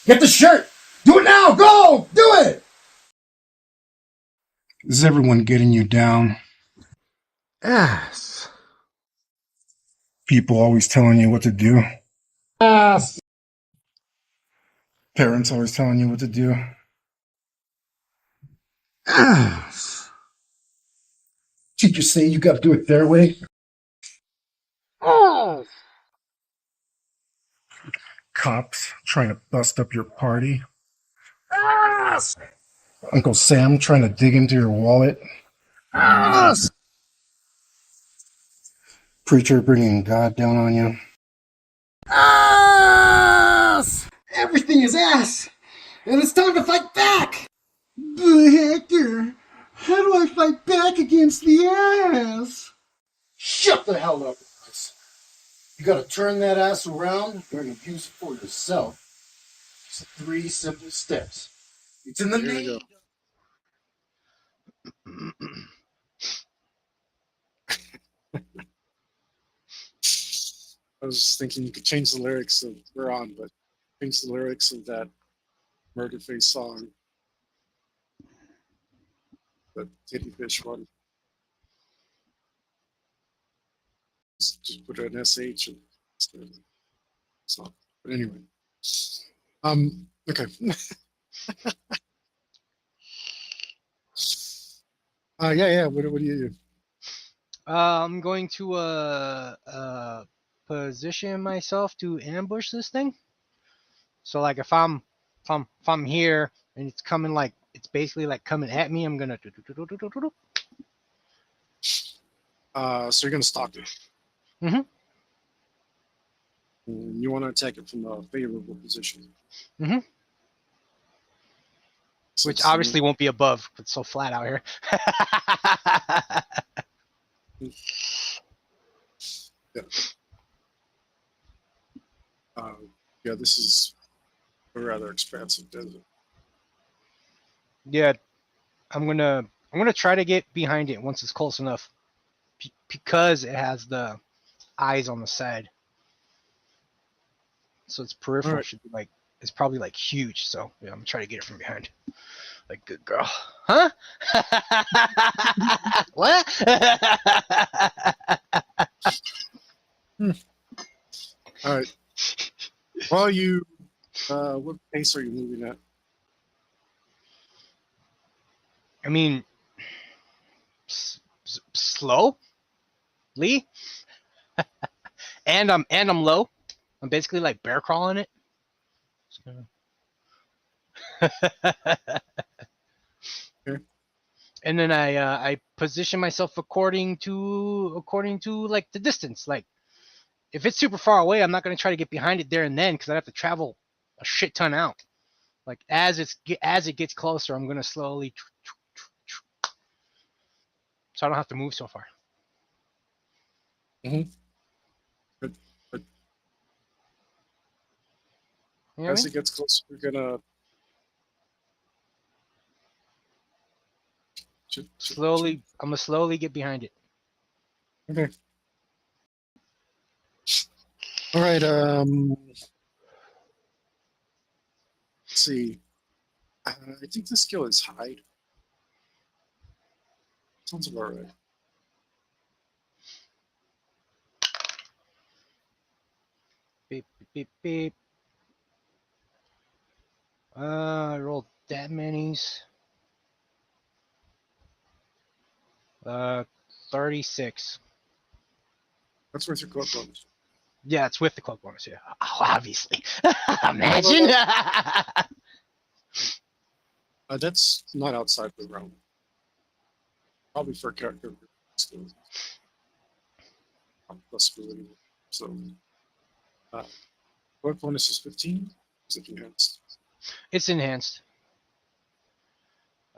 Get the shirt! Do it now! Go! Do it! Is everyone getting you down? Ass. People always telling you what to do. Ass. Parents always telling you what to do. Ass. Teachers say you gotta do it their way. Ass. Cops trying to bust up your party. Ass. Uncle Sam trying to dig into your wallet. Ass. Preacher bringing God down on you. Ass. Everything is ass. And it's time to fight back. But Hector, how do I fight back against the ass? Shut the hell up, guys. You gotta turn that ass around. You're gonna use it for yourself. It's 3 simple steps. It's in the name. I was just thinking you could change the lyrics of we're on, but change the lyrics of that Murder Face song. That Titty Fish one. Just put an SH and it's not. But anyway. Okay. Yeah. What do you do? I'm going to position myself to ambush this thing. So like if I'm here and it's coming like it's basically like coming at me, I'm gonna. So you're gonna stalk it. Mm-hmm. And you want to attack it from a favorable position. Mm-hmm. So Which obviously won't be above. It's so flat out here. Yeah, this is a rather expansive desert. Yeah, I'm gonna try to get behind it once it's close enough, because it has the eyes on the side. So its peripheral should be like, it's probably like huge. So yeah, I'm gonna try to get it from behind. Like, good girl. Huh? What? All right. Well, what pace are you moving at? I mean, slow, Lee, and I'm low. I'm basically like bear crawling it. Okay. And then I position myself according to like the distance. Like if it's super far away, I'm not gonna try to get behind it there and then because I have to travel a shit ton out. Like as it gets closer, I'm gonna slowly, so I don't have to move so far. Mm-hmm. But You know as what I mean? it gets closer, we're gonna Slowly, I'm gonna slowly get behind it. Okay. All right. Let's see. I think the skill is hide. Sounds about right. Beep beep beep beep. I rolled that many's. 36. That's worth your club bonus. Yeah, it's with the club bonus. Yeah, oh, obviously. Imagine. That's not outside the realm. Probably for character skill possibility. So, what bonus is 15? Is it enhanced? It's enhanced.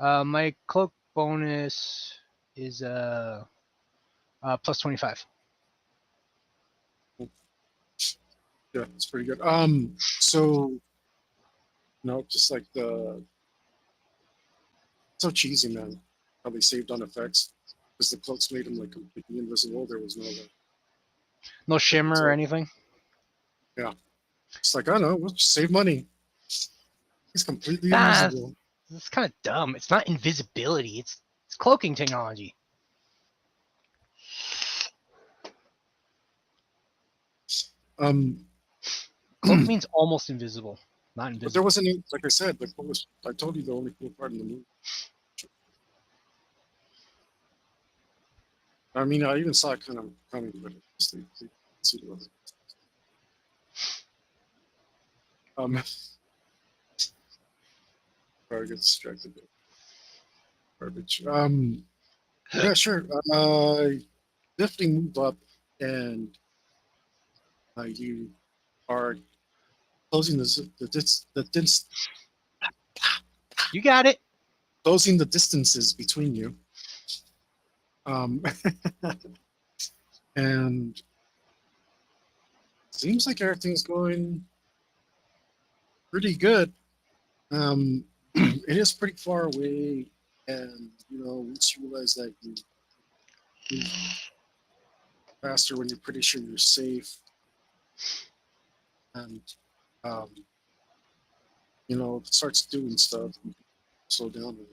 My cloak bonus is plus 25. Yeah, it's pretty good. So no, just like so cheesy, man. How they saved on effects because the cloaks made him like completely invisible. There was no like, No shimmer or so, anything. yeah. It's like I don't know. We'll just save money. He's completely Nah, invisible. it's kind of dumb. It's not invisibility. It's cloaking technology. Cloak means almost invisible, not invisible. But there wasn't any, like I said, like what was I told you the only cool part in the movie. I mean, I even saw it kind of coming, but it's the see the other. Probably get distracted. Garbage. Yeah, sure. Definitely move up, and you are closing You got it. closing the distances between you. And seems like everything's going pretty good. It is pretty far away, and you know, once you realize that you move faster when you're pretty sure you're safe, and um, you know, it starts doing stuff, you slow down a little.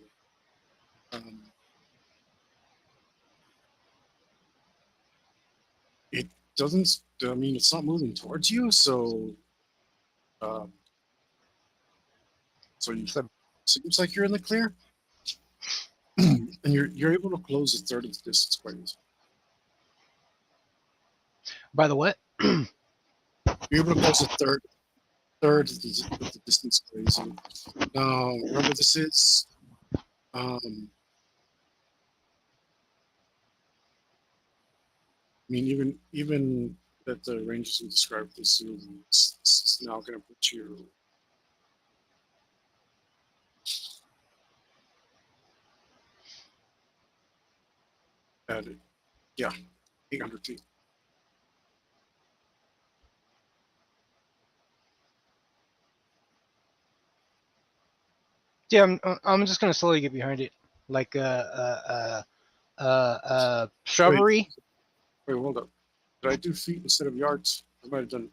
It doesn't. I mean, it's not moving towards you, so um, so you seems like you're in the clear, and you're able to close a third of the distance quite easily. By the what? You're able to close a third of the distance quite easily. Now, remember, this is I mean, even at the ranges we described, this is now going to put you at it. Yeah, 800 feet. Yeah, I'm just gonna slowly get behind it, like shrubbery. Wait, hold up. Did I do feet instead of yards? I might have done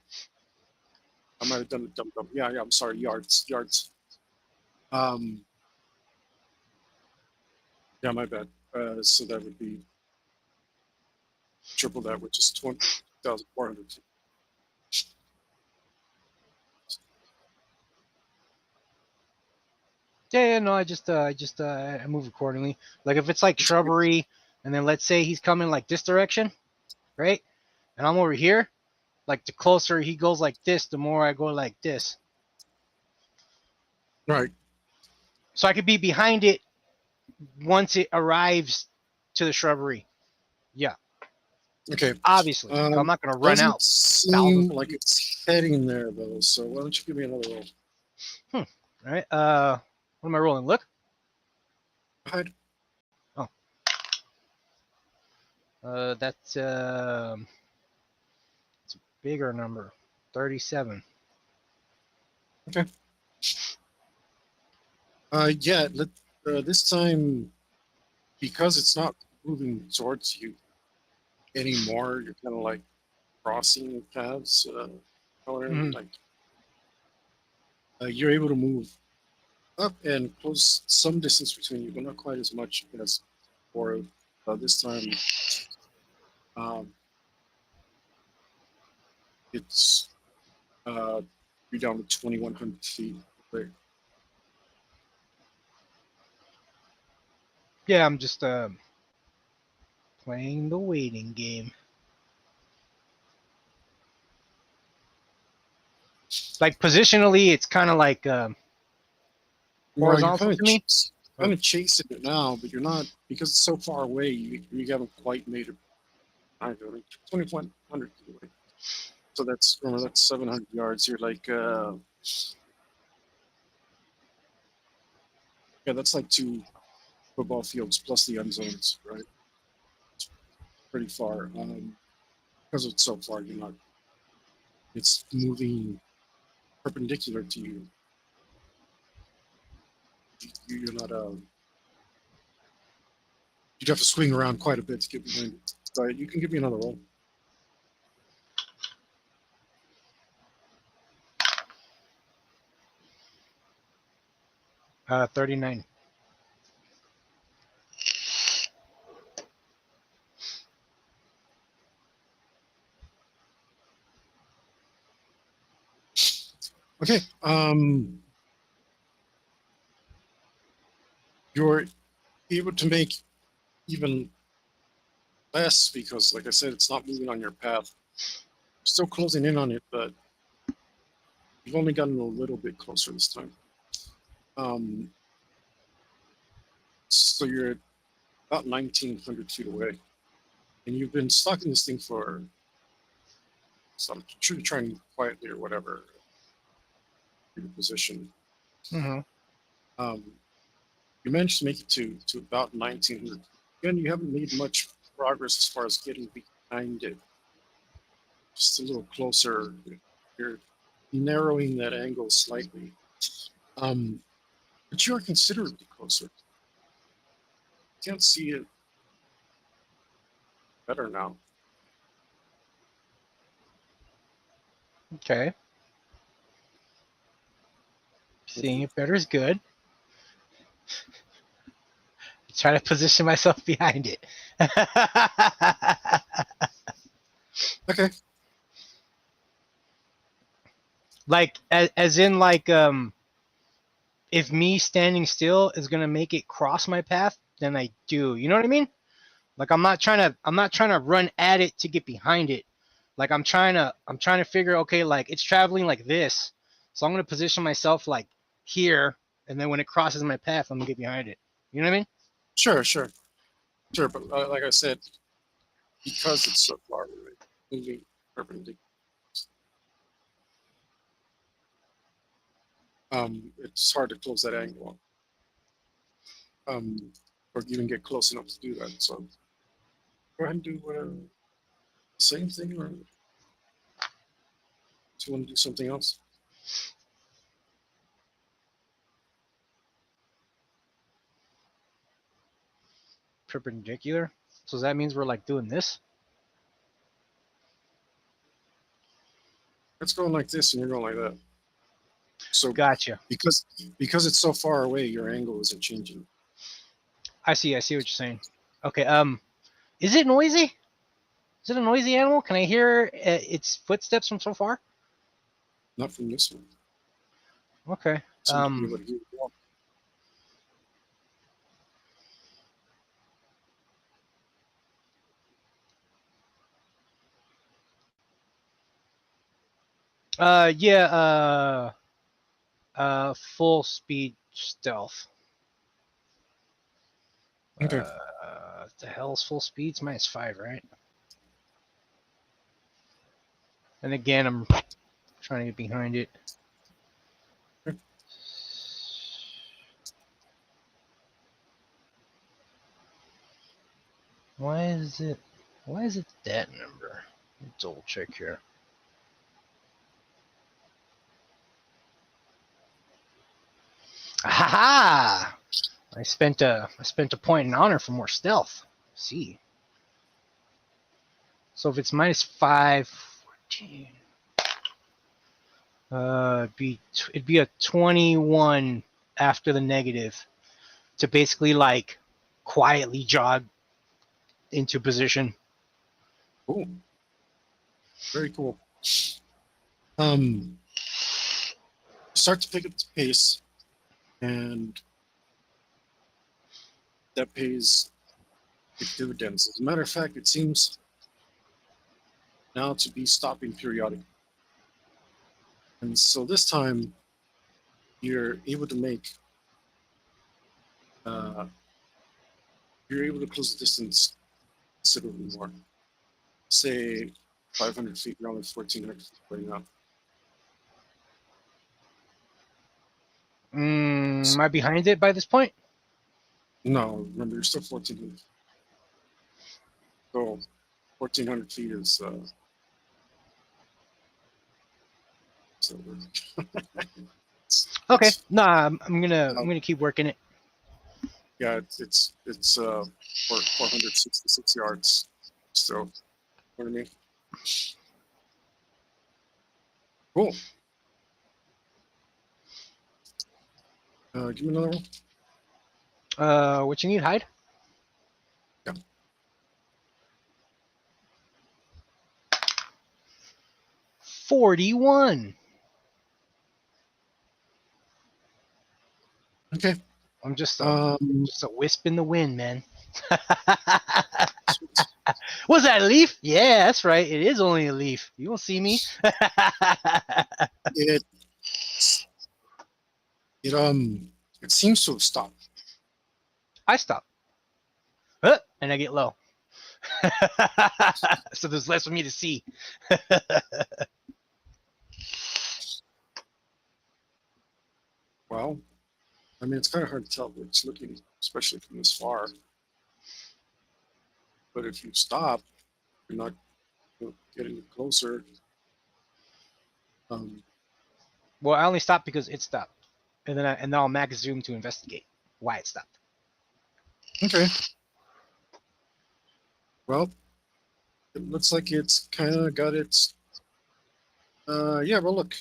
it dumb. Yeah, I'm sorry, yards. Um, yeah, my bad. So that would be triple that, which is 20,400. Yeah, no, I move accordingly. Like if it's like shrubbery, and then let's say he's coming like this direction, right? And I'm over here, like the closer he goes like this, the more I go like this. Right. So I could be behind it once it arrives to the shrubbery. Yeah, Okay. obviously. I'm not going to run Doesn't out seem thousands of like feet. it's heading there though. So why don't you give me another roll? All right. What am I rolling? Look. Go ahead. That's it's a bigger number, 37. Okay. Yeah. This time, because it's not moving towards you anymore, you're kind of like crossing paths. Mhm. Like you're able to move up and close some distance between you, but not quite as much as before. This time, um, it's you're down to 2,100 feet. Right. Yeah, I'm just playing the waiting game. Like positionally, it's kind of like Well, you're horizontal to me. kind of chasing it now, but you're not because it's so far away. You haven't quite made it. I don't know, 2,100 feet away. So remember that's 700 yards. You're like yeah, that's like 2 football fields plus the end zones, right? It's pretty far. Because it's so far, you're not. It's moving perpendicular to you. You're not. You'd have to swing around quite a bit to get behind it. So you can give me another roll. Uh, 39. Okay. You're able to make even less because, like I said, it's not moving on your path. Still closing in on it, but you've only gotten a little bit closer this time. So you're about 1,900 feet away, and you've been stalking this thing for some trying quietly or whatever your position. Mm-hmm. You managed to make it to about 1,900. Again, you haven't made much progress as far as getting behind it. Just a little closer. You're narrowing that angle slightly. But you are considerably closer. You can't see it better now. Okay. Seeing it better is good. Try to position myself behind it. Okay. Like as in like if me standing still is gonna make it cross my path, then I do. You know what I mean? Like I'm not trying to run at it to get behind it. Like I'm trying to figure, okay, like it's traveling like this. So I'm gonna position myself like here, and then when it crosses my path, I'm gonna get behind it. You know what I mean? Sure. But like I said, because it's so far away, moving perpendicular, it's hard to close that angle. Or even get close enough to do that. So go ahead and do the same thing, or do you want to do something else? Perpendicular. So that means we're like doing this. It's going like this, and you're going like that. So Gotcha. because it's so far away, your angle isn't changing. I see what you're saying. Okay. Is it noisy? Is it a noisy animal? Can I hear its footsteps from so far? Not from this one. Okay. Seem to be able to hear it walk. Yeah. Full speed stealth. Okay. The hell's full speed? It's -5, right? And again, I'm trying to get behind it. Why is it that number? Let's double check here. Aha! I spent a point in honor for more stealth. Let's see. So if it's -5, 14. It'd be a 21 after the negative to basically like quietly jog into position. Cool. Very cool. Start to pick up the pace, and that pays big dividends. As a matter of fact, it seems now to be stopping periodically. And so this time, you're able to make, you're able to close the distance considerably more. Say 500 feet, you're only 1,400 feet right now. Am I behind it by this point? No, remember, you're still 1,400. So 1,400 feet is, so Okay. Nah, I'm gonna keep working it. yeah, it's 466 yards. So, you know what I mean? Cool. Give me another one. What you need, hide? Yeah. 41. Okay. I'm just a wisp in the wind, man. Was that a leaf? Yeah, that's right. It is only a leaf. You won't see me. it it seems to have stopped. I stop. And I get low. So there's less for me to see. Well, I mean, it's kind of hard to tell what it's looking, especially from this far. But if you stop, you're not getting closer. Well, I only stopped because it stopped, and then I'll max zoom to investigate why it stopped. Okay. Well, it looks like it's kind of got its. Yeah. Well, look.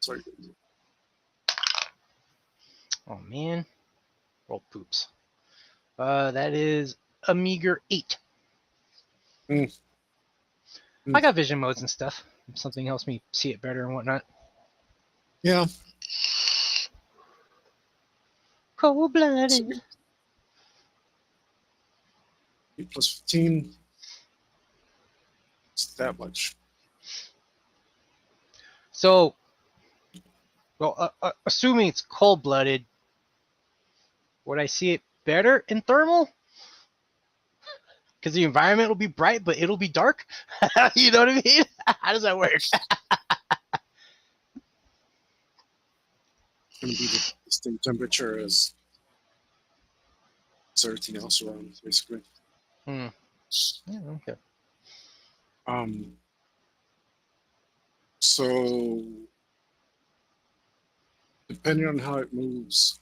Sorry. Oh man, roll poops. That is a meager 8. I got vision modes and stuff. Something helps me see it better and whatnot. Yeah. Cold-blooded. 8 plus 15. It's that much. So, well, assuming it's cold-blooded, would I see it better in thermal? Because the environment will be bright, but it'll be dark. You know what I mean? How does that work? It's going to be the same temperature as everything else around, basically. Yeah, okay. So depending on how it moves,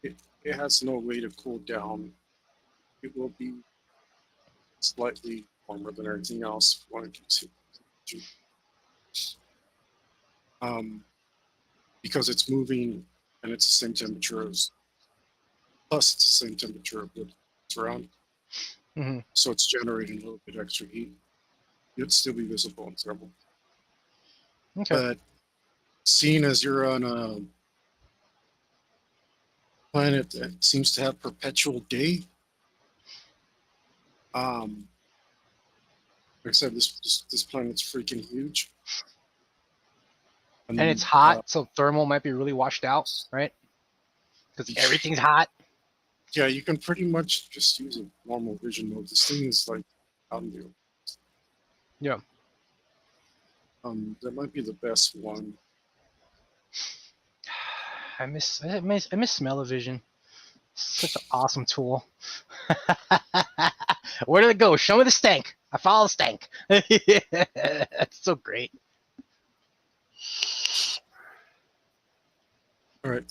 it has no way to cool down. It will be slightly warmer than everything else. Because it's moving and it's the same temperature as, plus it's the same temperature of what's around. Mm-hmm. So it's generating a little bit extra heat. It'd still be visible in thermal. Okay. But seeing as you're on a planet that seems to have perpetual day, Like I said, this planet's freaking huge. And it's hot, so thermal might be really washed out, right? Because everything's hot. Yeah, you can pretty much just use a normal vision mode. This thing is like out of the. Yeah. That might be the best one. I miss smell-o-vision. Such an awesome tool. Where did it go? Show me the stank. I follow the stank. It's so great. All right.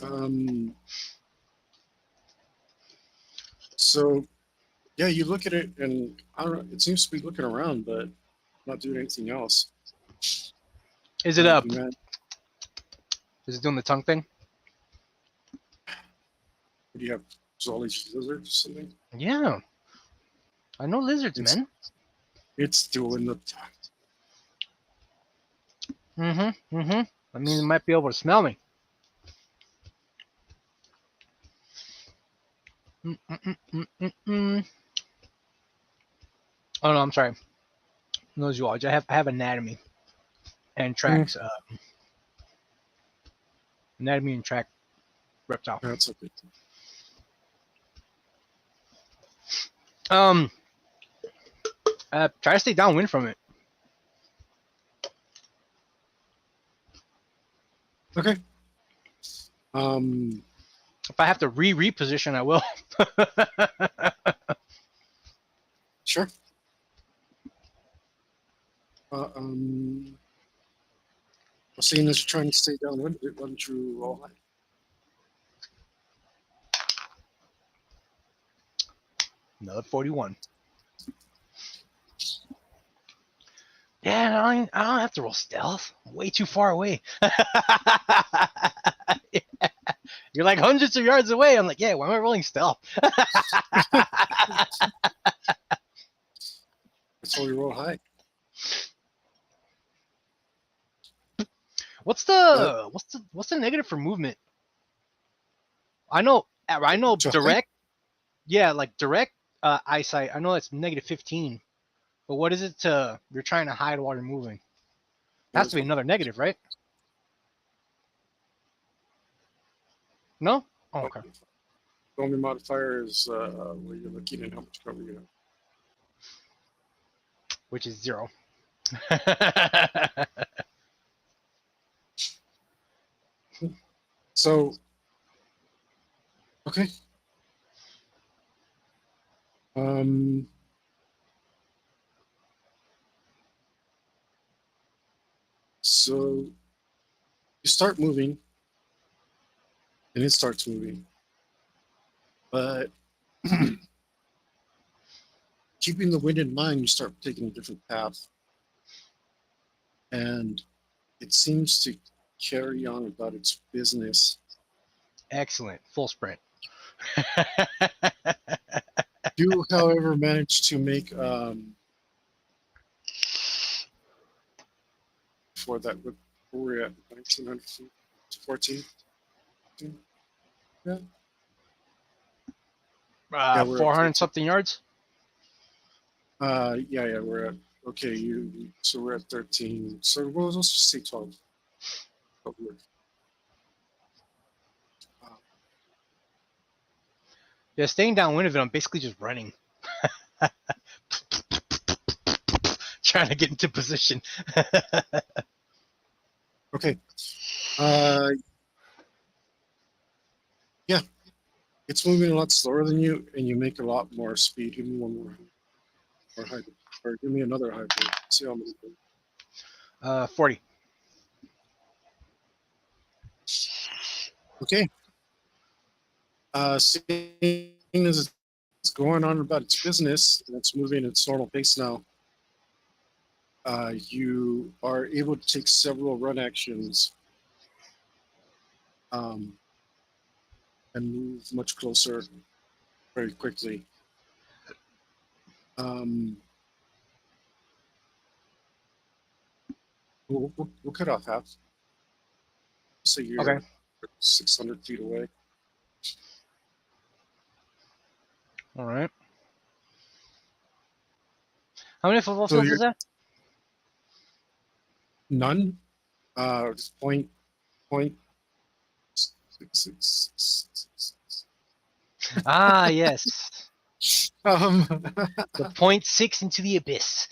So, yeah, you look at it, and I don't know. It seems to be looking around, but not doing anything else. Is it up? Man, Is it doing the tongue thing? what do you have? Zolly's lizard or something? Yeah. I know lizards, man. It's doing the. Mm-hmm. Mm-hmm. I mean, it might be able to smell me. Mm-mm-mm-mm-mm. Oh no, I'm sorry. No zoology. I have anatomy and tracks. Anatomy and track reptile. That's okay. Try to stay downwind from it. Okay. If I have to reposition, I will. Sure. Seeing as you're trying to stay downwind, why don't you roll high? Another 41. Yeah, I don't have to roll stealth. I'm way too far away. Yeah. You're like hundreds of yards away. I'm like, yeah, why am I rolling stealth? That's why we roll high. What's the negative for movement? I know direct. Yeah, like direct eyesight. I know that's negative 15. But what is it to you're trying to hide while you're moving? It has to be another negative, right? No? Oh, okay. The only modifier is where you're looking and how much cover you have. Which is 0. So, okay. So you start moving, and it starts moving, but keeping the wind in mind, you start taking a different path, and it seems to carry on about its business. Excellent. Full sprint. You, however, manage to make for that. What we're at 1900 feet to 14. Yeah. Yeah, we're 400 something yards. Yeah, we're at okay. So we're at 13. So let's just say 12. Yeah, staying downwind of it, I'm basically just running. Trying to get into position. Okay. Yeah, it's moving a lot slower than you, and you make a lot more speed. Give me one more hybrid, or give me another hybrid. See how many. 40. Okay. Seeing as it's going on about its business, and it's moving at its normal pace now, you are able to take several run actions and move much closer very quickly. We'll cut off half. Say you're 600 feet away. All right. How many football So fields you're is that? none. Just point six. Ah, yes. Um, The 0.6 into the abyss.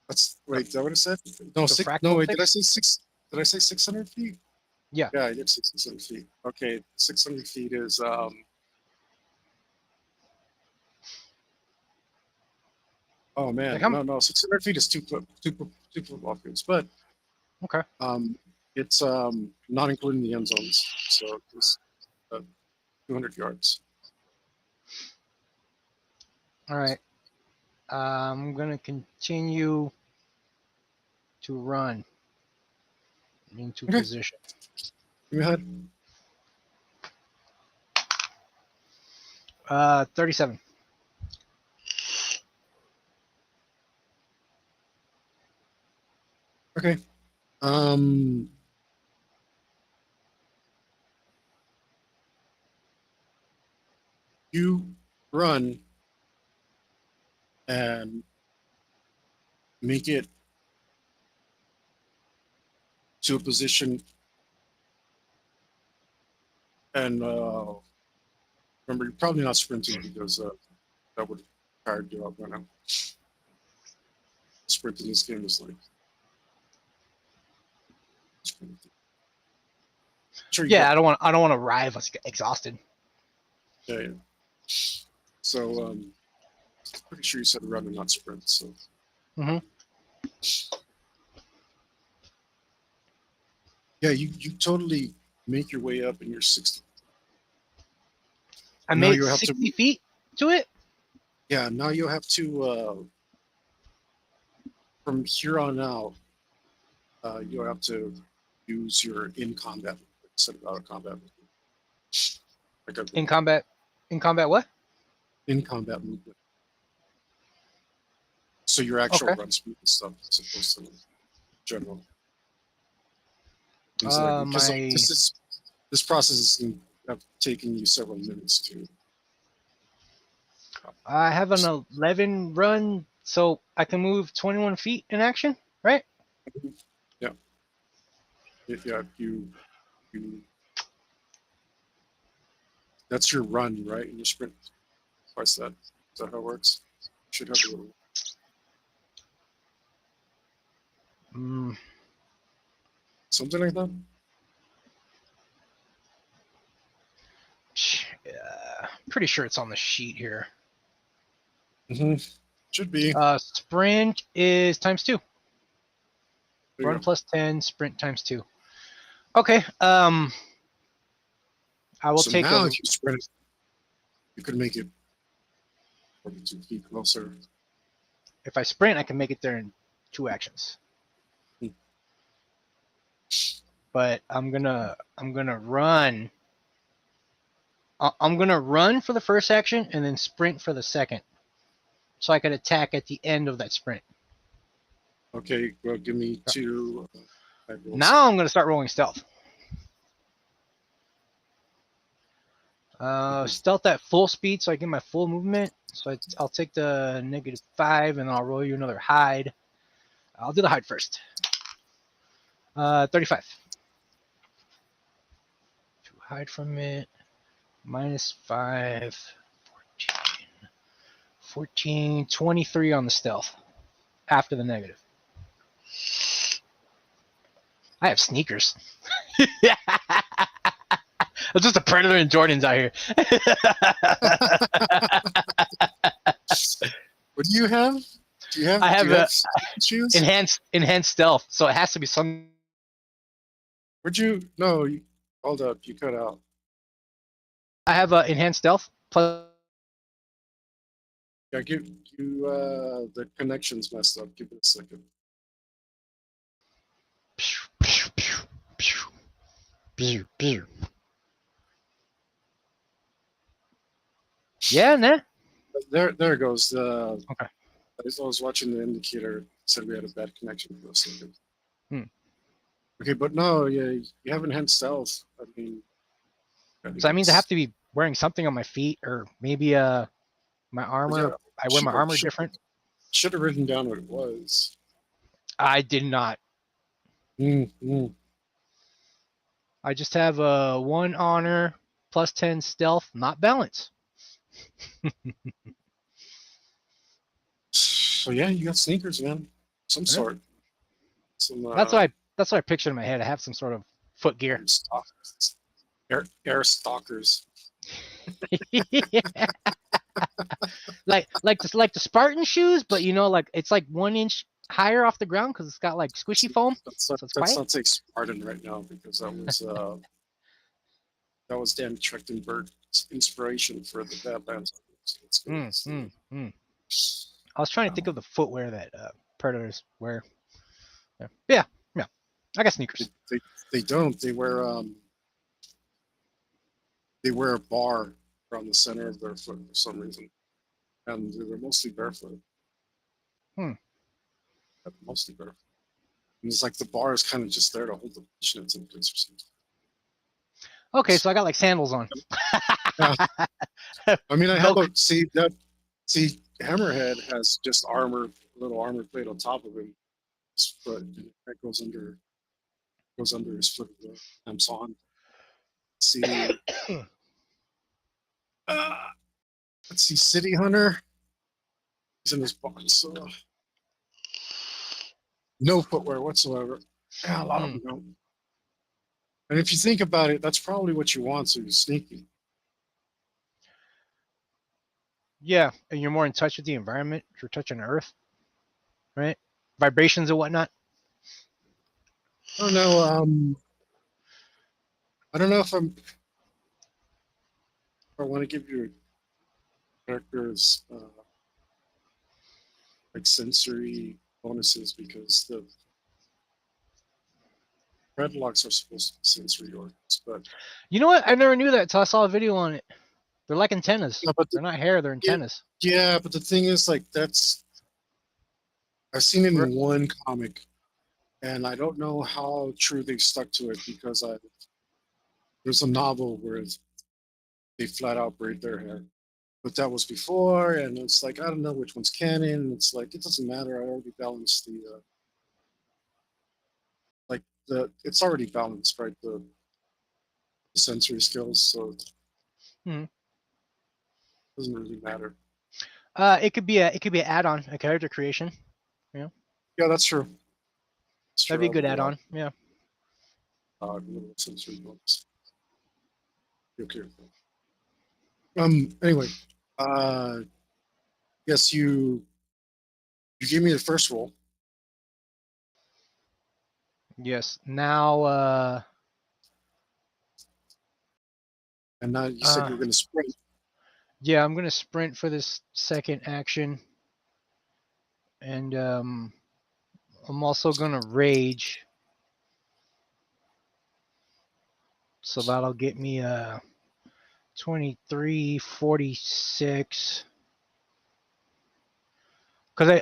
that's wait. Is that what it said? No, The six. fractal No, wait. Did I six? say six? Did I say 600 feet? Yeah. Yeah, I did say 600 feet. Okay, 600 feet is Oh Like man, how? no, 600 feet is two football fields, but Okay. it's not including the end zones, so it's 200 yards. All right. I'm gonna continue to run into Okay, position. go ahead. 37. Okay. Um, you run and make it to a position, and remember, you're probably not sprinting because that would tire you out right now. Sprinting in this game is like sprinting. Sure, you Yeah, got I don't want to arrive exhausted. yeah. So pretty sure you said run and not sprint. So Mm-hmm. yeah, you totally make your way up, and you're 60. I Now made you have 60 to feet to it. yeah. Now you have to from here on out. You'll have to use your in combat instead of out of combat. Like a In combat. In combat, what? in combat movement. So your actual Okay. run speed and stuff, as opposed to general. Things like because My this process is have taken you several minutes to. I have an 11 run, so I can move 21 feet in action, right? Yeah, yeah. You that's your run, right? And you sprint twice that. Is that how it works? Should have a little Mm, something like that. yeah, pretty sure it's on the sheet here. Mm-hmm. Should be. Sprint is ×2. There you Run go. plus 10, sprint ×2. Okay. I will So take now, a. if you sprint, you could make it 42 feet closer. If I sprint, I can make it there in 2 actions. Hmm. But I'm gonna run. I'm gonna run for the first action and then sprint for the second, so I can attack at the end of that sprint. Okay, well, give me two. Now I'm gonna start rolling stealth. Stealth at full speed, so I get my full movement. So I'll take the -5, and then I'll roll you another hide. I'll do the hide first. 35. To hide from it. -5. 14, 23 on the stealth. After the negative. I have sneakers. I'm just a Predator and Jordans out here. What do you have? Do you have? I Do have you have shoes? enhanced stealth, so it has to be some. Where'd you? No, hold up. You cut out. I have enhanced stealth plus. Yeah, give you the connection's messed up. Give it a second. Yeah, nah. There it goes. Okay. I was watching the indicator. It said we had a bad connection for a second. Hmm. Okay, but no, yeah, you have enhanced stealth. I mean, So that means I have to be wearing something on my feet, or maybe my yeah, armor. I wear my armor different. Should have written down what it was. I did not. Mm-hmm. I just have a 1 honor, plus 10 stealth, not balance. So yeah, you got sneakers, man. Some sort. Some That's what I pictured in my head. I have some sort of foot gear. Air stalkers. like the Spartan shoes, but you know, like it's like 1 inch higher off the ground because it's got like squishy foam. Let's not say Spartan right now because that was Dan Trachtenberg's inspiration for the Badlands. I was trying to think of the footwear that Predators wear. Yeah. I got sneakers. They don't. They wear a bar around the center of their foot for some reason, and they're mostly barefoot. Mostly barefoot. And it's like the bar is kind of just there to hold the patience in place or something. Okay, so I got like sandals on. Yeah. I mean, I have see Hammerhead has just little armor plate on top of him, but that goes under his foot. I'm on. See, let's see, City Hunter. He's in his box, so no footwear whatsoever. Yeah, a lot of them don't. And if you think about it, that's probably what you want, so you're sneaky. Yeah, and you're more in touch with the environment. You're touching Earth, right? Vibrations and whatnot. I don't know. I don't know if I want to give your characters like sensory bonuses because the dreadlocks are supposed to be sensory organs, but you know what? I never knew that until I saw a video on it. They're like antennas. No, they're not hair. They're antennas. Yeah, but the thing is, like, I've seen it in one comic, and I don't know how true they've stuck to it because there's a novel where they flat out braid their hair, but that was before, and it's like I don't know which one's canon. It's like it doesn't matter. I already balanced it's already balanced, right? The sensory skills, so it doesn't really matter. It could be an add-on, a character creation. Yeah, that's true. That'd be a good add-on. Yeah. Sensory bonus. Okay. Anyway, yes, you gave me the first roll. Yes. Now. And now you said you were going to sprint. Yeah, I'm going to sprint for this second action, and I'm also going to rage. So that'll get me 2346. Because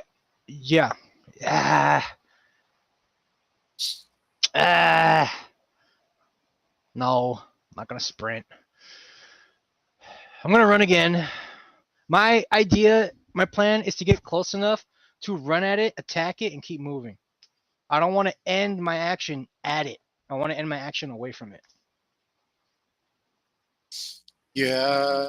no, I'm not going to sprint. I'm going to run again. My plan is to get close enough to run at it, attack it, and keep moving. I don't want to end my action at it. I want to end my action away from it. Yeah.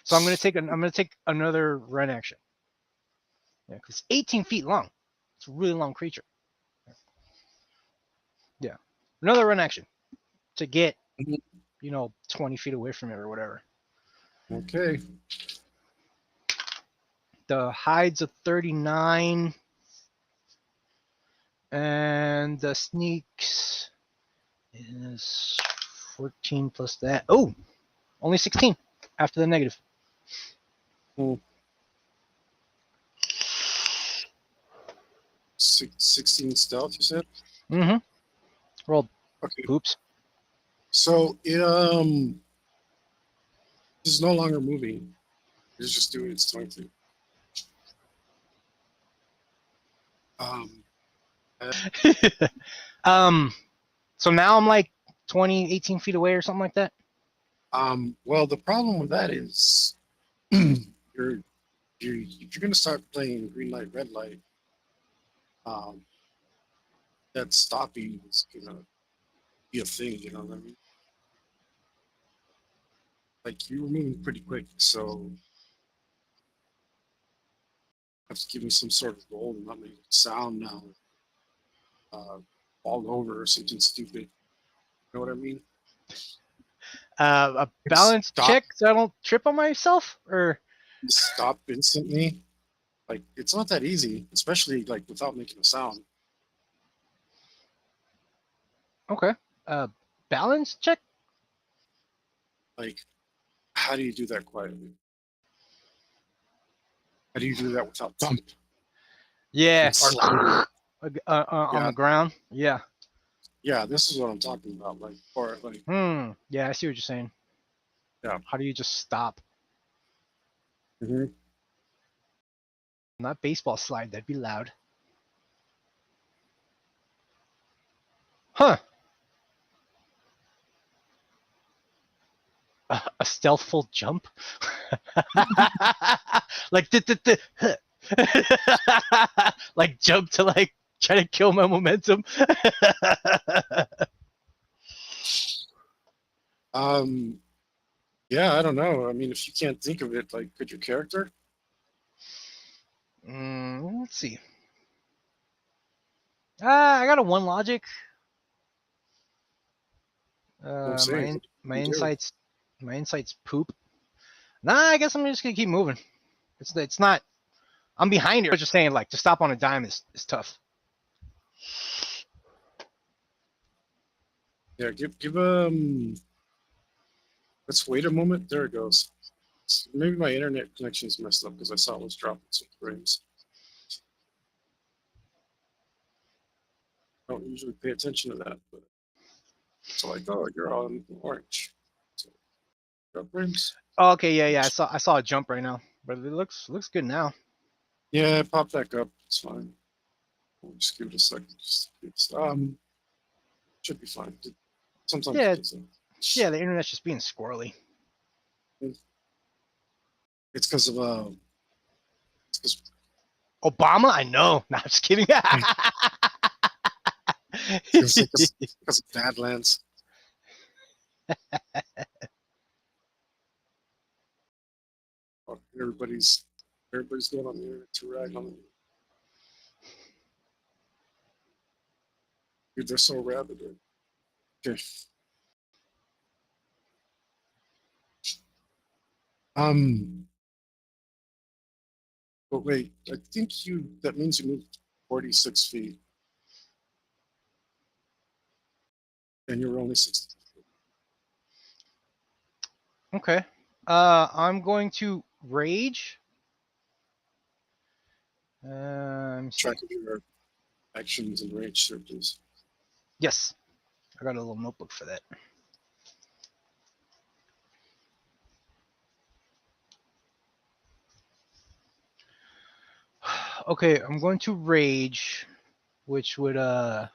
So I'm going to take another run action. Yeah, because it's 18 feet long. It's a really long creature. Yeah, another run action to get 20 feet away from it or whatever. Okay. The hide's a 39, and the sneaks is 14 plus that. Oh, only 16 after the negative. 16 stealth, you said? Mm-hmm. Rolled. Okay. Oops. So it is no longer moving. It's just doing its own thing. So now I'm like 20, 18 feet away or something like that? Well, the problem with that is you're if you're gonna start playing green light, red light, um, that stopping is gonna be a thing. You know what I mean? Like you were moving pretty quick, so have to give me some sort of roll and not make a sound now. Fall over or something stupid. You know what I mean? A balance Stop, check so I don't trip on myself, or stop instantly. Like it's not that easy, especially like without making a sound. okay. Balance check. Like, how do you do that quietly? How do you do that without thump Yeah, and or sliding? on Yeah, the ground. Yeah. yeah. This is what I'm talking about. Like, or like, Yeah, I see what you're saying. yeah. How do you just stop? Mm-hmm. Not baseball slide. That'd be loud. Huh. A stealthful jump? Like, like jump to like try to kill my momentum. Yeah, I don't know. I mean, if you can't think of it, like, could your character? Let's see. I got a one logic. I'm saying, what My do you do? insights poop. Nah, I guess I'm just gonna keep moving. It's not. I'm behind here. I was just saying, like, to stop on a dime is tough. Yeah, give let's wait a moment. There it goes. Maybe my internet connection's messed up because I saw it was dropping some frames. I don't usually pay attention to that, but so like, oh, you're on orange. So, drop frames. Oh, okay, yeah. I saw a jump right now, but it looks good now. Yeah, pop back up. It's fine. We'll just give it a second. Should be fine. Sometimes Yeah, it doesn't. yeah. The internet's just being squirrely. It's because of it's because Obama? I know. Nah, I'm just kidding. because of Badlands. Oh, everybody's going on the internet to rag on it. Dude, they're so rabid. Okay. But wait, I think that means you moved 46 feet and you were only 60. Okay. I'm going to rage. Track of your actions and rage, sir, please. Yes, I got a little notebook for that. Okay, I'm going to rage, which would let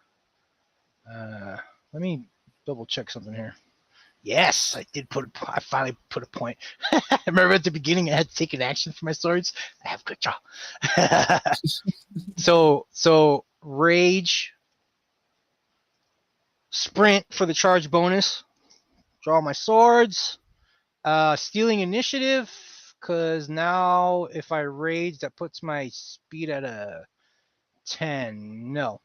me double check something here. Yes, I finally put a point. Remember at the beginning I had to take an action for my swords? I have quick draw. so rage, sprint for the charge bonus, draw my swords, stealing initiative, because now if I rage, that puts my speed at a 10. No.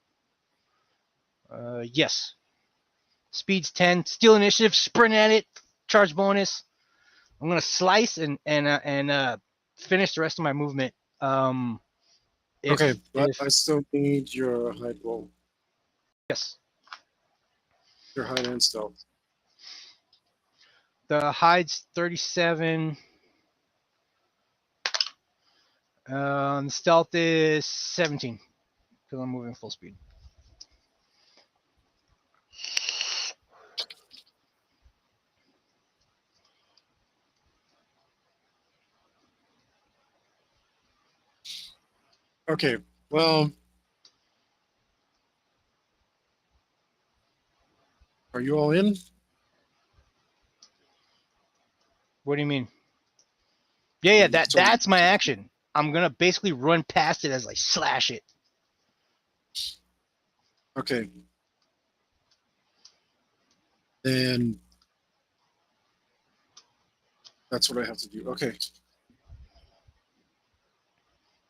Yes. Speed's 10. Steal initiative, sprint at it, charge bonus. I'm gonna slice and finish the rest of my movement. Okay, but If I still need your hide roll, yes, your hide and stealth. the hide's 37. The stealth is 17 because I'm moving full speed. Okay, well, Are you all in? What do you mean? Yeah, So- that's my action. I'm gonna basically run past it as I slash it. Okay. Then that's what I have to do. Okay.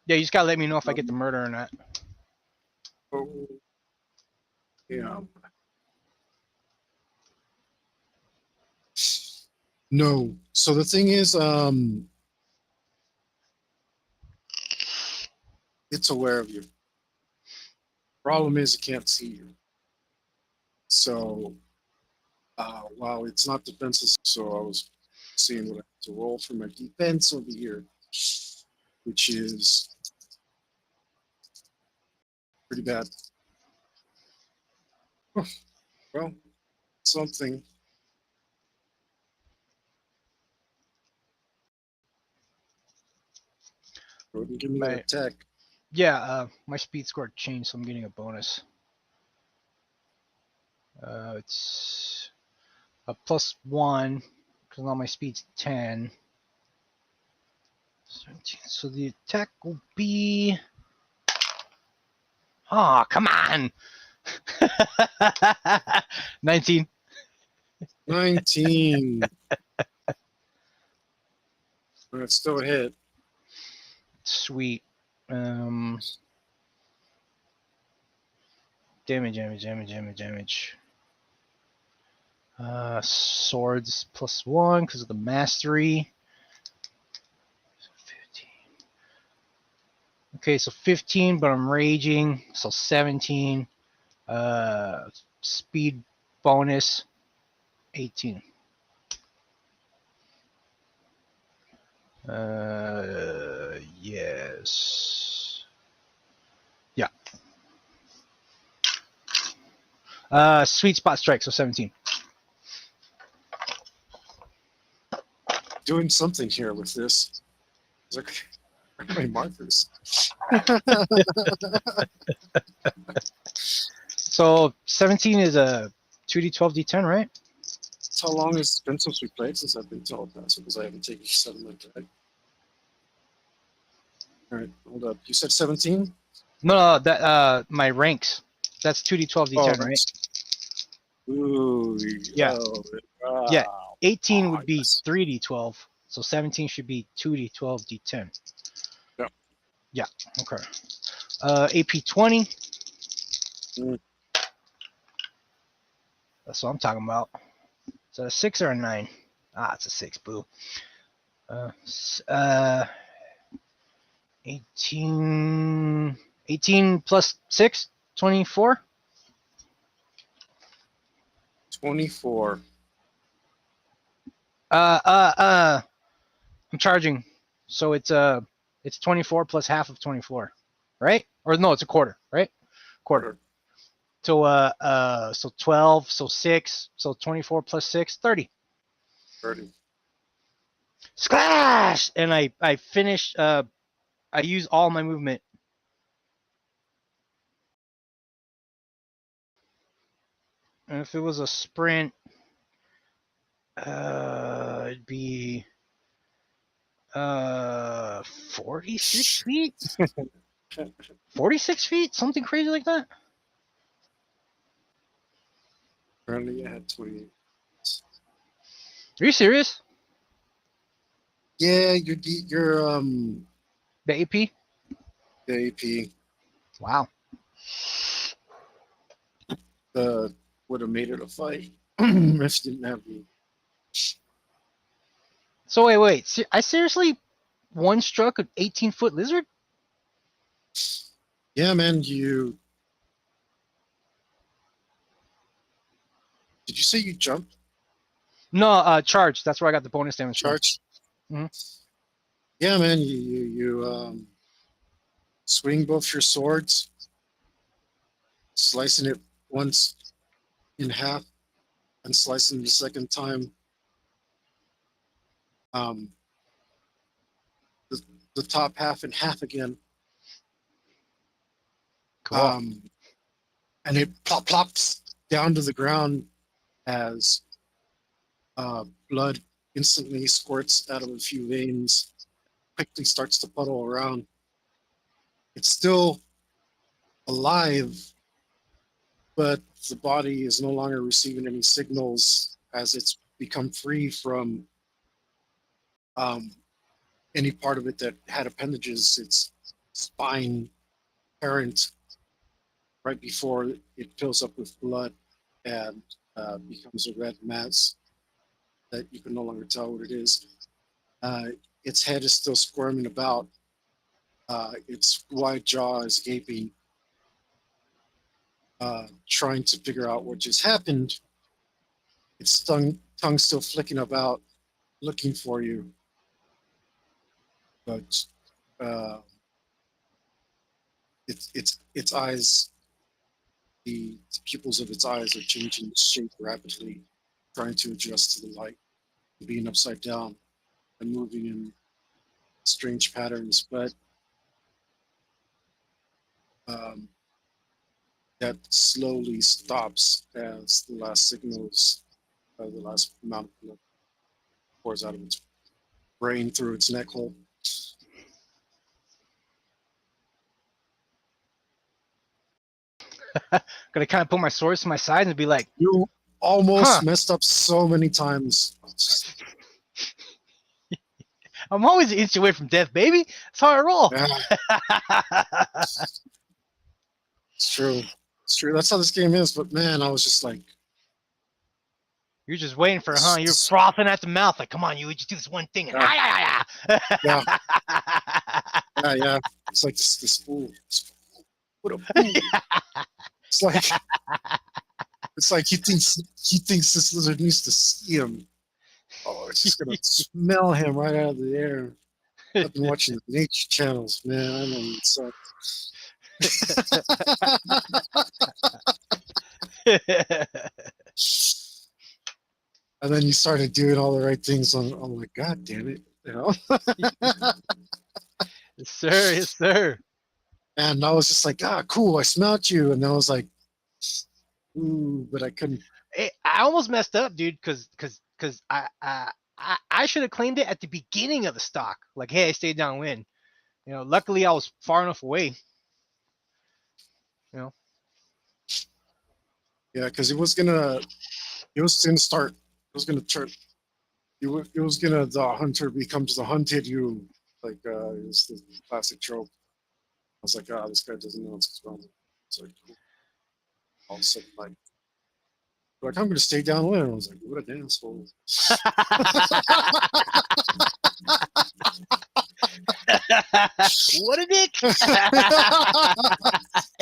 Yeah, you just gotta let me know if I get the murder or not. Oh, yeah. No. So the thing is, it's aware of you. Problem is, it can't see you. So, while it's not defensive, so I was seeing what I have to roll for my defense over here, which is pretty bad. Well, something. Go ahead and give me that attack. Yeah, my speed score changed, so I'm getting a bonus. It's a +1 because now my speed's 10. 17. So the attack will be. Oh, come on! 19. 19. That's still a hit. Sweet. Damage. Swords +1 because of the mastery. 15. Okay, so 15, but I'm raging, so 17. Speed bonus 18. Yes. Yeah. Sweet spot strike, so 17. Doing something here with this. It's like, where are my markers? So 17 is a 2d12 d10, right? How long has it been since we played since I've been telepassive? Because I haven't taken 7 like that. All right, hold up. You said 17? No, that my ranks. That's 2d12 d10, right? Ooh, Yeah. wow. Yeah. 18 would be Yes. 3d12, so 17 should be 2d12 d10. Yeah. Yeah. Okay. AP 20. Mm. That's what I'm talking about. Is that a 6 or a 9? Ah, it's a 6. Boo. 18 plus 6, 24. 24. I'm charging, so it's 24 plus half of 24, right? Or no, it's a quarter, right? Quarter. So so 12, so 6, so 24 plus 6, 30. 30. Splash! And I finish. I use all my movement. And if it was a sprint, it'd be 46 feet. 46 feet, something crazy like that. Currently, I had 28. Are you serious? Yeah, your The AP? the AP Wow. would have made it a fight if you didn't have me. So wait. I seriously one struck an 18-foot lizard? Yeah, man. Did you say you jumped? No, charge. That's where I got the bonus damage. Charge? Mhm. Yeah, man. You swing both your swords, slicing it once in half, and slicing the second time. Um, the top half in half again. Cool. And it plops down to the ground as blood instantly squirts out of a few veins, quickly starts to puddle around. It's still alive, but the body is no longer receiving any signals as it's become free from any part of it that had appendages. Its spine parent right before it fills up with blood and becomes a red mass that you can no longer tell what it is. Its head is still squirming about. Its wide jaw is gaping, trying to figure out what just happened. Its tongue still flicking about, looking for you. But its eyes, the pupils of its eyes are changing shape rapidly, trying to adjust to the light, being upside down and moving in strange patterns. But that slowly stops as the last signals, the last amount of blood pours out of its brain through its neck hole. Gonna kind of put my swords to my side and be like, You almost Huh. messed up so many times. I'm always an inch away from death, baby. That's how I roll. Yeah, it's true. It's true. That's how this game is. But man, I was just like, You're just waiting for, huh? You're frothing at the mouth, like, come on, you just do this one thing. And yeah, yeah. It's like this fool. What a fool. It's like he thinks this lizard needs to see him. Oh, it's just gonna smell him right out of the air. I've been watching the nature channels, man. I know it's and then you started doing all the right things. I'm like, God damn it, you know. Yes, sir. Yes, sir. And I was just like, cool. I smelled you, and I was like, ooh, but I couldn't. I almost messed up, dude, because I should have claimed it at the beginning of the stock. Like, hey, I stayed downwind. Luckily I was far enough away. Yeah, because it was gonna start. It was gonna turn. It was gonna, the hunter becomes the hunted. You like it's the classic trope. I was like, this guy doesn't know what's wrong. It's like, cool. All of a sudden, like I'm gonna stay downwind. I was like, what a damn asshole. What a dick!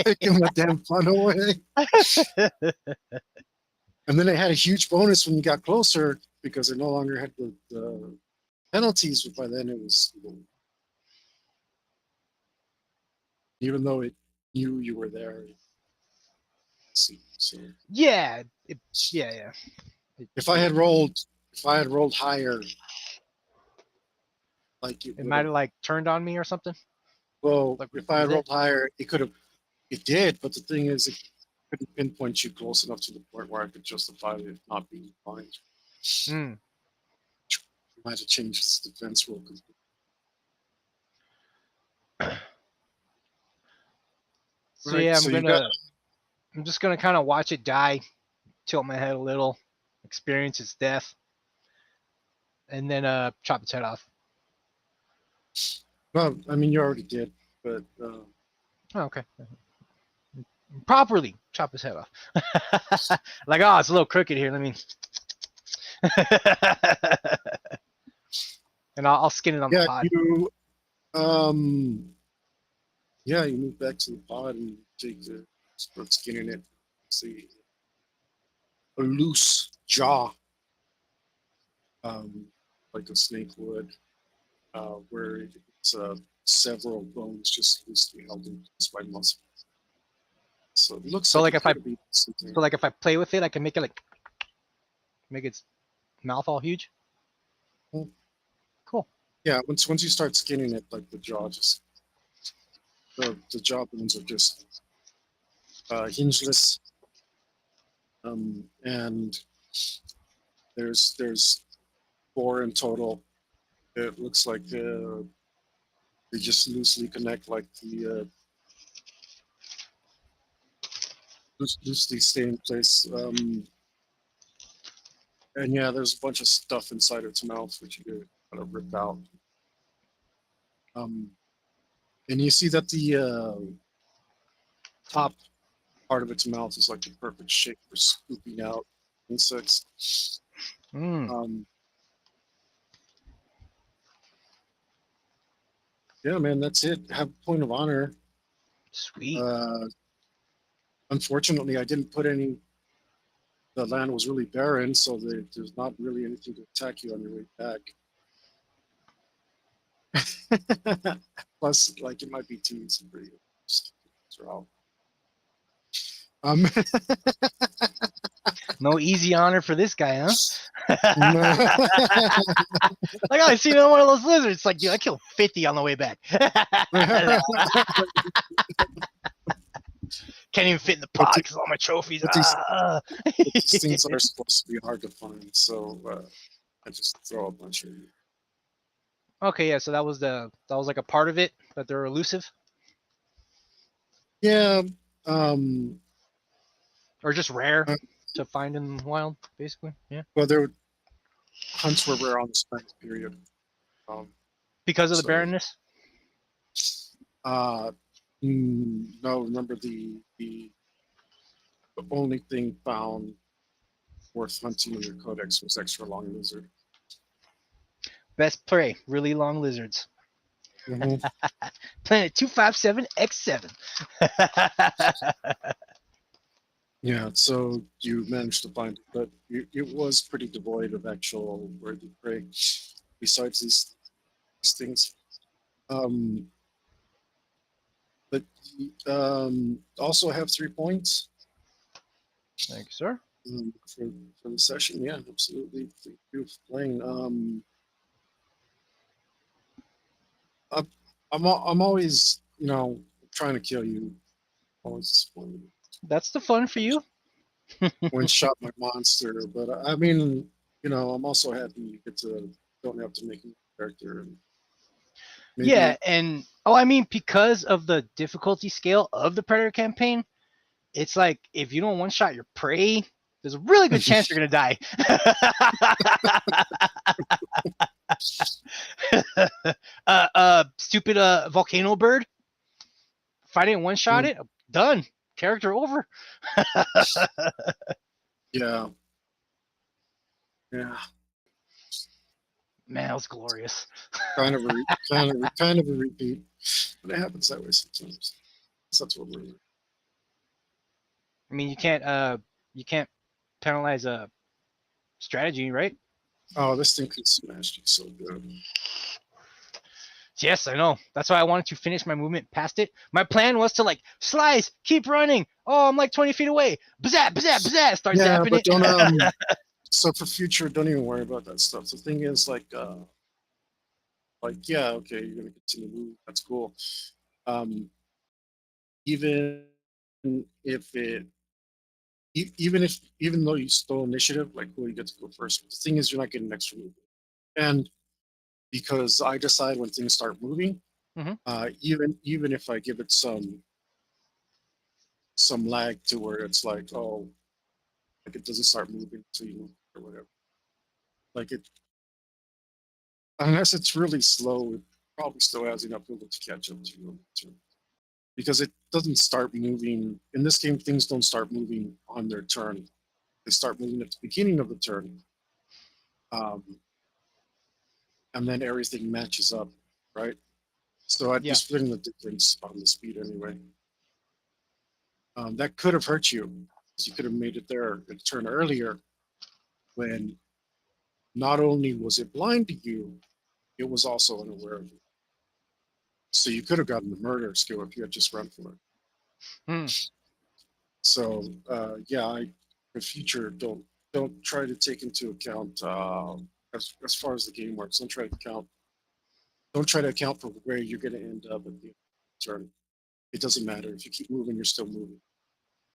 Taking my damn fun away. And then it had a huge bonus when you got closer because it no longer had the penalties. But by then it was, even though it knew you were there. So yeah. if I had rolled higher, like It might have like turned on me or something. well, Like, if I had rolled higher, it could have. It did, but the thing is, it couldn't pinpoint you close enough to the point where I could justify it not being blind. Mm. I might have changed its defense rule. So Right, yeah, so I'm just gonna kind of watch it die, tilt my head a little, experience its death, and then chop its head off. well, I mean, you already did, but Oh, okay. Properly chop his head off. Like, it's a little crooked here. Let me. And I'll skin it on the pod. You move back to the pod and start skinning it. See a loose jaw, like a snake would, where it's several bones just loosely held in place by muscle. So it looks like if I play with it, I can make it make its mouth all huge. Cool. Yeah, once you start skinning it, like the jaw just the jaw bones are just hingeless, and There's 4 in total. It looks like they just loosely connect, like the loosely stay in place. And yeah, there's a bunch of stuff inside its mouth which you could kind of rip out. And you see that the top part of its mouth is like the perfect shape for scooping out insects. Mm, Yeah, man, that's it. Have a point of honor. sweet. Unfortunately, I didn't put any. The land was really barren, so there's not really anything to attack you on your way back. Plus, like, it might be too easy for you. Um, No easy honor for this guy, huh? no. Like, oh, I seen another one of those lizards. It's like, dude, I killed 50 on the way back. Can't even fit in the pod because all my trophies. But these things are supposed to be hard to find, so I just throw a bunch of. Okay, yeah. So that was like a part of it, but they're elusive Yeah. or just rare to find in the wild, basically. Yeah. Well, there were hunts were rare on the spring period. Because of the So, barrenness. No, remember the only thing found worth hunting in your codex was extra long lizard. Best prey, really long lizards. Mm-hmm. Planet 257X7. Yeah, so you managed to find it, but it was pretty devoid of actual worthy prey. Besides these things, but also have 3 points Thank you, sir. for the session. Yeah, absolutely. Thank you for playing. I'm always, trying to kill you. Always disappointed. That's the fun for you. One shot my monster, but I mean, I'm also happy you don't have to make a character. And maybe, Yeah, and I mean, because of the difficulty scale of the Predator campaign, it's like if you don't one shot your prey, there's a really good chance you're gonna die. Stupid volcano bird. If I didn't one shot it, done. Character over. yeah, yeah, Man, that was glorious. kind of a repeat, but it happens that way sometimes. So that's what we're. I mean, you can't penalize a strategy, right? Oh, this thing could smash you so good. Yes, I know. That's why I wanted to finish my movement past it. My plan was to slice, keep running. Oh, I'm like 20 feet away. Bzat, bzat, bzat. Start zapping but it. don't so for future, don't even worry about that stuff. The thing is, yeah, okay, you're gonna continue moving. That's cool. Even if it, even though you stole initiative, like, cool, you get to go first. But the thing is, you're not getting an extra move, and because I decide when things start moving, even if I give it some lag to where it's like, oh, like it doesn't start moving until you move or whatever. Like it, unless it's really slow, it probably still has enough able to catch up to you. Because it doesn't start moving in this game. Things don't start moving on their turn; they start moving at the beginning of the turn, and then everything matches up, right? So I'd be splitting the difference on the speed anyway. That could have hurt you. You could have made it there a turn earlier, when not only was it blind to you, it was also unaware of you. So you could have gotten the murder skill if you had just run for it. So yeah, for future, don't try to take into account as far as the game works. Don't try to account for where you're going to end up at the turn. It doesn't matter. If you keep moving, you're still moving.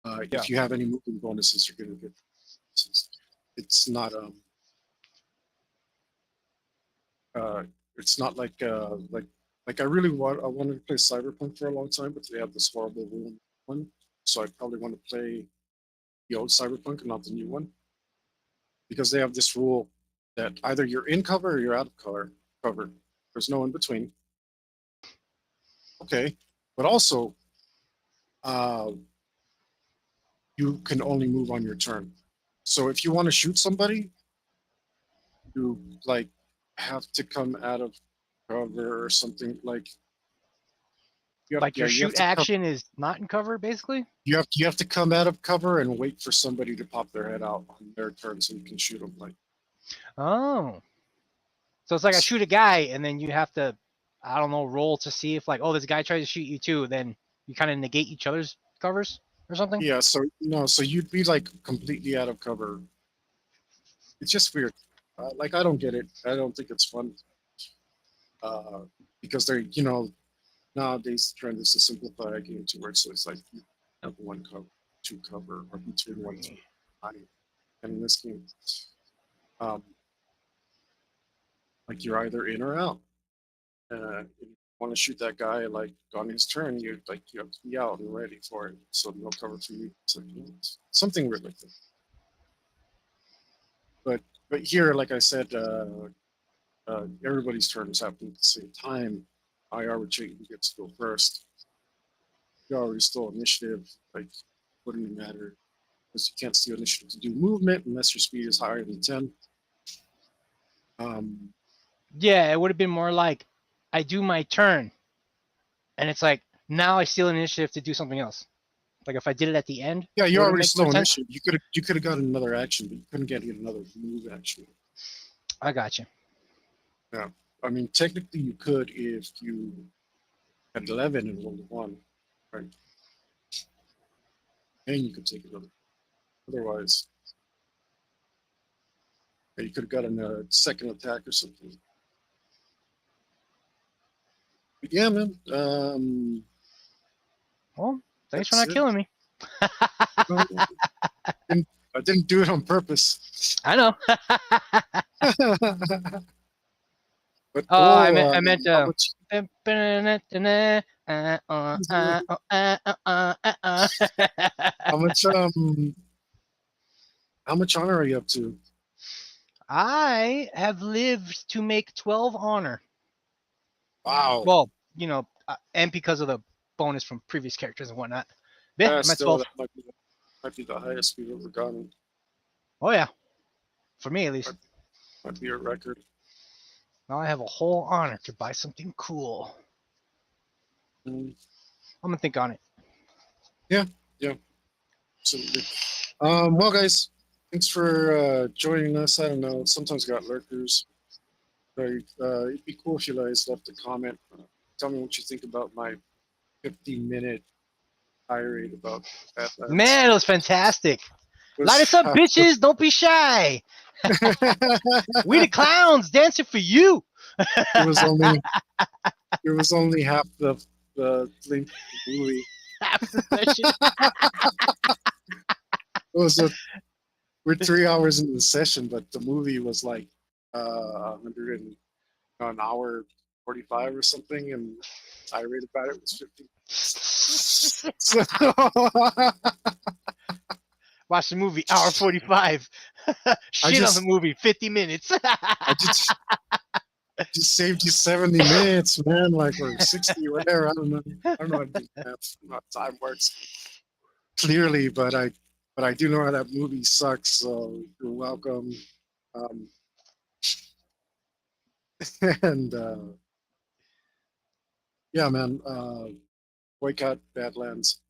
If you have any moving bonuses, you're going to get bonuses. it's not it's not like I wanted to play Cyberpunk for a long time, but they have this horrible rule in one, so I probably want to play the old Cyberpunk and not the new one because they have this rule that either you're in cover or you're out of cover. There's no in between. Okay, but also uh, you can only move on your turn. So if you want to shoot somebody, you like have to come out of cover or something like Like your you have shoot to come, action is not in cover, basically. you have to come out of cover and wait for somebody to pop their head out on their turn so you can shoot them. Like Oh, so it's like I shoot a guy, and then you have to, I don't know, roll to see if like, oh, this guy tries to shoot you too. Then you kind of negate each other's covers or something. yeah, so no, so you'd be like completely out of cover. It's just weird. Like I don't get it. I don't think it's fun. Because they're nowadays the trend is to simplify a game to where it's like you have one cover, two cover, or between one two. And in this game, um, like you're either in or out. If you want to shoot that guy like on his turn, you have to be out and ready for it. So no cover for you. So it's something weird like that. But here, like I said, everybody's turn is happening at the same time. I arbitrate who gets to go first. You already stole initiative. Like, wouldn't it matter? Because you can't steal initiative to do movement unless your speed is higher than 10. Yeah, it would have been more like I do my turn, and it's like now I steal an initiative to do something else. Like if I did it at the end. Yeah, you would it already make more stole sense? initiative. You could have got another action, but you couldn't get another move action. I got you. Yeah, I mean technically you could if you had 11 and rolled a 1, right? And you could take another. Otherwise, yeah, you could have gotten a second attack or something. But yeah, man. Well, thanks for That's not it. killing me. No, I didn't do it on purpose. I know. But Oh, I meant how much? How much? How much honor are you up to? I have lived to make 12 honor. Wow. Well, and because of the bonus from previous characters and whatnot. Yeah, I'm at Still, 12. that might be the highest we've ever gotten. Oh, yeah. For me, at least. Might be a record. Now I have a whole honor to buy something cool. Mm. I'm going to think on it. Yeah. Absolutely. Well, guys, thanks for joining us. I don't know. Sometimes we got lurkers. It'd be cool if you guys left a comment. Tell me what you think about my 50-minute tirade about Badlands. Man, it was fantastic. Light us up, bitches. Don't be shy. We the clowns dancing for you. It was only half the length of the movie. Half the session. We're 3 hours into the session, but the movie was like 100 and an hour 45 or something, and I read about it was 50. So, Watch the movie, hour 45. Shit on the movie, 50 minutes. I just saved you 70 minutes, man, like, or 60 or whatever. I don't know how to do math, how time works clearly, but I do know how that movie sucks, so you're welcome. And yeah, man, boycott Badlands,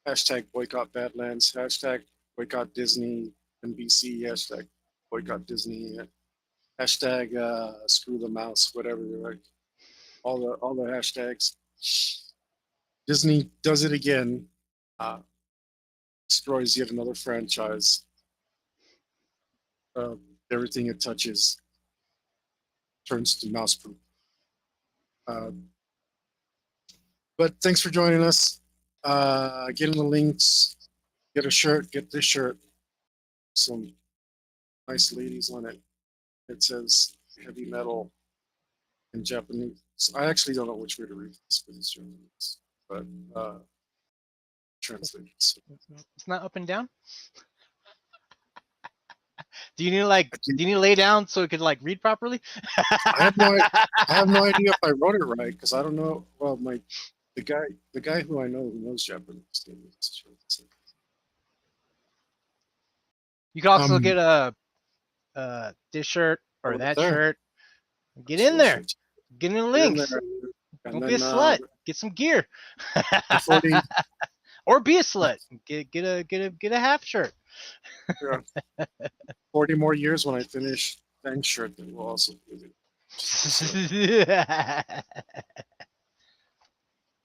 hashtag boycott Badlands, hashtag boycott Disney, NBC, hashtag boycott Disney, hashtag screw the mouse, whatever, like all the hashtags. Disney does it again, destroys yet another franchise. Everything it touches turns to mouse proof. But thanks for joining us. Get in the links, get a shirt, get this shirt. Some nice ladies on it. It says heavy metal in Japanese. I actually don't know which way to read this for these Germans, but translate. So It's not up and down. Do you need to lay down so it could like read properly? I have no idea if I wrote it right because I don't know. Well, the guy who I know who knows Japanese. You can also get this shirt or Over that there. shirt. Get in there. Get in the Get in links. there, and Don't be a then, slut. Get some gear. 40, Or be a slut. Get a half shirt. yeah, 40 more years when I finish Fang's shirt, then we'll also do it. So,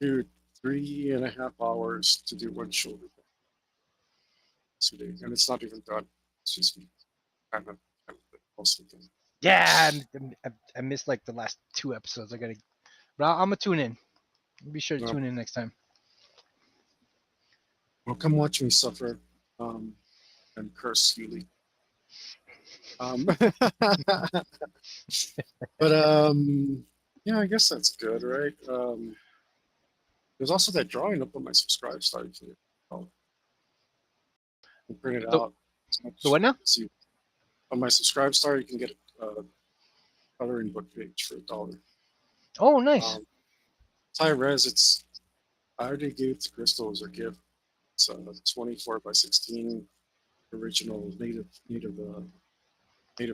dude, 3.5 hours to do one shoulder. And it's not even done. It's just kind of mostly done. Yeah, I missed like the last 2 episodes. But I'm gonna tune in. Be sure to tune in next time. Well, come watch me suffer and curse Healy. But yeah, I guess that's good, right? There's also that drawing up on my subscribe site. I'll print it out. The what now? See, on my subscribe star, you can get a coloring book page for $1. Oh, nice. It's high res. I already gave it to Crystal as a gift. It's 24 by 16 original native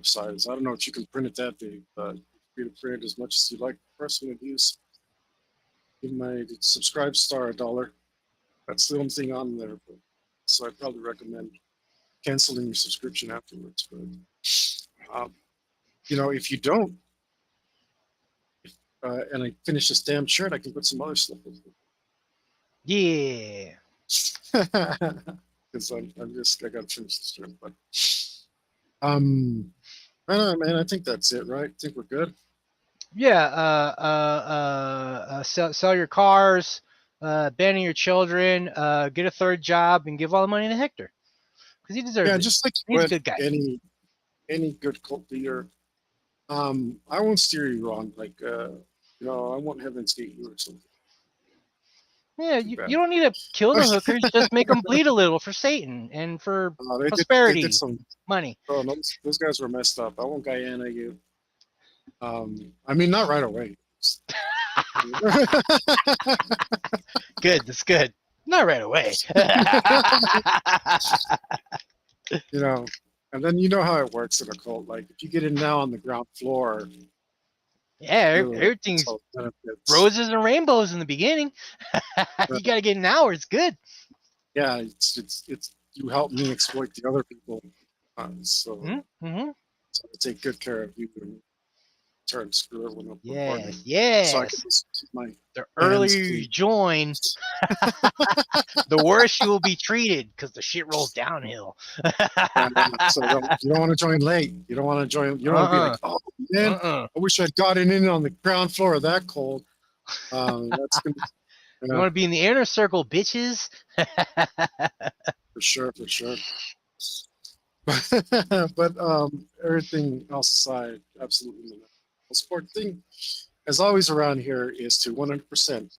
size. I don't know if you can print it that big, but you can print it as much as you like for personal use. Give my subscribe star $1. That's the only thing on there. So I'd probably recommend canceling your subscription afterwards. But if you don't, and I finish this damn shirt, I can put some other stuff in it. Yeah. Because I got to finish this shirt. But I don't know, man. I think that's it, right? I think we're good. Yeah. Sell your cars, abandon your children, get a third job, and give all the money to Hector because he deserves it. Yeah, just like he's a good guy. Any good cult leader. I won't steer you wrong. Like, I won't heavens gate you or something. Yeah, you don't need to kill the hookers. Just make them bleed a little for Satan and for prosperity, they did some money. Oh, those guys were messed up. I won't Guyana you. I mean, not right away. Good, that's good. Not right away. And then you know how it works in a cult. Like, if you get in now on the ground floor, yeah, everything's roses and rainbows in the beginning. You got to get an hour. It's good. Yeah, it's you help me exploit the other people, so I take good care of you and turn screw everyone up. Yes. So I can just keep my the earlier you join, the worse you will be treated because the shit rolls downhill. So you don't want to join late. You don't want to join. You don't want to be like, oh man, I wish I'd gotten in on the ground floor of that cold. That's gonna. You want to be in the inner circle, bitches. For sure. But everything else aside, absolutely. The sport thing, as always around here, is to 100%